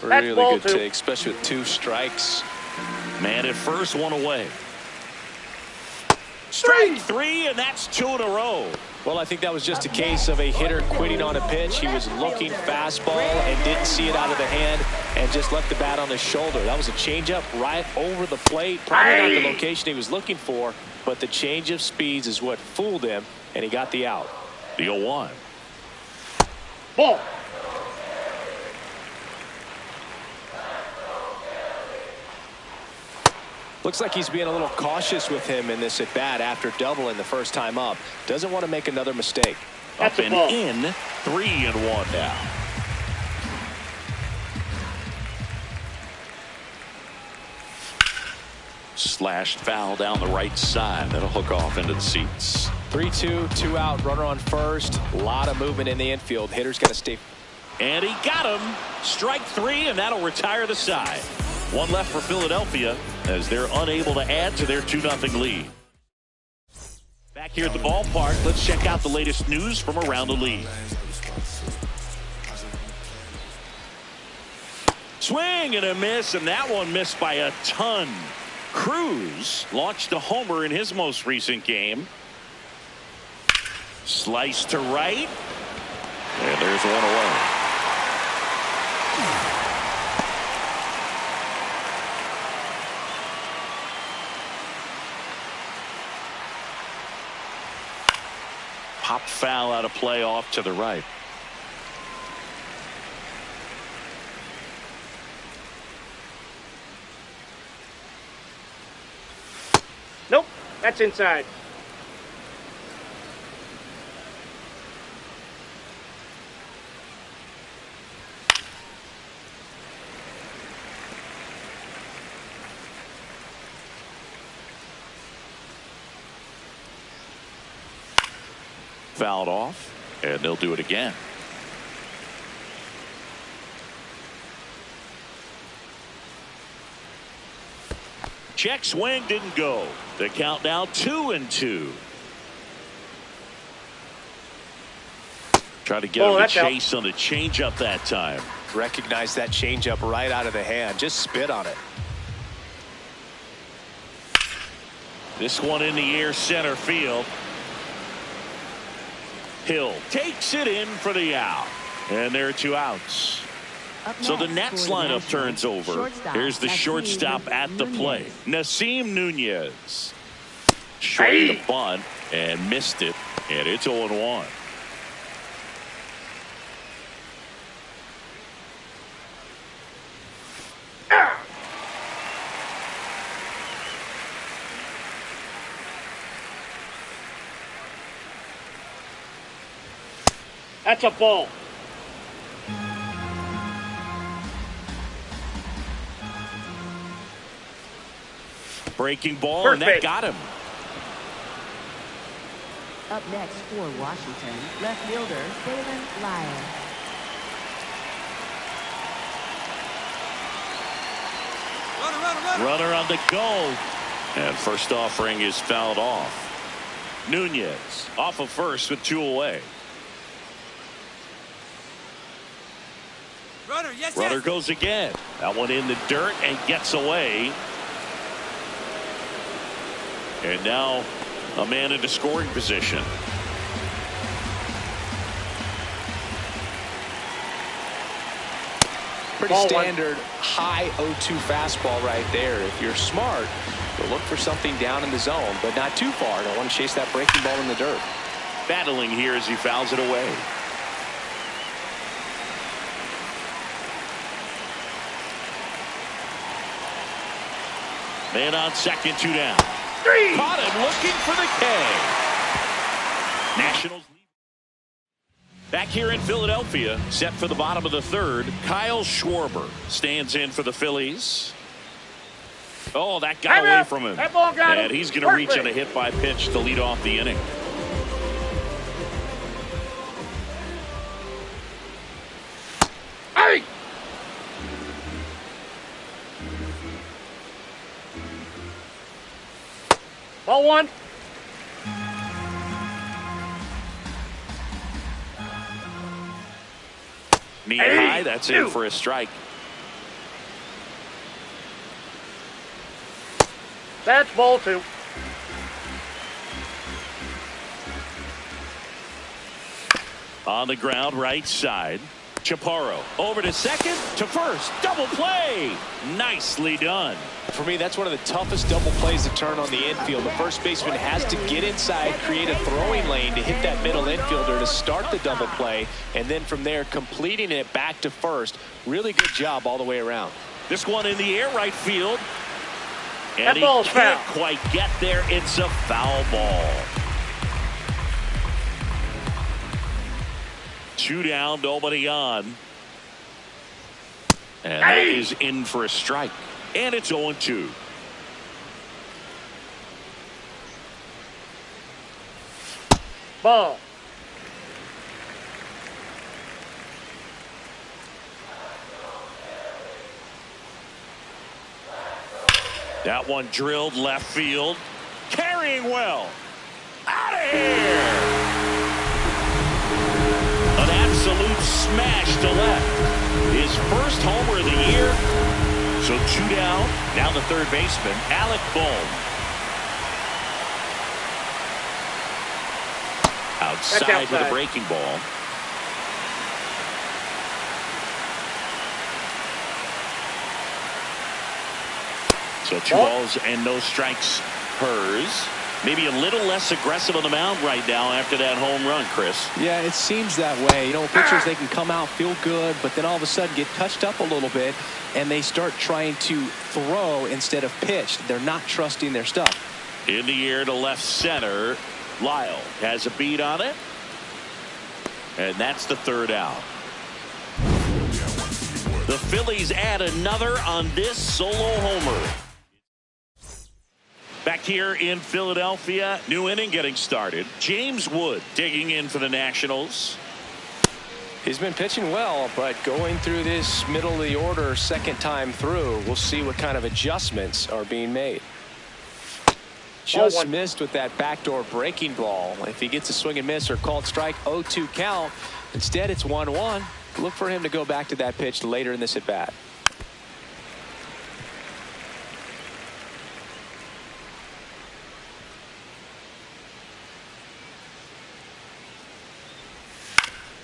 Really good take, especially with 2 strikes. Man at first, 1 away. Strike 3, and that's 2 in a row. Well, I think that was just a case of a hitter quitting on a pitch. He was looking fastball and didn't see it out of the hand and just left the bat on his shoulder. That was a changeup right over the plate. Probably not the location he was looking for, but the change of speeds is what fooled him, and he got the out. The 0-1. Ball. Looks like he's being a little cautious with him in this at bat after doubling the first time up. Doesn't want to make another mistake. Up and in. 3-1 now. Slashed foul down the right side. That'll hook off into the seats. 3-2, 2 out, runner on first. A lot of movement in the infield. Hitter's got to stay. And he got him. Strike 3, and that'll retire the side. 1 left for Philadelphia as they're unable to add to their 2-0 lead. Back here at the ballpark, let's check out the latest news from around the league. Swing and a miss, and that one missed by a ton. Cruz launched a homer in his most recent game. Slice to right. And there's 1 away. Popped foul out of play off to the right. Nope, that's inside. Fouled off, and they'll do it again. Check swing didn't go. The count now 2-2. Try to get him to chase on the changeup that time. Recognize that changeup right out of the hand. Just spit on it. This one in the air center field. Hill takes it in for the out. And there are 2 outs. So the Nats lineup turns over. Here's the shortstop at the plate. Nasim Nunez. Short the bunt and missed it. And it's 0-1. That's a ball. Breaking ball, First and that base. got him. Up next for Washington, left fielder Dalen Lyle. Runner on the go. And first offering is fouled off. Nunez off of first with 2 away. Runner goes again. That one in the dirt and gets away. And now a man into scoring position. Pretty standard high 0-2 fastball right there. If you're smart, you'll look for something down in the zone, but not too far. Don't want to chase that breaking ball in the dirt. Battling here as he fouls it away. Man on second, 2 down. Caught him looking for the K. Nationals. Back here in Philadelphia, set for the bottom of the third, Kyle Schwarber stands in for the Phillies. Oh, that got away from him. That ball got him. And he's going to reach on a hit by pitch to lead off the inning. Hey! Ball 1. Knee high, that's in for a strike. That's ball 2. On the ground, right side. Chaparro over to second, to first. Double play. Nicely done. For me, that's one of the toughest double plays to turn on the infield. The first baseman has to get inside, create a throwing lane to hit that middle infielder to start the double play, and then from there completing it back to first. Really good job all the way around. This one in the air, right field. And that ball's he can't foul. quite get there. It's a foul ball. 2 down, nobody on. And that is in for a strike. And it's 0-2. Ball. That one drilled left field. Carrying well. Out of here. An absolute smash to left. His first homer of the year. So 2 down. Now the third baseman, Alec Bohm. Outside with a breaking ball. So 2 balls and no strikes. Hers. Maybe a little less aggressive on the mound right now after that home run, Chris. Yeah, it seems that way. You know, pitchers, they can come out, feel good, but then all of a sudden get touched up a little bit, and they start trying to throw instead of pitch. They're not trusting their stuff. In the air to left center. Lyle has a beat on it. And that's the 3rd out. The Phillies add another on this solo homer. Back here in Philadelphia, new inning getting started. James Wood digging in for the Nationals. He's been pitching well, but going through this middle of the order second time through, we'll see what kind of adjustments are being made. Just missed with that backdoor breaking ball. If he gets a swing and miss or called strike, 0-2 count. Instead, it's 1-1. Look for him to go back to that pitch later in this at bat.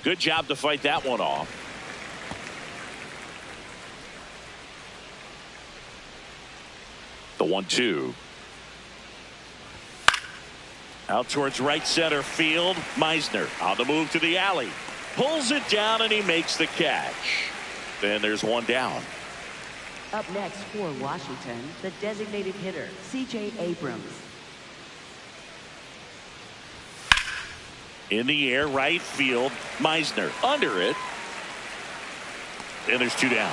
Good job to fight that one off. The 1-2. Out towards right center field. Meisner on the move to the alley. Pulls it down and he makes the catch. Then there's 1 down. Up next for Washington, the designated hitter, C.J. Abrams. In the air, right field. Meisner under it. And there's 2 down.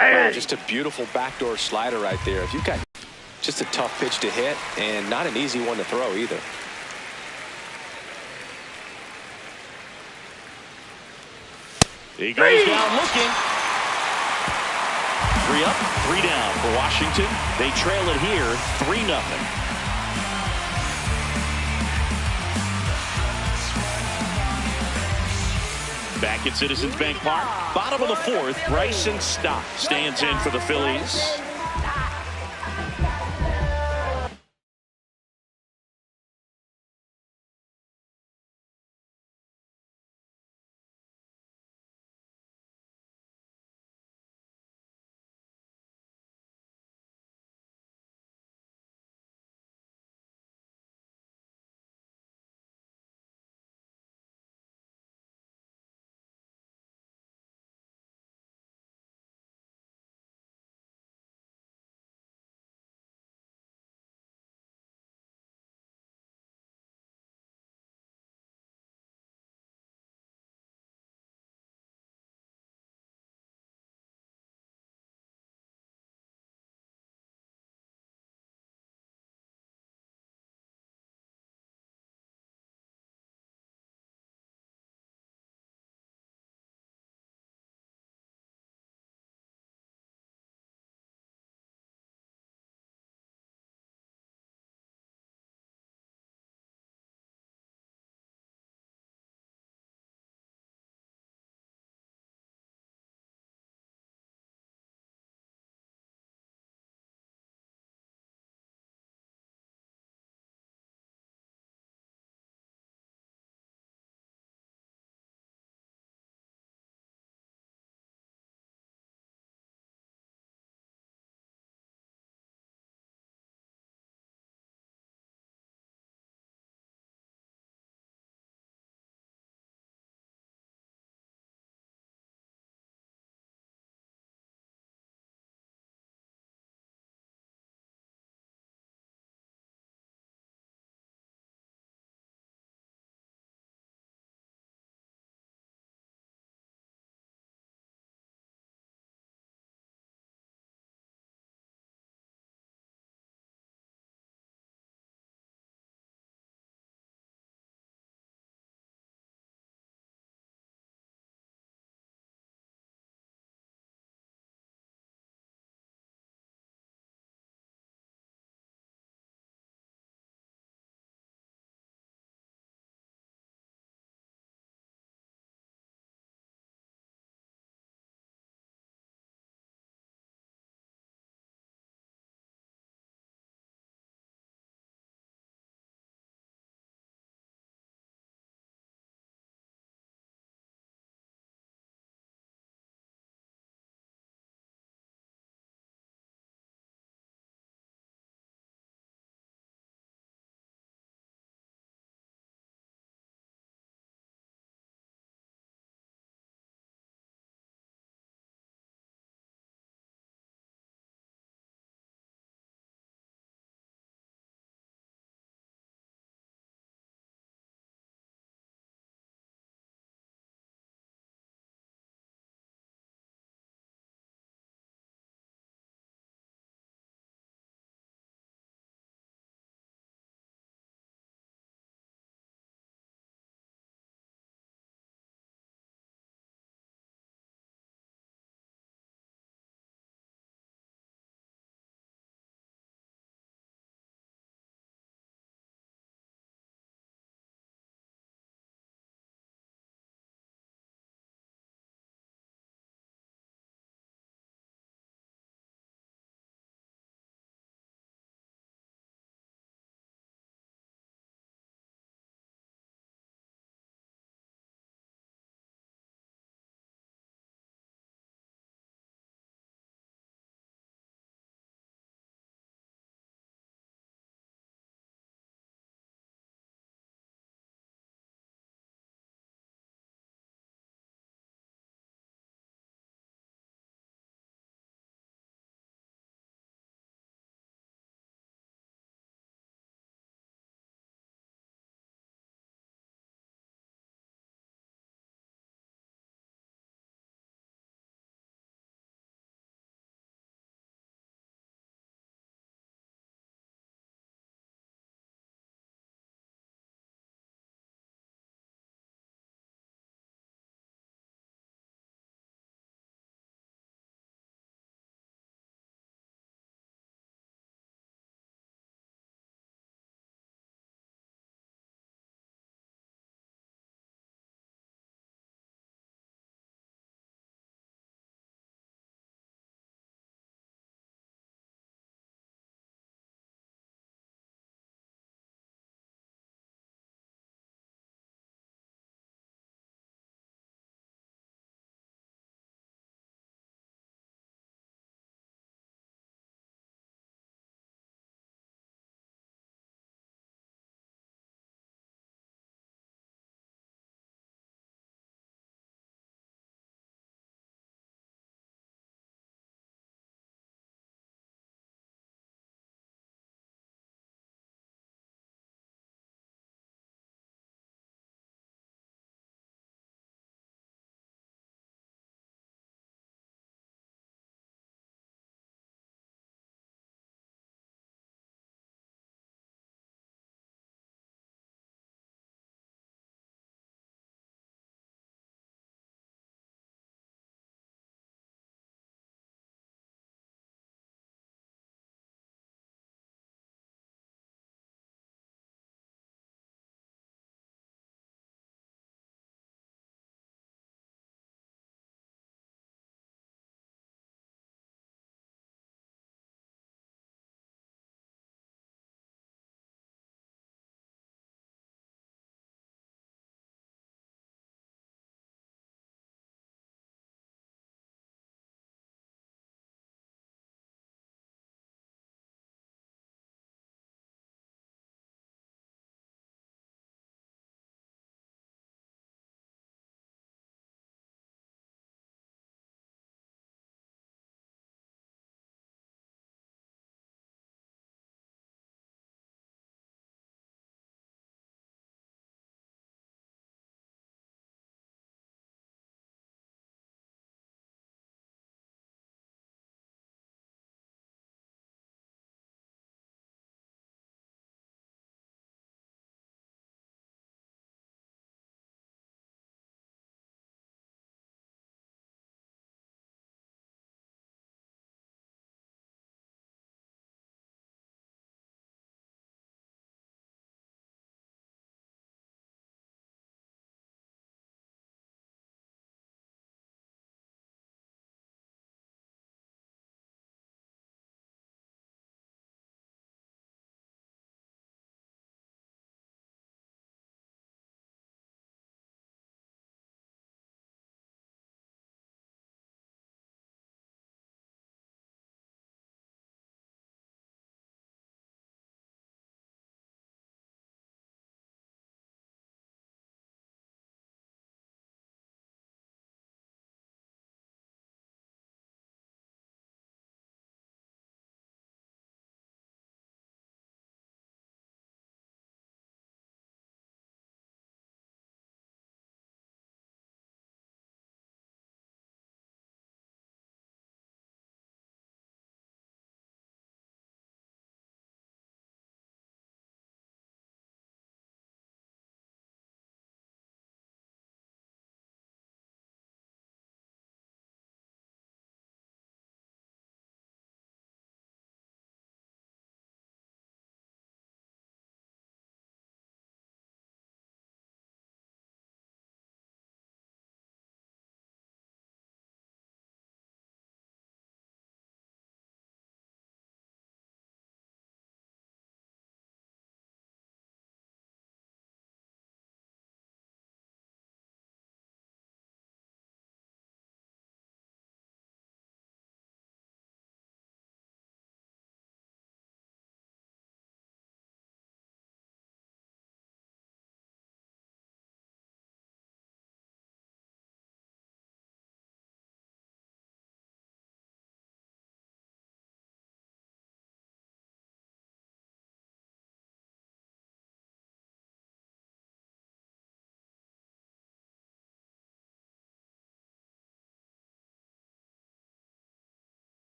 Hey. Just a beautiful backdoor slider right there. If you've got just a tough pitch to hit and not an easy one to throw either. He goes down looking. 3 up, 3 down for Washington. They trail it here 3-0. Back at Citizens Bank Park, bottom of the 4th, Bryson Stott stands in for the Phillies.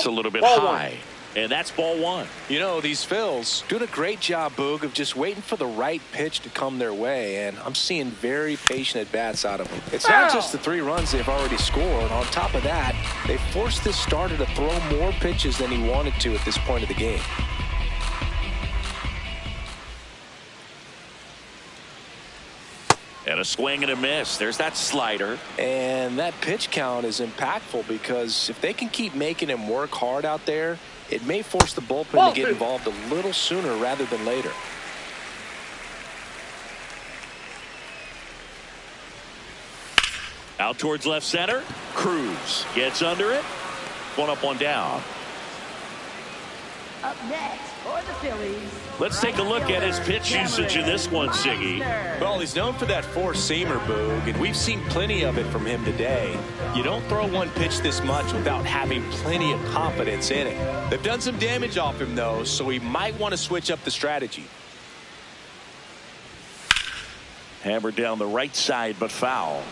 That's a little bit high. And that's ball one. You know, these Phils doing a great job, Boog, of just waiting for the right pitch to come their way, and I'm seeing very patient at-bats out of them. It's not just the 3 runs they've already scored. On top of that, they forced this starter to throw more pitches than he wanted to at this point of the game. And a swing and a miss. There's that slider. And that pitch count is impactful because if they can keep making him work hard out there, it may force the bullpen to get involved a little sooner rather than later. Out towards left center. Cruz gets under it. 1 up, 1 down. Up next for the Phillies. Let's take a look at his pitch usage in this one, Siggy. Well, he's known for that four-seamer, Boog, and we've seen plenty of it from him today. You don't throw one pitch this much without having plenty of confidence in it. They've done some damage off him, though, so he might want to switch up the strategy. Hammered down the right side, but foul.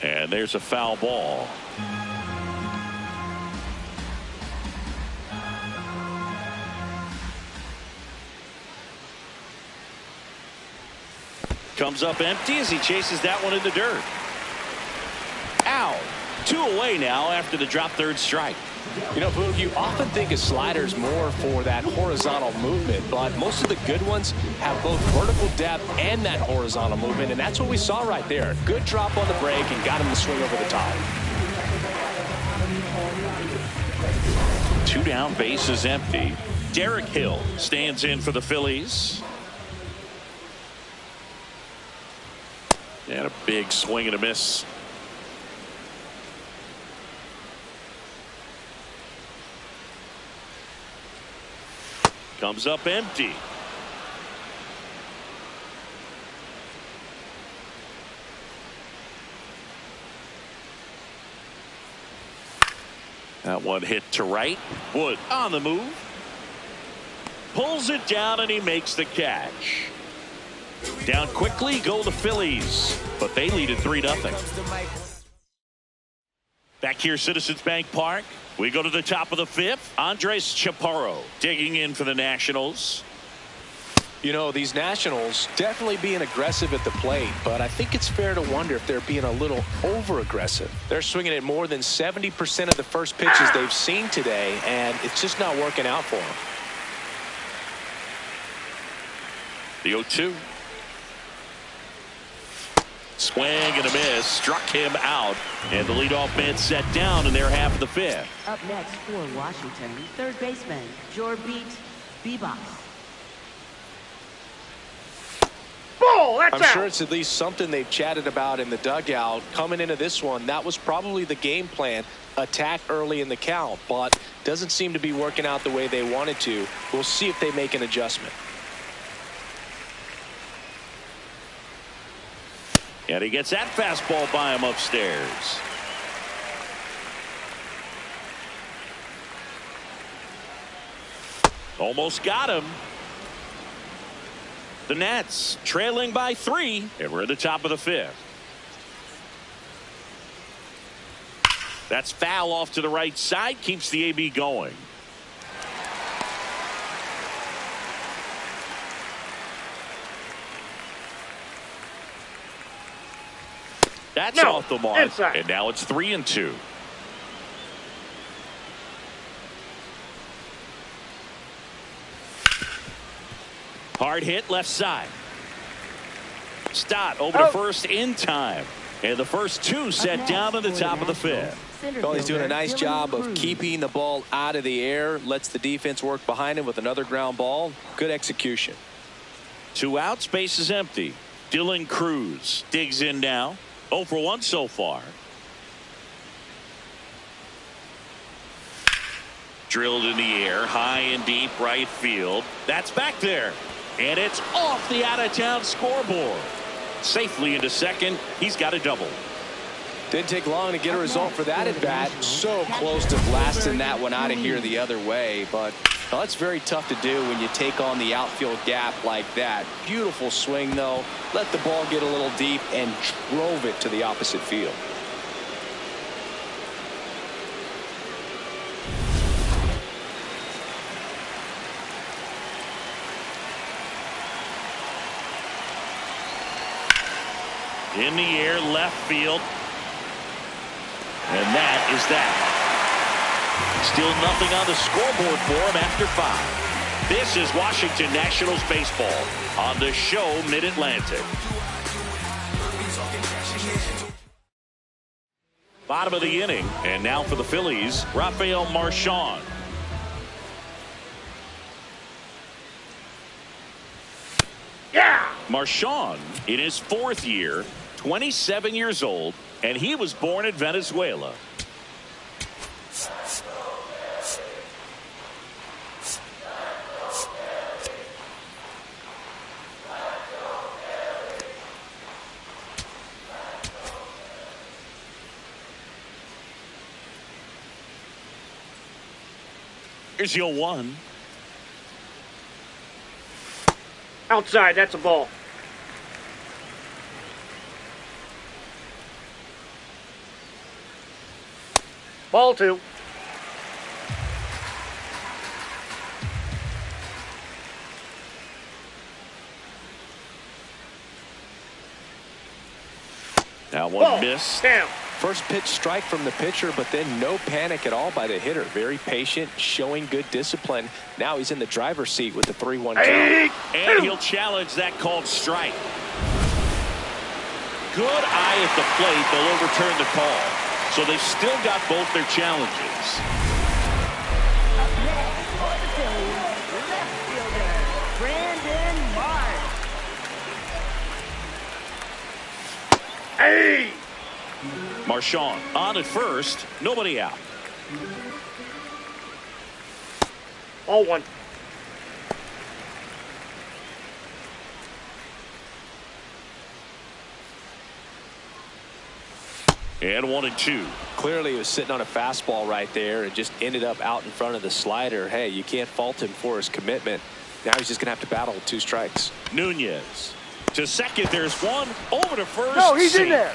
And there's a foul ball. Comes up empty as he chases that one in the dirt. Out. 2 away now after the drop third strike. You know, Boog, you often think a slider's more for that horizontal movement, but most of the good ones have both vertical depth and that horizontal movement, and that's what we saw right there. Good drop on the break and got him to swing over the top. 2 down, base is empty. Derek Hill stands in for the Phillies. And a big swing and a miss. Comes up empty. That one hit to right. Wood on the move. Pulls it down and he makes the catch. Down quickly go the Phillies, but they lead at 3-0. Back here, Citizens Bank Park. We go to the top of the 5th. Andres Chaparro digging in for the Nationals. You know, these Nationals definitely being aggressive at the plate, but I think it's fair to wonder if they're being a little over-aggressive. They're swinging at more than 70% of the first pitches they've seen today, and it's just not working out for them. The 0-2. Swing and a miss. Struck him out. And the leadoff man set down in their half of the 5th. Up next for Washington, third baseman, Jorbeat Bebas. I'm sure it's at least something they've chatted about in the dugout. Coming into this one, that was probably the game plan. Attack early in the count, but doesn't seem to be working out the way they wanted to. We'll see if they make an adjustment. And he gets that fastball by him upstairs. Almost got him. The Nats trailing by 3, and we're at the top of the 5th. That's foul off to the right side, keeps the AB going. That's off the mark. Inside. And now it's 3-2. Hard hit left side. Stott over to first in time. And the first 2 set down at the top of the 5th. Well, he's doing a nice job of keeping the ball out of the air. Lets the defense work behind him with another ground ball. Good execution. 2 outs, base is empty. Dylan Cruz digs in now. 0 for 1 so far. Drilled in the air, high and deep right field. That's back there. And it's off the out-of-town scoreboard. Safely into second. He's got a double. Didn't take long to get a result for that at bat. So close to blasting that one out of here the other way, but Well, that's very tough to do when you take on the outfield gap like that. Beautiful swing, though. Let the ball get a little deep and drove it to the opposite field. In the air, left field. And that is that. Still nothing on the scoreboard for him after 5. This is Washington Nationals baseball on the show Mid-Atlantic. Bottom of the inning, and now for the Phillies, Rafael Marchand. Yeah! Marchand in his 4th year, 27 years old, and he was born in Venezuela. Here's your 1. Outside, that's a ball. Ball 2. Now one missed. Down. First pitch strike from the pitcher, but then no panic at all by the hitter. Very patient, showing good discipline. Now he's in the driver's seat with the 3-1 count. And he'll challenge that called strike. Good eye at the plate. They'll overturn the call. So they've still got both their challenges. Up next for the Phillies, left fielder, Brandon Marsh. Hey! Marchand on at first. Nobody out. Ball 1. And 1-2. Clearly he was sitting on a fastball right there and just ended up out in front of the slider. Hey, you can't fault him for his commitment. Now he's just going to have to battle with 2 strikes. Nunez to second. There's 1 over to first. No, he's in there.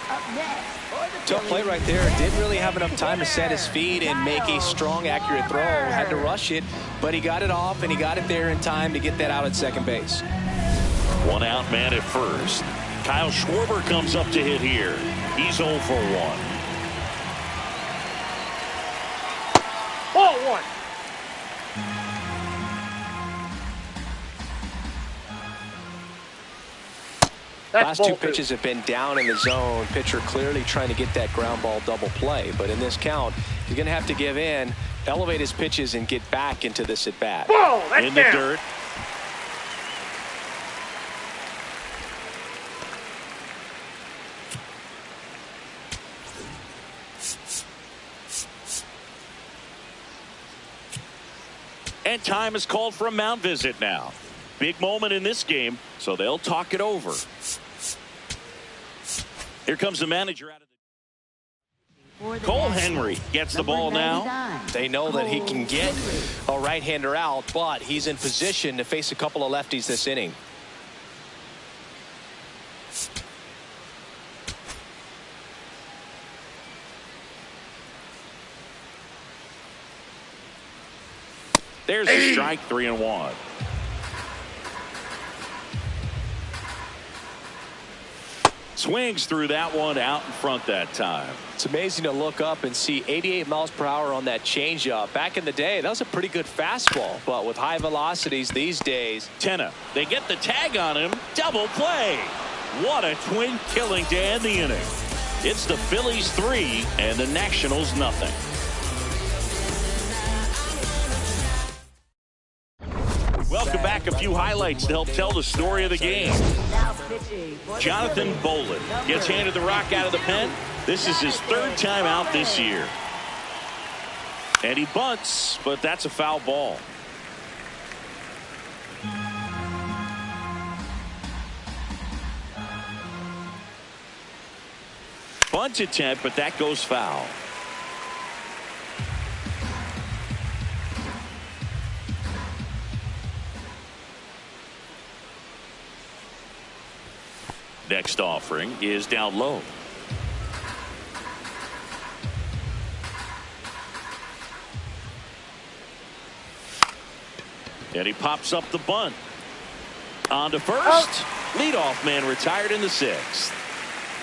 Up next for the Tough play right there. Didn't really have enough time to set his feet and make a strong, accurate throw. Had to rush it, but he got it off, and he got it there in time to get that out at second base. 1 out man at first. Kyle Schwarber comes up to hit here. He's 0 for 1. Ball 1. Last 2 pitches have been down in the zone. Pitcher clearly trying to get that ground ball double play. But in this count, he's going to have to give in, elevate his pitches, and get back into this at bat. Ball, that's in the down. dirt. And time is called for a mound visit now. Big moment in this game, so they'll talk it over. Here comes the manager out of the Cole Henry gets the ball now. They know that he can get a right-hander out, but he's in position to face a couple of lefties this inning. There's a strike, 3-1. Swings through that one out in front that time. It's amazing to look up and see 88 miles per hour on that changeup. Back in the day, that was a pretty good fastball, but with high velocities these days. Tenna, they get the tag on him. Double play. What a twin killing to end the inning. It's the Phillies 3 and the Nationals nothing. Welcome back. A few highlights to help tell the story of the game. Jonathan Bolin gets handed the rock out of the pen. This is his 3rd time out this year. And he bunts, but that's a foul ball. Bunt attempt, but that goes foul. next offering is down low. And he pops up the bunt. On to first. Leadoff man retired in the 6th.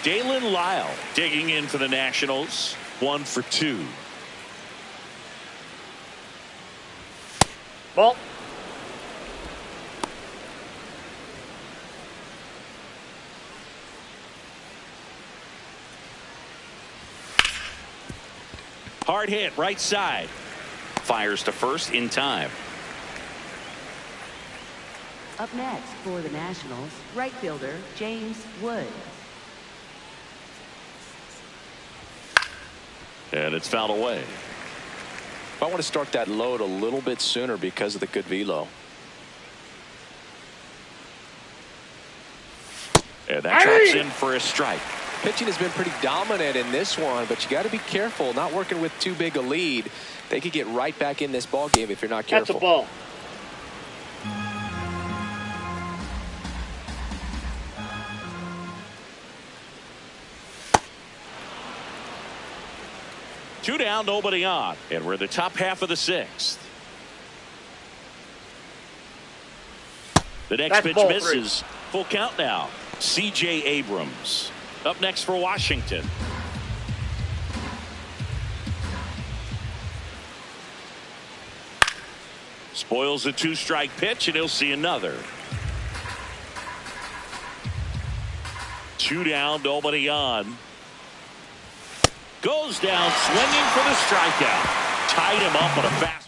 Dalen Lyle digging in for the Nationals. 1 for 2. Ball. Hard hit right side. Fires to first in time. Up next for the Nationals, right fielder James Wood. And it's fouled away. I want to start that load a little bit sooner because of the good velo. And that drops in for a strike. Pitching has been pretty dominant in this one, but you got to be careful. Not working with too big a lead. They could get right back in this ball game if you're not careful. That's a ball. Two down, nobody on. And we're in the top half of the 6th. The next pitch misses. Full count now. C.J. Abrams up next for Washington. Spoils the 2-strike pitch, and he'll see another. 2 down, nobody on. Goes down swinging for the strikeout. Tied him up on a fastball.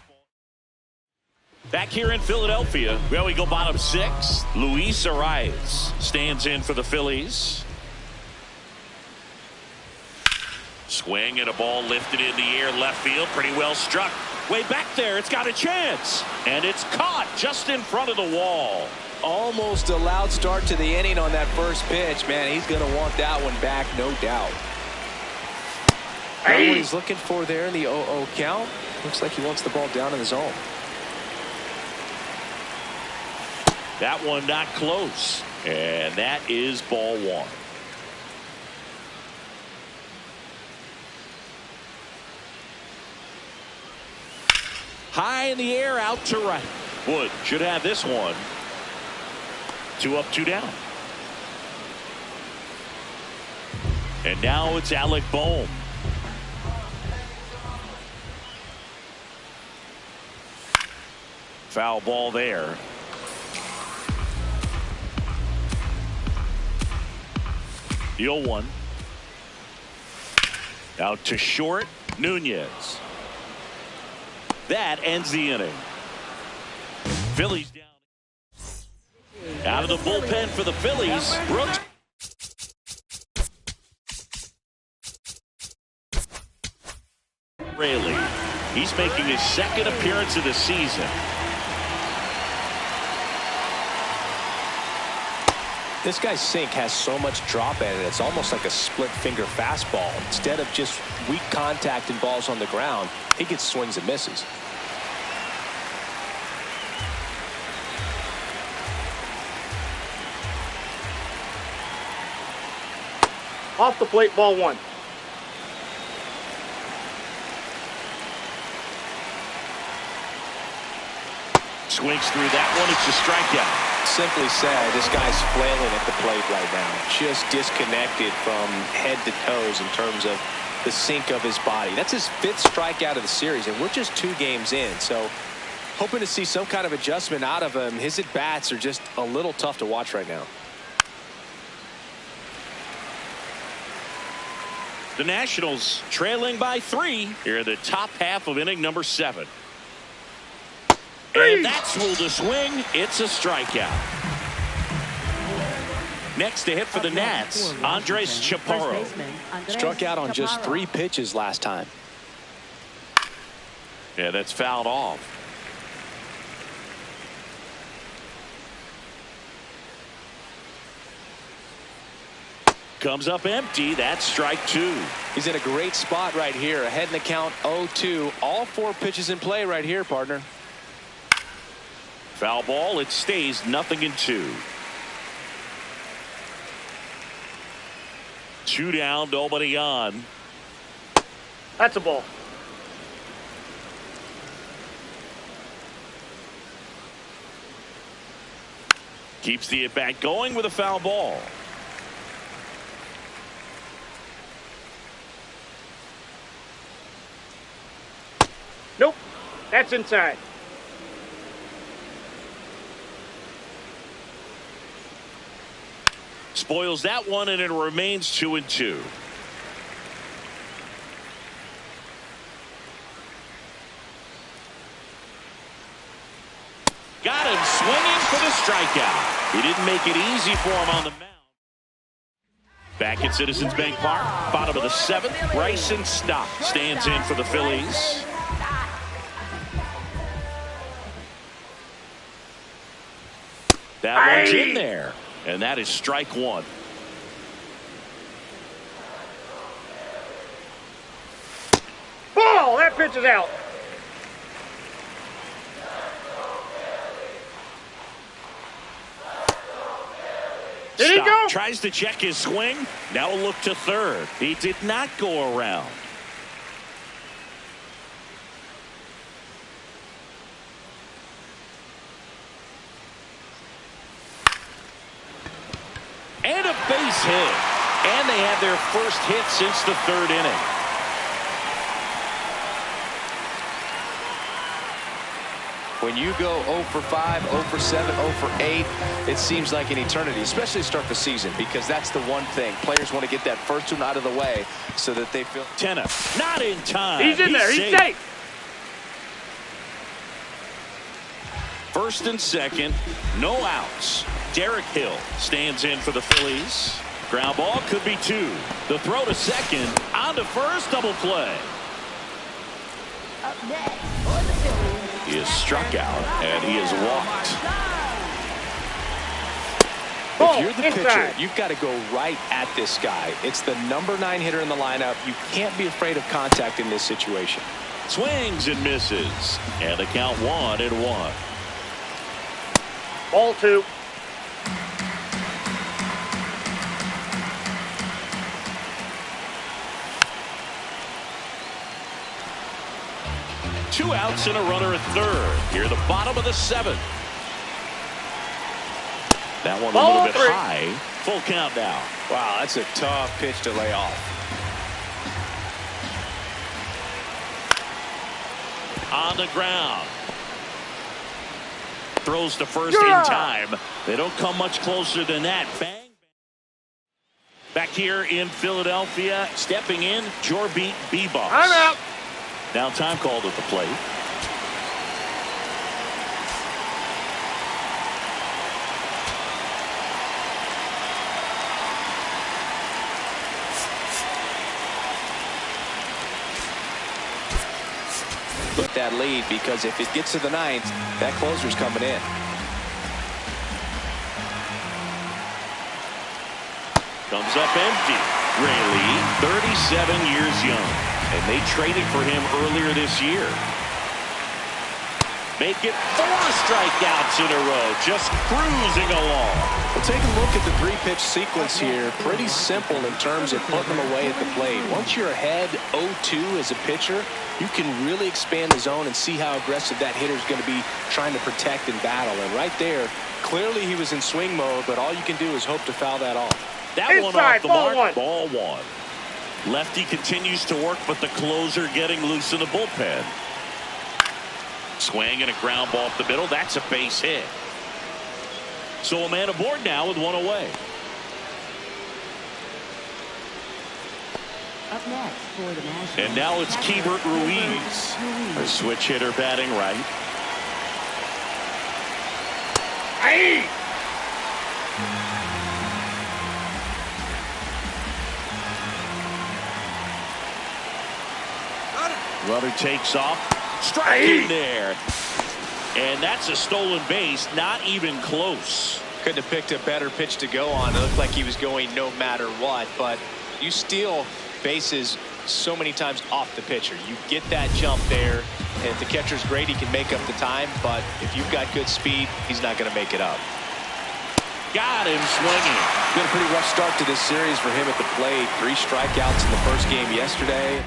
Back here in Philadelphia, well, we go bottom 6. Luis Arias stands in for the Phillies. Swing and a ball lifted in the air left field. Pretty well struck. Way back there. It's got a chance. And it's caught just in front of the wall. Almost a loud start to the inning on that first pitch. Man, he's going to want that one back, no doubt. What he's looking for there in the 0-0 count. Looks like he wants the ball down in the zone. That one not close. And that is ball 1. High in the air, out to right. Wood should have this one. 2 up, 2 down. And now it's Alec Bohm. Foul ball there. The 0-1. Out to short. Nunez. That ends the inning. Phillies down. Out of the bullpen for the Phillies. Brooks. Raley. He's making his 2nd appearance of the season. This guy's sink has so much drop in it. It's almost like a split finger fastball. Instead of just weak contact and balls on the ground, he gets swings and misses. Off the plate, ball 1. Swings through that one. It's a strikeout. Simply said, this guy's flailing at the plate right now. Just disconnected from head to toes in terms of the sink of his body. That's his 5th strikeout of the series, and we're just 2 games in. So hoping to see some kind of adjustment out of him. His at-bats are just a little tough to watch right now. The Nationals trailing by 3 here in the top half of inning number 7. And that's ruled a swing. It's a strikeout. Next to hit for the Nats, Andres Chaparro. Struck out on just 3 pitches last time. Yeah, that's fouled off. Comes up empty. That's strike 2. He's in a great spot right here. Ahead in the count 0-2. All 4 pitches in play right here, partner. Foul ball. It stays 0-2. 2 down, nobody on. That's a ball. Keeps the at-bat going with a foul ball. Nope. That's inside. Spoils that one, and it remains 2-2. Got him swinging for the strikeout. He didn't make it easy for him on the mound. Back at Citizens Bank Park, bottom of the 7th, Bryson Stott stands in for the Phillies. That one's in there, and that is strike 1. Ball! That pitch is out. Did he go? Tries to check his swing. Now a look to third. He did not go around. And a base hit. And they have their first hit since the 3rd inning. When you go 0 for 5, 0 for 7, 0 for 8, it seems like an eternity, especially to start the season, because that's the one thing. Players want to get that first one out of the way so that they feel. Tenna, not in time. He's in there. He's safe. First and second, no outs. Derek Hill stands in for the Phillies. Ground ball could be 2. The throw to second, on to first, double play. Up next for the Phillies. He is struck out, and he is walked. If you're the pitcher, you've got to go right at this guy. It's the number 9 hitter in the lineup. You can't be afraid of contact in this situation. Swings and misses, and the count 1-1. Ball 2. Two outs and a runner at third. Here, the bottom of the 7th. That one a little bit high. Full count now. Wow, that's a tough pitch to lay off. On the ground. Throws to first in time. They don't come much closer than that. Bang. Back here in Philadelphia, stepping in, Jorbeat Beboss. I'm out. Now time called at the plate. Look that lead, because if it gets to the 9th, that closer's coming in. Comes up empty. Rayleigh, 37 years young. And they traded for him earlier this year. Make it 4 strikeouts in a row. Just cruising along. Well, take a look at the 3-pitch sequence here. Pretty simple in terms of putting them away at the plate. Once you're ahead 0-2 as a pitcher, you can really expand the zone and see how aggressive that hitter is going to be trying to protect and battle. And right there, clearly he was in swing mode, but all you can do is hope to foul that off. That Inside, one off the ball mark. 1. Ball 1. Lefty continues to work, but the closer getting loose in the bullpen. Swing and a ground ball up the middle. That's a base hit. So a man aboard now with 1 away. Up next for the Nationals. And now it's Keibert Ruiz. A switch hitter batting right. Hey! Runner takes off. Strike in there. And that's a stolen base. Not even close. Couldn't have picked a better pitch to go on. It looked like he was going no matter what. But you steal bases so many times off the pitcher. You get that jump there. And if the catcher's great, he can make up the time. But if you've got good speed, he's not going to make it up. got him swinging. It's been a pretty rough start to this series for him at the plate. 3 strikeouts in the first game yesterday.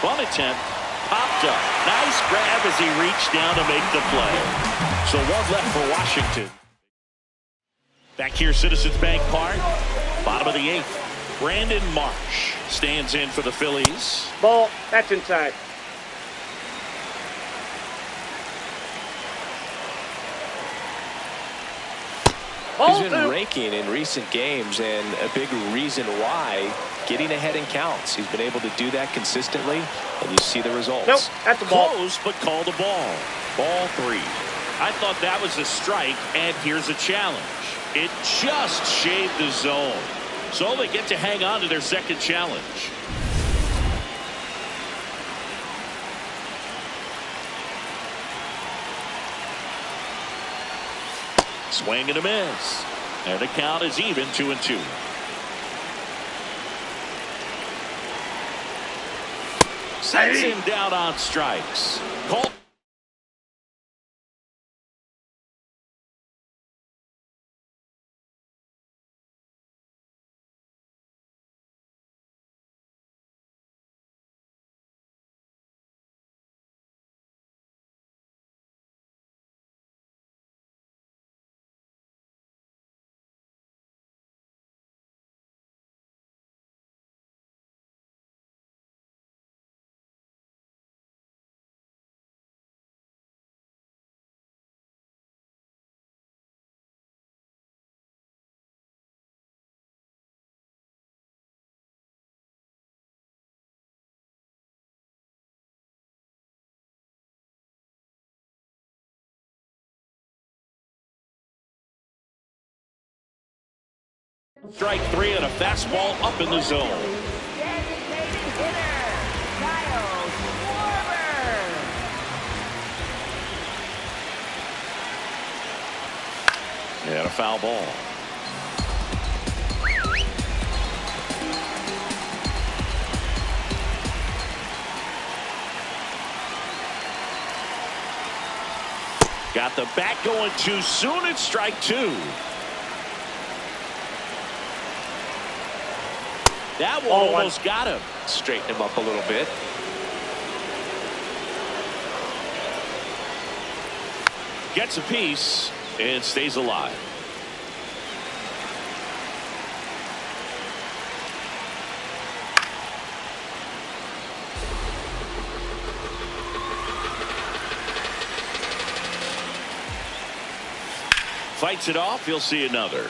One attempt, popped up. Nice grab as he reached down to make the play. So 1 left for Washington. Back here, Citizens Bank Park, bottom of the 8th. Brandon Marsh stands in for the Phillies. Ball. That's inside. He's been raking in recent games, and a big reason why, getting ahead in counts. He's been able to do that consistently, and you see the results. Nope, that's a ball. Close, but called a ball. Ball 3. I thought that was a strike, and here's a challenge. It just shaved the zone. So they get to hang on to their second challenge. Swing and a miss. And the count is even 2-2. Sets him down on strikes. Call. Strike 3 and a fastball up in the zone. And a foul ball. Got the bat going too soon. It's strike 2. That one almost got him. Straighten him up a little bit. Gets a piece and stays alive. Fights it off. You'll see another.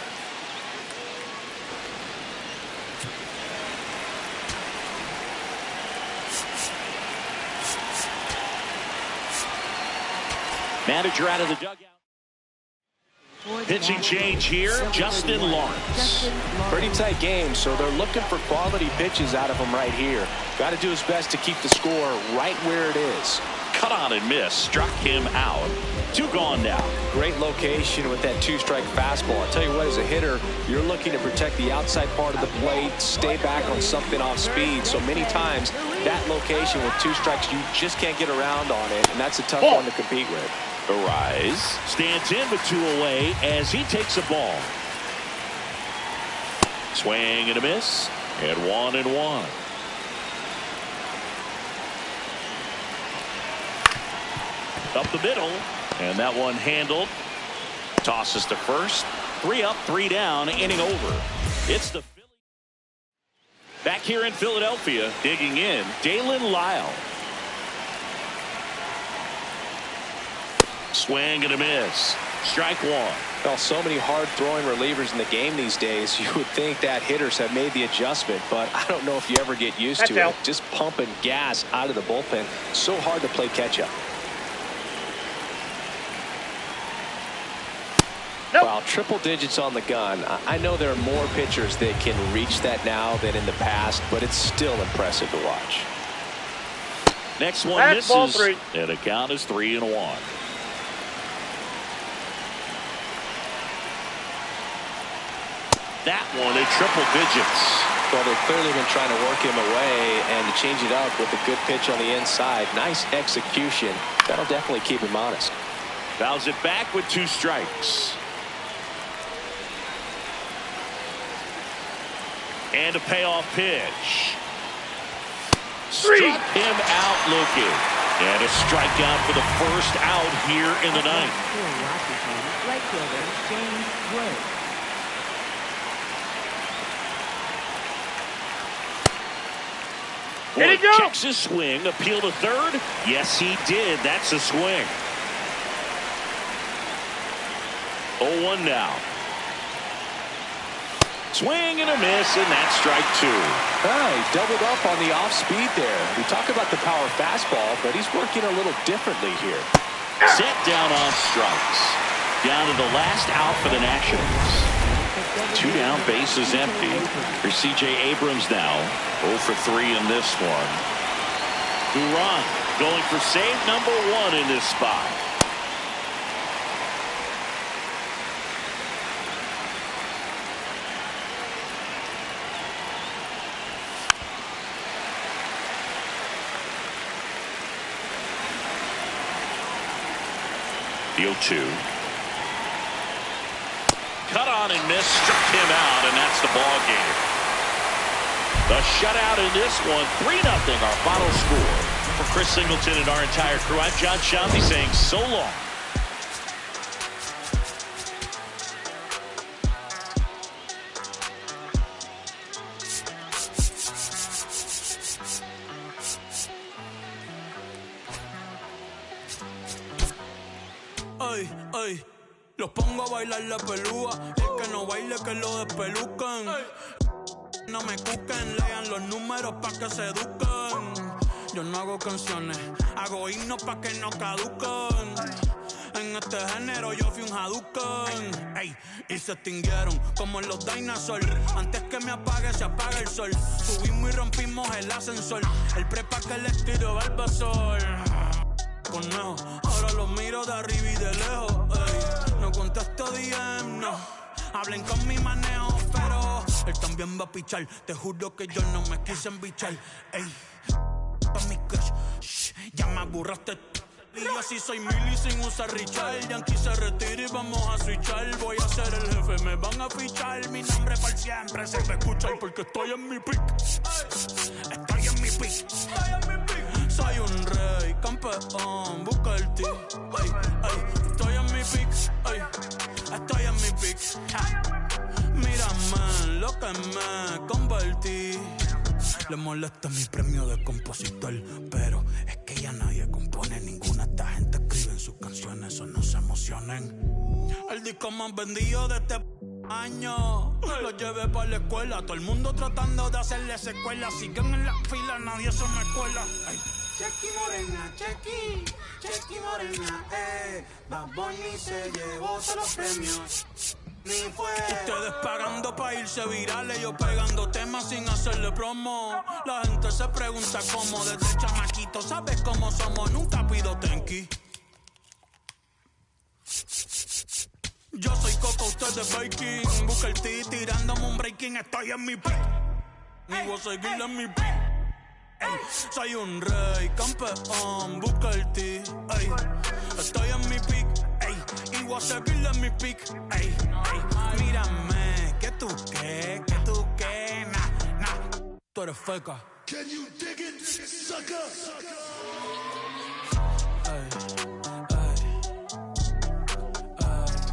Manager out of the dugout. Pitching change here, Justin Lawrence. Pretty tight game, so they're looking for quality pitches out of him right here. Got to do his best to keep the score right where it is. Cut on and miss, struck him out. 2 gone now. Great location with that 2-strike fastball. I'll tell you what, as a hitter, you're looking to protect the outside part of the plate, stay back on something off speed. So many times, that location with 2 strikes, you just can't get around on it, and that's a tough one to compete with. Arise stands in with 2 away as he takes a ball. Swing and a miss, and 1-1. Up the middle, and that one handled. Tosses to first. 3 up, 3 down, inning over. It's the Phillies. Back here in Philadelphia, digging in, Dalen Lyle. Swing and a miss. Strike 1. Well, so many hard-throwing relievers in the game these days. You would think that hitters have made the adjustment, but I don't know if you ever get used to it. Just pumping gas out of the bullpen. So hard to play catch-up. Wow, triple digits on the gun. I know there are more pitchers that can reach that now than in the past, but it's still impressive to watch. Next one misses, and the count is 3-1. that one in triple digits. Well, they've clearly been trying to work him away and to change it up with a good pitch on the inside. Nice execution. That'll definitely keep him honest. Fouls it back with 2 strikes. And a payoff pitch. Struck him out looking. And a strikeout for the first out here in the ninth. For Washington, right fielder James Wood. Did he go? Checks his swing. Appeal to third. Yes, he did. That's a swing. 0-1 now. Swing and a miss, and that's strike 2. He doubled up on the off speed there. We talk about the power fastball, but he's working a little differently here. Set down on strikes. Down to the last out for the Nationals. 2 down, bases empty. For C.J. Abrams now. 0 for 3 in this one. Duran going for save number 1 in this spot. The 0-2. Cut on and miss, struck him out, and that's the ball game. The shutout in this one, 3-0, our final score. For Chris Singleton and our entire crew, I'm John Shamsi saying so long. Ay, ay, los pongo a bailar la pelúa. El que no baile que lo despelucan. No me cuquen, lean los números pa' que se eduquen. Yo no hago canciones, hago himnos pa' que no caduquen. En este género yo fui un Hadouken. Ey, y se extinguieron como los dinosaurs. Antes que me apague, se apaga el sol. Subimos y rompimos el ascensor. El prepa que les tiro Barbasol. Conejo, ahora los miro de arriba y de lejos. Ey, no contesto DM, no. Hablen con mi manejo, pero él también va a pichar. Te juro que yo no me quise embichar. Ey, pa' mi crush, shh, ya me aburraste. Y yo sí soy Milly sin usar Richard. Yankee se retira y vamos a switchar. Voy a ser el jefe, me van a fichar. Mi nombre por siempre se me escucha porque estoy en mi pick. Estoy en mi pick. Soy un rey, campeón, busca el ti. Ay, ay, estoy en mi pick. Ay, estoy en mi pick. Mírame lo que me convertí. Le molesta mi premio de compositor, pero es que ya nadie compone. Ninguna esta gente escribe en sus canciones, eso no se emocionen. El disco más vendido de este año lo llevé para la escuela. Todo el mundo tratando de hacerle secuela. Siguen en la fila, nadie se me cuela. Ay. Chequi morena, chequi morena, Bad Bunny se llevó todos los premios. Ustedes pagando pa' irse virales, yo pegando temas sin hacerle promo. La gente se pregunta cómo, desde chamaquito, ¿sabes cómo somos? Nunca pido tenki. Yo soy Coco, ustedes baking. Busca el T tirándome un breaking, estoy en mi pick. Y voy a seguir en mi pick. Ey, soy un rey, campeón, busca el T. Ey, estoy en mi pick. Ey, y voy a seguir en mi pick. Ey, ey, mírame, que tú qué, nah. Tú eres feca. Can you dig it, sucker?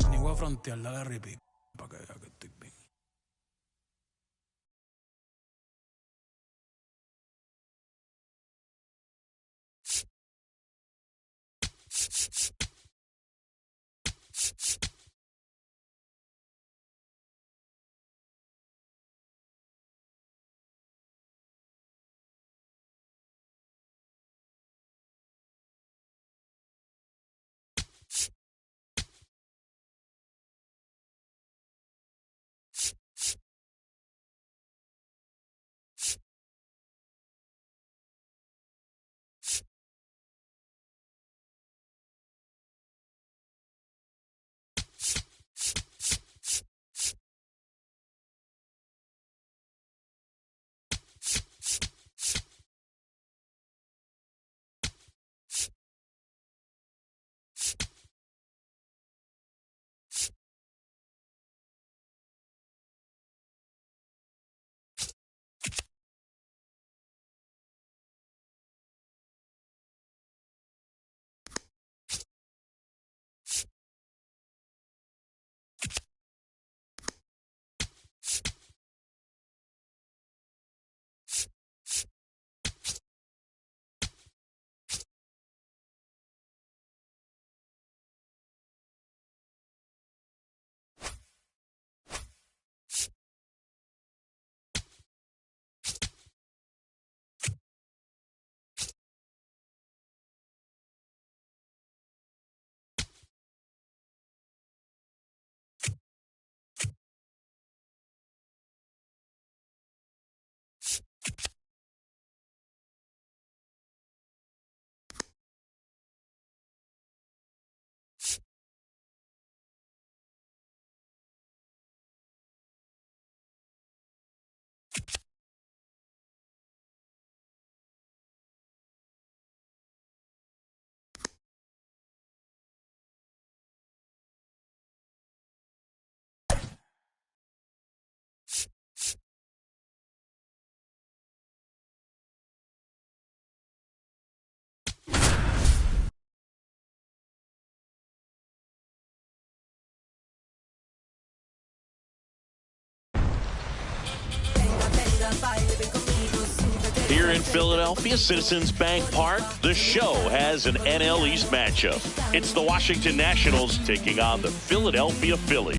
Ni voy a frontear, dale repeat, pa' que vea que estoy bien. Here in Philadelphia, Citizens Bank Park, the show has an NL East matchup. It's the Washington Nationals taking on the Philadelphia Phillies.